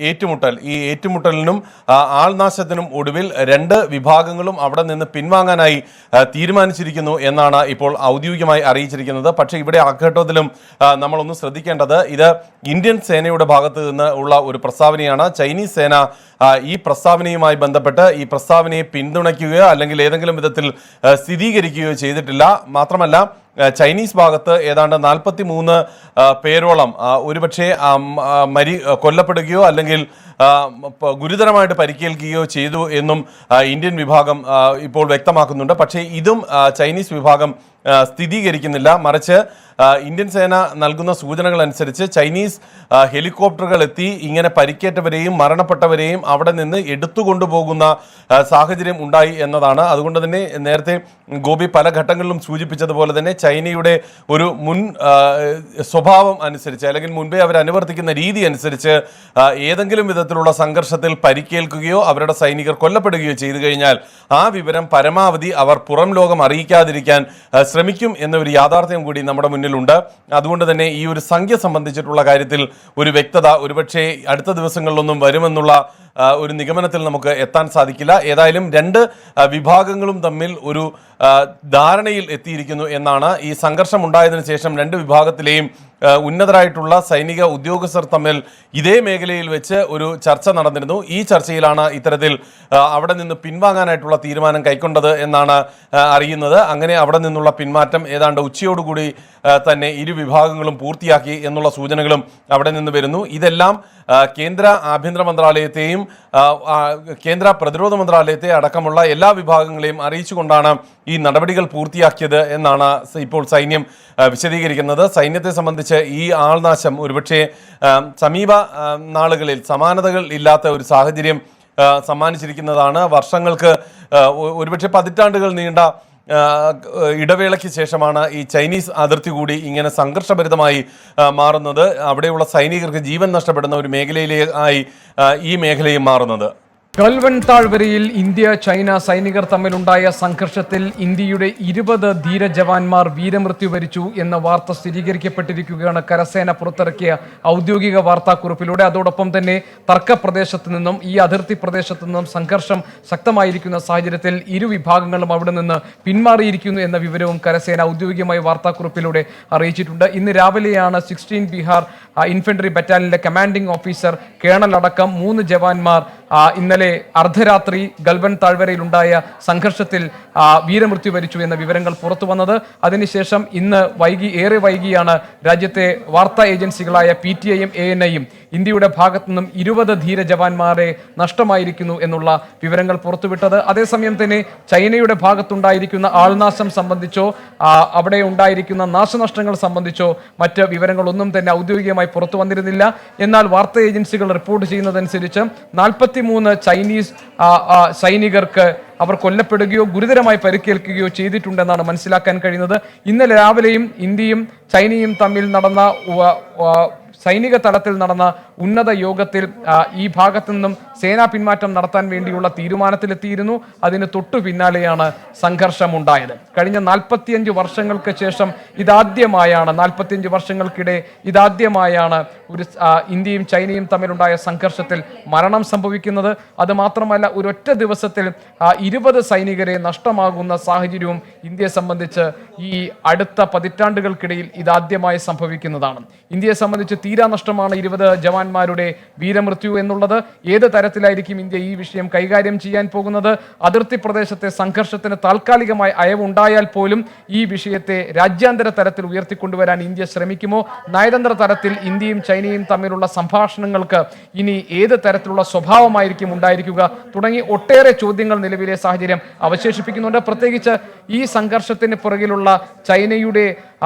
ഏറ്റുമുട്ടൽ, ഈ ഏറ്റുമുട്ടലിനും ആൾനാശത്തിനും ഒടുവിൽ 2 വിഭാഗങ്ങളും അവിടെ നിന്ന് പിൻവാങ്ങാനായി തീരുമാനിച്ചിരിക്കുന്നു എന്നാണ് ഇപ്പോൾ ഔദ്യോഗികമായി അറിയിച്ചിരിക്കുന്നത്. പക്ഷേ ഇവിടെ ആഘട്ടത്തിലും നമ്മളൊന്ന് ശ്രദ്ധിക്കേണ്ടത്, ഇത് ഇന്ത്യൻ സേനയുടെ ഭാഗത്ത് നിന്ന് ഉള്ള ഒരു പ്രസ്താവനയാണ്. ചൈനീസ് സേന ഈ പ്രസ്താവനയുമായി ബന്ധപ്പെട്ട് ഈ പ്രസ്താവനയെ പിന്തുണയ്ക്കുകയോ അല്ലെങ്കിൽ ഏതെങ്കിലും വിധത്തിൽ സ്ഥിരീകരിക്കുകയോ ചെയ്തിട്ടില്ല. മാത്രമല്ല ചൈനീസ് ഭാഗത്ത് ഏതാണ്ട് 43 പേരോളം ഒരുപക്ഷെ കൊല്ലപ്പെടുകയോ അല്ലെങ്കിൽ ഗുരുതരമായിട്ട് പരിക്കേൽക്കുകയോ ചെയ്തു എന്നും ഇന്ത്യൻ വിഭാഗം ഇപ്പോൾ വ്യക്തമാക്കുന്നുണ്ട്. പക്ഷേ ഇതും ചൈനീസ് വിഭാഗം സ്ഥിരീകരിക്കുന്നില്ല. മറിച്ച് ഇന്ത്യൻ സേന നൽകുന്ന സൂചനകൾ അനുസരിച്ച് ചൈനീസ് ഹെലികോപ്റ്ററുകൾ എത്തി ഇങ്ങനെ പരിക്കേറ്റവരെയും മരണപ്പെട്ടവരെയും അവിടെ നിന്ന് എടുത്തുകൊണ്ടുപോകുന്ന സാഹചര്യം ഉണ്ടായി എന്നതാണ്. അതുകൊണ്ട് തന്നെ നേരത്തെ ഗോപി പല ഘട്ടങ്ങളിലും സൂചിപ്പിച്ചതുപോലെ തന്നെ ചൈനയുടെ ഒരു മുൻ സ്വഭാവം അനുസരിച്ച് അല്ലെങ്കിൽ മുൻപേ അവർ അനുവർത്തിക്കുന്ന രീതി അനുസരിച്ച് ഏതെങ്കിലും വിധത്തിലുള്ള സംഘർഷത്തിൽ പരിക്കേൽക്കുകയോ അവരുടെ സൈനികർ കൊല്ലപ്പെടുകയോ ചെയ്തു കഴിഞ്ഞാൽ ആ വിവരം പരമാവധി അവർ പുറം ലോകം അറിയിക്കാതിരിക്കാൻ ശ്രമിക്കും എന്നൊരു യാഥാർത്ഥ്യം കൂടി നമ്മുടെ മുന്നിലുണ്ട്. അതുകൊണ്ട് തന്നെ ഈ ഒരു സംഖ്യ സംബന്ധിച്ചിട്ടുള്ള കാര്യത്തിൽ ഒരു വ്യക്തത ഒരുപക്ഷെ അടുത്ത ദിവസങ്ങളിലൊന്നും വരുമെന്നുള്ള ഒരു നിഗമനത്തിൽ നമുക്ക് എത്താൻ സാധിക്കില്ല. ഏതായാലും 2 വിഭാഗങ്ങളും തമ്മിൽ ഒരു ധാരണയിൽ എത്തിയിരിക്കുന്നു എന്നാണ്. ഈ സംഘർഷം ഉണ്ടായതിനു ശേഷം 2 വിഭാഗത്തിലെയും ഉന്നതരായിട്ടുള്ള സൈനിക ഉദ്യോഗസ്ഥർ തമ്മിൽ ഇതേ മേഖലയിൽ വെച്ച് ഒരു ചർച്ച നടന്നിരുന്നു. ഈ ചർച്ചയിലാണ് ഇത്തരത്തിൽ അവിടെ നിന്ന് പിൻവാങ്ങാനായിട്ടുള്ള തീരുമാനം കൈക്കൊണ്ടത് എന്നാണ് അറിയുന്നത്. അങ്ങനെ അവിടെ നിന്നുള്ള പിന്മാറ്റം ഏതാണ്ട് ഉച്ചയോടുകൂടി തന്നെ ഇരു വിഭാഗങ്ങളും പൂർത്തിയാക്കി എന്നുള്ള സൂചനകളും അവിടെ നിന്ന് വരുന്നു. ഇതെല്ലാം കേന്ദ്ര ആഭ്യന്തര മന്ത്രാലയത്തെയും കേന്ദ്ര പ്രതിരോധ മന്ത്രാലയത്തെ അടക്കമുള്ള എല്ലാ വിഭാഗങ്ങളെയും അറിയിച്ചുകൊണ്ടാണ് ഈ നടപടികൾ പൂർത്തിയാക്കിയത് എന്നാണ് ഇപ്പോൾ സൈന്യം വിശദീകരിക്കുന്നത്. സൈന്യത്തെ സംബന്ധിച്ച് ഈ ആൾനാശം ഒരുപക്ഷെ സമീപ നാളുകളിൽ സമാനതകൾ ഇല്ലാത്ത ഒരു സാഹചര്യം സമ്മാനിച്ചിരിക്കുന്നതാണ്. വർഷങ്ങൾക്ക് ഒരുപക്ഷെ പതിറ്റാണ്ടുകൾ നീണ്ട ഇടവേളയ്ക്ക് ശേഷമാണ് ഈ ചൈനീസ് അതിർത്തി കൂടി ഇങ്ങനെ സംഘർഷഭരിതമായി മാറുന്നത്. അവിടെയുള്ള സൈനികർക്ക് ജീവൻ നഷ്ടപ്പെടുന്ന ഒരു മേഖലയിലായി ഈ മേഖലയും മാറുന്നത്. ഗൽവാൻ താഴ്വരയിൽ ഇന്ത്യ ചൈന സൈനികർ തമ്മിലുണ്ടായ സംഘർഷത്തിൽ ഇന്ത്യയുടെ 20 ധീര ജവാന്മാർ വീരമൃത്യു വരിച്ചു എന്ന വാർത്ത സ്ഥിരീകരിക്കപ്പെട്ടിരിക്കുകയാണ് കരസേന പുറത്തിറക്കിയ ഔദ്യോഗിക വാർത്താക്കുറിപ്പിലൂടെ. അതോടൊപ്പം തന്നെ തർക്കപ്രദേശത്ത് നിന്നും ഈ അതിർത്തി പ്രദേശത്തു നിന്നും സംഘർഷം ശക്തമായിരിക്കുന്ന സാഹചര്യത്തിൽ ഇരു വിഭാഗങ്ങളും അവിടെ നിന്ന് പിന്മാറിയിരിക്കുന്നു എന്ന വിവരവും കരസേന ഔദ്യോഗികമായ വാർത്താക്കുറിപ്പിലൂടെ അറിയിച്ചിട്ടുണ്ട്. ഇന്ന് രാവിലെയാണ് 16 ബീഹാർ ഇൻഫൻട്രി ബറ്റാലിയനിലെ കമാൻഡിംഗ് ഓഫീസർ കേണൽ അടക്കം 3 ജവാന്മാർ ഇന്നലെ അർദ്ധരാത്രി ഗൽവൻ താഴ്വരയിലുണ്ടായ സംഘർഷത്തിൽ വീരമൃത്യു വരിച്ചു എന്ന വിവരങ്ങൾ പുറത്തു വന്നത്. അതിനുശേഷം ഇന്ന് ഏറെ വൈകിയാണ് രാജ്യത്തെ വാർത്താ ഏജൻസികളായ PTI യും ANI യും ഇന്ത്യയുടെ ഭാഗത്തു നിന്നും 20 ധീര ജവാന്മാരെ നഷ്ടമായിരിക്കുന്നു എന്നുള്ള വിവരങ്ങൾ പുറത്തുവിട്ടത്. അതേസമയം തന്നെ ചൈനയുടെ ഭാഗത്തുണ്ടായിരിക്കുന്ന ആൾനാശം സംബന്ധിച്ചോ അവിടെ ഉണ്ടായിരിക്കുന്ന നാശനഷ്ടങ്ങൾ സംബന്ധിച്ചോ മറ്റ് വിവരങ്ങളൊന്നും തന്നെ ഔദ്യോഗികമായി പുറത്തു വന്നിരുന്നില്ല. എന്നാൽ വാർത്താ ഏജൻസികൾ റിപ്പോർട്ട് ചെയ്യുന്നതനുസരിച്ച് 43 ചൈനീസ് സൈനികർക്ക് അവർ കൊല്ലപ്പെടുകയോ ഗുരുതരമായി പരിക്കേൽക്കുകയോ ചെയ്തിട്ടുണ്ടെന്നാണ് മനസ്സിലാക്കാൻ കഴിയുന്നത്. ഇന്നലെ രാവിലെയും ഇന്ത്യയും ചൈനയും തമ്മിൽ നടന്ന സൈനിക തലത്തിൽ നടന്ന ഉന്നത യോഗത്തിൽ ഈ ഭാഗത്തു നിന്നും സേനാ പിന്മാറ്റം നടത്താൻ വേണ്ടിയുള്ള തീരുമാനത്തിലെത്തിയിരുന്നു. അതിന് തൊട്ടു പിന്നാലെയാണ് സംഘർഷമുണ്ടായത്. കഴിഞ്ഞ 45 വർഷങ്ങൾക്ക് ശേഷം ഇതാദ്യമായാണ് 45 വർഷങ്ങൾക്കിടെ ഇതാദ്യമായാണ് ഒരു ഇന്ത്യയും ചൈനയും തമ്മിലുണ്ടായ സംഘർഷത്തിൽ മരണം സംഭവിക്കുന്നത്. അത് മാത്രമല്ല ഒരൊറ്റ ദിവസത്തിൽ 20 സൈനികരെ നഷ്ടമാകുന്ന സാഹചര്യവും ഇന്ത്യയെ സംബന്ധിച്ച് ഈ അടുത്ത പതിറ്റാണ്ടുകൾക്കിടയിൽ ഇതാദ്യമായി സംഭവിക്കുന്നതാണ്. ഇന്ത്യയെ സംബന്ധിച്ച് തീരാനഷ്ടമാണ് 20 ജവാന്മാരുടെ വീരമൃത്യു എന്നുള്ളത്. ഏത് തരത്തിലായിരിക്കും ഇന്ത്യ ഈ വിഷയം കൈകാര്യം ചെയ്യാൻ പോകുന്നത്? അതിർത്തി പ്രദേശത്തെ സംഘർഷത്തിന് താൽക്കാലികമായി അയവുണ്ടായാൽ പോലും ഈ വിഷയത്തെ രാജ്യാന്തര തലത്തിൽ ഉയർത്തിക്കൊണ്ടുവരാൻ ഇന്ത്യ ശ്രമിക്കുമോ? നയതന്ത്ര തലത്തിൽ ഇന്ത്യയും ചൈനയും തമ്മിലുള്ള സംഭാഷണങ്ങൾക്ക് ഇനി ഏത് തരത്തിലുള്ള സ്വഭാവമായിരിക്കും ഉണ്ടായിരിക്കുക തുടങ്ങി ഒട്ടേറെ ചോദ്യങ്ങൾ നിലവിലെ സാഹചര്യം അവശേഷിപ്പിക്കുന്നുണ്ട്. പ്രത്യേകിച്ച് ഈ സംഘർഷത്തിന് പുറകിലുള്ള ചൈനയുടെ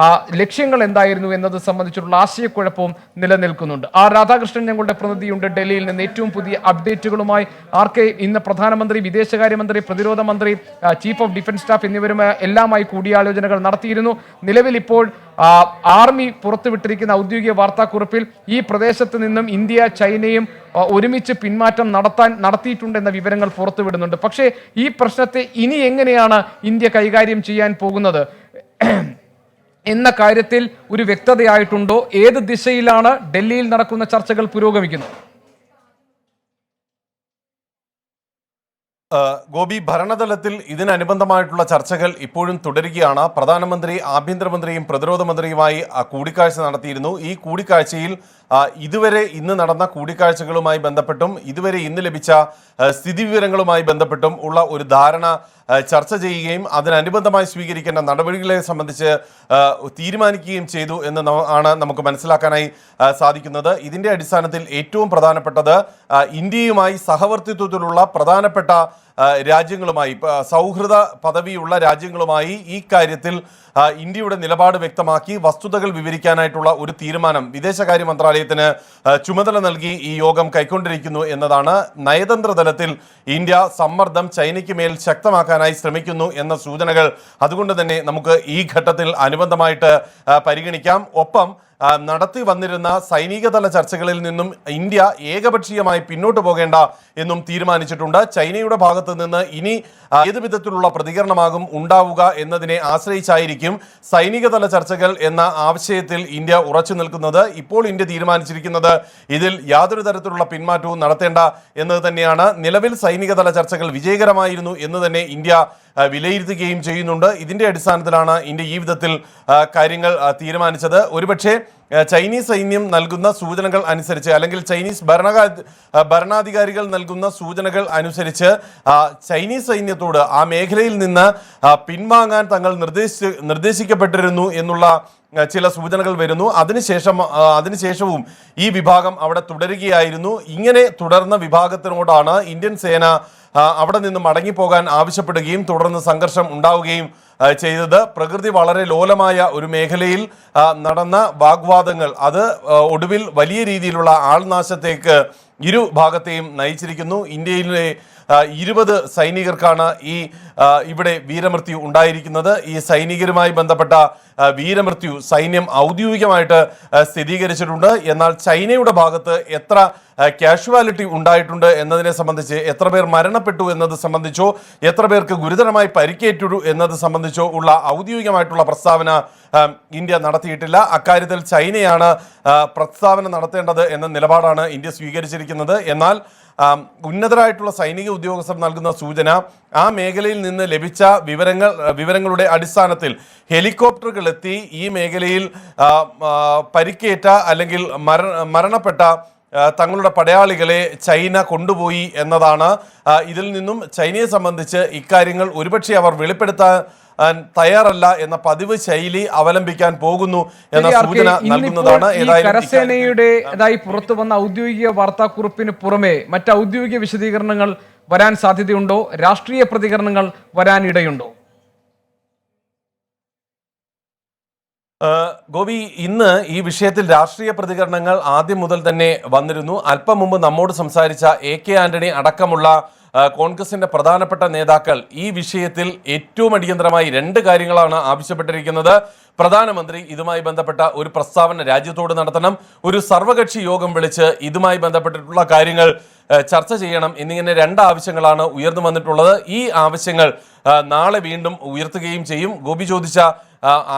ലക്ഷ്യങ്ങൾ എന്തായിരുന്നു എന്നത് സംബന്ധിച്ചുള്ള ആശയക്കുഴപ്പവും നിലനിൽക്കുന്നുണ്ട്. രാധാകൃഷ്ണൻ ഞങ്ങളുടെ പ്രതിനിധിയുണ്ട് ഡൽഹിയിൽ നിന്ന് ഏറ്റവും പുതിയ അപ്ഡേറ്റുകളുമായി. ഇന്ന് പ്രധാനമന്ത്രി, വിദേശകാര്യമന്ത്രി, പ്രതിരോധ മന്ത്രി, ചീഫ് ഓഫ് ഡിഫൻസ് സ്റ്റാഫ് എന്നിവരുമായി എല്ലാമായി കൂടിയാലോചനകൾ നടത്തിയിരുന്നു. നിലവിൽ ഇപ്പോൾ ആർമി പുറത്തുവിട്ടിരിക്കുന്ന ഔദ്യോഗിക വാർത്താക്കുറിപ്പിൽ ഈ പ്രദേശത്ത് നിന്നും ഇന്ത്യ ചൈനയും ഒരുമിച്ച് പിന്മാറ്റം നടത്തിയിട്ടുണ്ടെന്ന വിവരങ്ങൾ പുറത്തുവിടുന്നുണ്ട്. പക്ഷേ ഈ പ്രശ്നത്തെ ഇനി എങ്ങനെയാണ് ഇന്ത്യ കൈകാര്യം ചെയ്യാൻ പോകുന്നത് എന്ന കാര്യത്തിൽ ഒരു വ്യക്തതയായിട്ടുണ്ടോ? ഏത് ദിശയിലാണ് ഡൽഹിയിൽ നടക്കുന്ന ചർച്ചകൾ പുരോഗമിക്കുന്നത്? ഗോപി, ഭരണതലത്തിൽ ഇതിനനുബന്ധമായിട്ടുള്ള ചർച്ചകൾ ഇപ്പോഴും തുടരുകയാണ്. പ്രധാനമന്ത്രി, ആഭ്യന്തരമന്ത്രിയും പ്രതിരോധ മന്ത്രിയുമായി കൂടിക്കാഴ്ച നടത്തിയിരുന്നു. ഈ കൂടിക്കാഴ്ചയിൽ ഇതുവരെ ഇന്ന് നടന്ന കൂടിക്കാഴ്ചകളുമായി ബന്ധപ്പെട്ടും ഇതുവരെ ഇന്ന് ലഭിച്ച സ്ഥിതിവിവരങ്ങളുമായി ബന്ധപ്പെട്ടും ഉള്ള ഒരു ധാരണ ചർച്ച ചെയ്യുകയും അതിനനുബന്ധമായി സ്വീകരിക്കേണ്ട നടപടികളെ സംബന്ധിച്ച് തീരുമാനിക്കുകയും ചെയ്തു എന്ന് ആണ് നമുക്ക് മനസ്സിലാക്കാനായി സാധിക്കുന്നത്. ഇതിൻ്റെ അടിസ്ഥാനത്തിൽ ഏറ്റവും പ്രധാനപ്പെട്ടത് ഇന്ത്യയുമായി സഹവർത്തിത്വത്തിലുള്ള പ്രധാനപ്പെട്ട രാജ്യങ്ങളുമായി, സൗഹൃദ പദവിയുള്ള രാജ്യങ്ങളുമായി ഈ കാര്യത്തിൽ ഇന്ത്യയുടെ നിലപാട് വ്യക്തമാക്കി വസ്തുതകൾ വിവരിക്കാനായിട്ടുള്ള ഒരു തീരുമാനം വിദേശകാര്യ മന്ത്രാലയത്തിന് ചുമതല നൽകി ഈ യോഗം കൈക്കൊണ്ടിരിക്കുന്നു എന്നതാണ്. നയതന്ത്ര തലത്തിൽ ഇന്ത്യ സമ്മർദ്ദം ചൈനയ്ക്ക് മേൽ ശക്തമാക്കാനായി ശ്രമിക്കുന്നു എന്ന സൂചനകൾ അതുകൊണ്ട് തന്നെ നമുക്ക് ഈ ഘട്ടത്തിൽ അനുബന്ധമായിട്ട് പരിഗണിക്കാം. ഒപ്പം നടത്തി വന്നിരുന്ന സൈനികതല ചർച്ചകളിൽ നിന്നും ഇന്ത്യ ഏകപക്ഷീയമായി പിന്നോട്ട് പോകേണ്ട എന്നും തീരുമാനിച്ചിട്ടുണ്ട്. ചൈനയുടെ ഭാഗത്ത് നിന്ന് ഇനി ഏത് വിധത്തിലുള്ള പ്രതികരണമാകും ഉണ്ടാവുക എന്നതിനെ ആശ്രയിച്ചായിരിക്കും സൈനികതല ചർച്ചകൾ എന്ന ആശയത്തിൽ ഇന്ത്യ ഉറച്ചു നിൽക്കുന്നത്. ഇപ്പോൾ ഇന്ത്യ തീരുമാനിച്ചിരിക്കുന്നത് ഇതിൽ യാതൊരു തരത്തിലുള്ള പിന്മാറ്റവും നടത്തേണ്ട എന്നത് തന്നെയാണ്. നിലവിൽ സൈനികതല ചർച്ചകൾ വിജയകരമായിരുന്നു എന്ന് തന്നെ ഇന്ത്യ വിലയിരുത്തുകയും ചെയ്യുന്നുണ്ട്. ഇതിന്റെ അടിസ്ഥാനത്തിലാണ് ഇന്ത്യ ഈ വിധത്തിൽ കാര്യങ്ങൾ തീരുമാനിച്ചത്. ഒരുപക്ഷെ ചൈനീസ് സൈന്യം നൽകുന്ന സൂചനകൾ അനുസരിച്ച് അല്ലെങ്കിൽ ചൈനീസ് ഭരണാധികാരികൾ നൽകുന്ന സൂചനകൾ അനുസരിച്ച് ചൈനീസ് സൈന്യത്തോട് ആ മേഖലയിൽ നിന്ന് പിൻവാങ്ങാൻ തങ്ങൾ നിർദ്ദേശിക്കപ്പെട്ടിരുന്നു എന്നുള്ള ചില സൂചനകൾ വരുന്നു. അതിനുശേഷവും ഈ വിഭാഗം അവിടെ തുടരുകയായിരുന്നു. ഇങ്ങനെ തുടർന്ന വിഭാഗത്തിനോടാണ് ഇന്ത്യൻ സേന അവിടെ നിന്ന് മടങ്ങിപ്പോകാൻ ആവശ്യപ്പെടുകയും തുടർന്ന് സംഘർഷം ഉണ്ടാവുകയും ചെയ്തത്. പ്രകൃതി വളരെ ലോലമായ ഒരു മേഖലയിൽ നടന്ന വാഗ്വാദങ്ങൾ അത് ഒടുവിൽ വലിയ രീതിയിലുള്ള ആൾനാശത്തേക്ക് ഇരു ഭാഗത്തെയും നയിച്ചിരിക്കുന്നു. ഇന്ത്യയിലെ 20 സൈനികർക്കാണ് ഇവിടെ വീരമൃത്യു ഉണ്ടായിരിക്കുന്നത്. ഈ സൈനികരുമായി ബന്ധപ്പെട്ട വീരമൃത്യു സൈന്യം ഔദ്യോഗികമായിട്ട് സ്ഥിരീകരിച്ചിട്ടുണ്ട്. എന്നാൽ ചൈനയുടെ ഭാഗത്ത് എത്ര കാഷ്വാലിറ്റി ഉണ്ടായിട്ടുണ്ട് എന്നതിനെ സംബന്ധിച്ച്, എത്ര പേർ മരണപ്പെട്ടു എന്നത് സംബന്ധിച്ചോ എത്ര പേർക്ക് ഗുരുതരമായി പരിക്കേറ്റു എന്നത് സംബന്ധിച്ചോ ഉള്ള ഔദ്യോഗികമായിട്ടുള്ള പ്രസ്താവന ഇന്ത്യ നടത്തിയിട്ടില്ല. അക്കാര്യത്തിൽ ചൈനയാണ് പ്രസ്താവന നടത്തേണ്ടത് എന്ന നിലപാടാണ് ഇന്ത്യ സ്വീകരിച്ചിരിക്കുന്നത്. എന്നാൽ ഉന്നതരായിട്ടുള്ള സൈനിക ഉദ്യോഗസ്ഥർ നൽകുന്ന സൂചന ആ മേഖലയിൽ നിന്ന് ലഭിച്ച വിവരങ്ങളുടെ അടിസ്ഥാനത്തിൽ ഹെലികോപ്റ്ററുകൾ എത്തി ഈ മേഖലയിൽ പരിക്കേറ്റ അല്ലെങ്കിൽ മരണപ്പെട്ട തങ്ങളുടെ പടയാളികളെ ചൈന കൊണ്ടുപോയി എന്നതാണ്. ഇതിൽ നിന്നും ചൈനയെ സംബന്ധിച്ച് ഇക്കാര്യങ്ങൾ ഒരുപക്ഷെ അവർ വെളിപ്പെടുത്താൻ തയ്യാറല്ല എന്ന പതിവ് ശൈലി അവലംബിക്കാൻ പോകുന്നു എന്ന സൂചന നൽകുന്നതാണ്. കരസേനയുടേതായി പുറത്തു വന്ന ഔദ്യോഗിക വാർത്താക്കുറിപ്പിന് പുറമെ മറ്റ് ഔദ്യോഗിക വിശദീകരണങ്ങൾ വരാൻ സാധ്യതയുണ്ടോ? രാഷ്ട്രീയ പ്രതികരണങ്ങൾ വരാനിടയുണ്ടോ? ഗോപി, ഇന്ന് ഈ വിഷയത്തിൽ രാഷ്ട്രീയ പ്രതികരണങ്ങൾ ആദ്യം മുതൽ തന്നെ വന്നിരുന്നു. അല്പം മുമ്പ് നമ്മോട് സംസാരിച്ച AK ആന്റണി അടക്കമുള്ള കോൺഗ്രസിന്റെ പ്രധാനപ്പെട്ട നേതാക്കൾ ഈ വിഷയത്തിൽ ഏറ്റവും അടിയന്തരമായി 2 കാര്യങ്ങളാണ് ആവശ്യപ്പെട്ടിരിക്കുന്നത്. പ്രധാനമന്ത്രി ഇതുമായി ബന്ധപ്പെട്ട ഒരു പ്രസ്താവന രാജ്യത്തോട് നടത്തണം, ഒരു സർവകക്ഷി യോഗം വിളിച്ച് ഇതുമായി ബന്ധപ്പെട്ടിട്ടുള്ള കാര്യങ്ങൾ ചർച്ച ചെയ്യണം എന്നിങ്ങനെ 2 ആവശ്യങ്ങളാണ് ഉയർന്നു വന്നിട്ടുള്ളത്. ഈ ആവശ്യങ്ങൾ നാളെ വീണ്ടും ഉയർത്തുകയും ചെയ്യും. ഗോപി ചോദിച്ച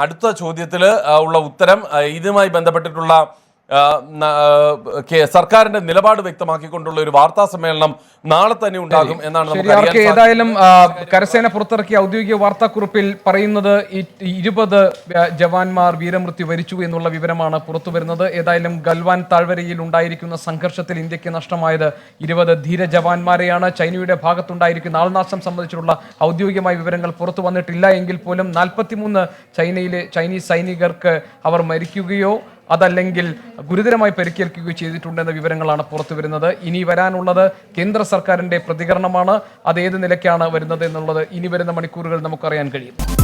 അടുത്ത ചോദ്യത്തിൽ ഉള്ള ഉത്തരം ഇതുമായി ബന്ധപ്പെട്ടിട്ടുള്ള സർക്കാരിന്റെ നിലപാട് വ്യക്തമാക്കിക്കൊണ്ടുള്ള ഒരു വാർത്താ സമ്മേളനം നാളെ തന്നെ ഉണ്ടാകും എന്നാണ് നമുക്ക് ഏതായാലും കരസേന പുറത്തിറക്കിയ ഔദ്യോഗിക വാർത്താക്കുറിപ്പിൽ പറയുന്നത് 20 ജവാന്മാർ വീരമൃത്യു വരിച്ചു എന്നുള്ള വിവരമാണ് പുറത്തു വരുന്നത്. ഏതായാലും ഗൽവാൻ താഴ്വരയിൽ ഉണ്ടായിരിക്കുന്ന സംഘർഷത്തിൽ ഇന്ത്യക്ക് നഷ്ടമായത് 20 ധീര ജവാന്മാരെയാണ്. ചൈനയുടെ ഭാഗത്തുണ്ടായിരിക്കുന്ന ആൾനാശം സംബന്ധിച്ചുള്ള ഔദ്യോഗികമായ വിവരങ്ങൾ പുറത്തു വന്നിട്ടില്ല എങ്കിൽ പോലും 43 ചൈനീസ് സൈനികർക്ക് അവർ മരിക്കുകയോ അതല്ലെങ്കിൽ ഗുരുതരമായി പരിക്കേൽക്കുകയോ ചെയ്തിട്ടുണ്ടെന്ന വിവരങ്ങളാണ് പുറത്തു വരുന്നത്. ഇനി വരാനുള്ളത് കേന്ദ്ര സർക്കാരിന്റെ പ്രതികരണമാണ്. അത് ഏത് നിലയ്ക്കാണ് വരുന്നത് എന്നുള്ളത് ഇനി വരുന്ന മണിക്കൂറുകൾ നമുക്കറിയാൻ കഴിയും.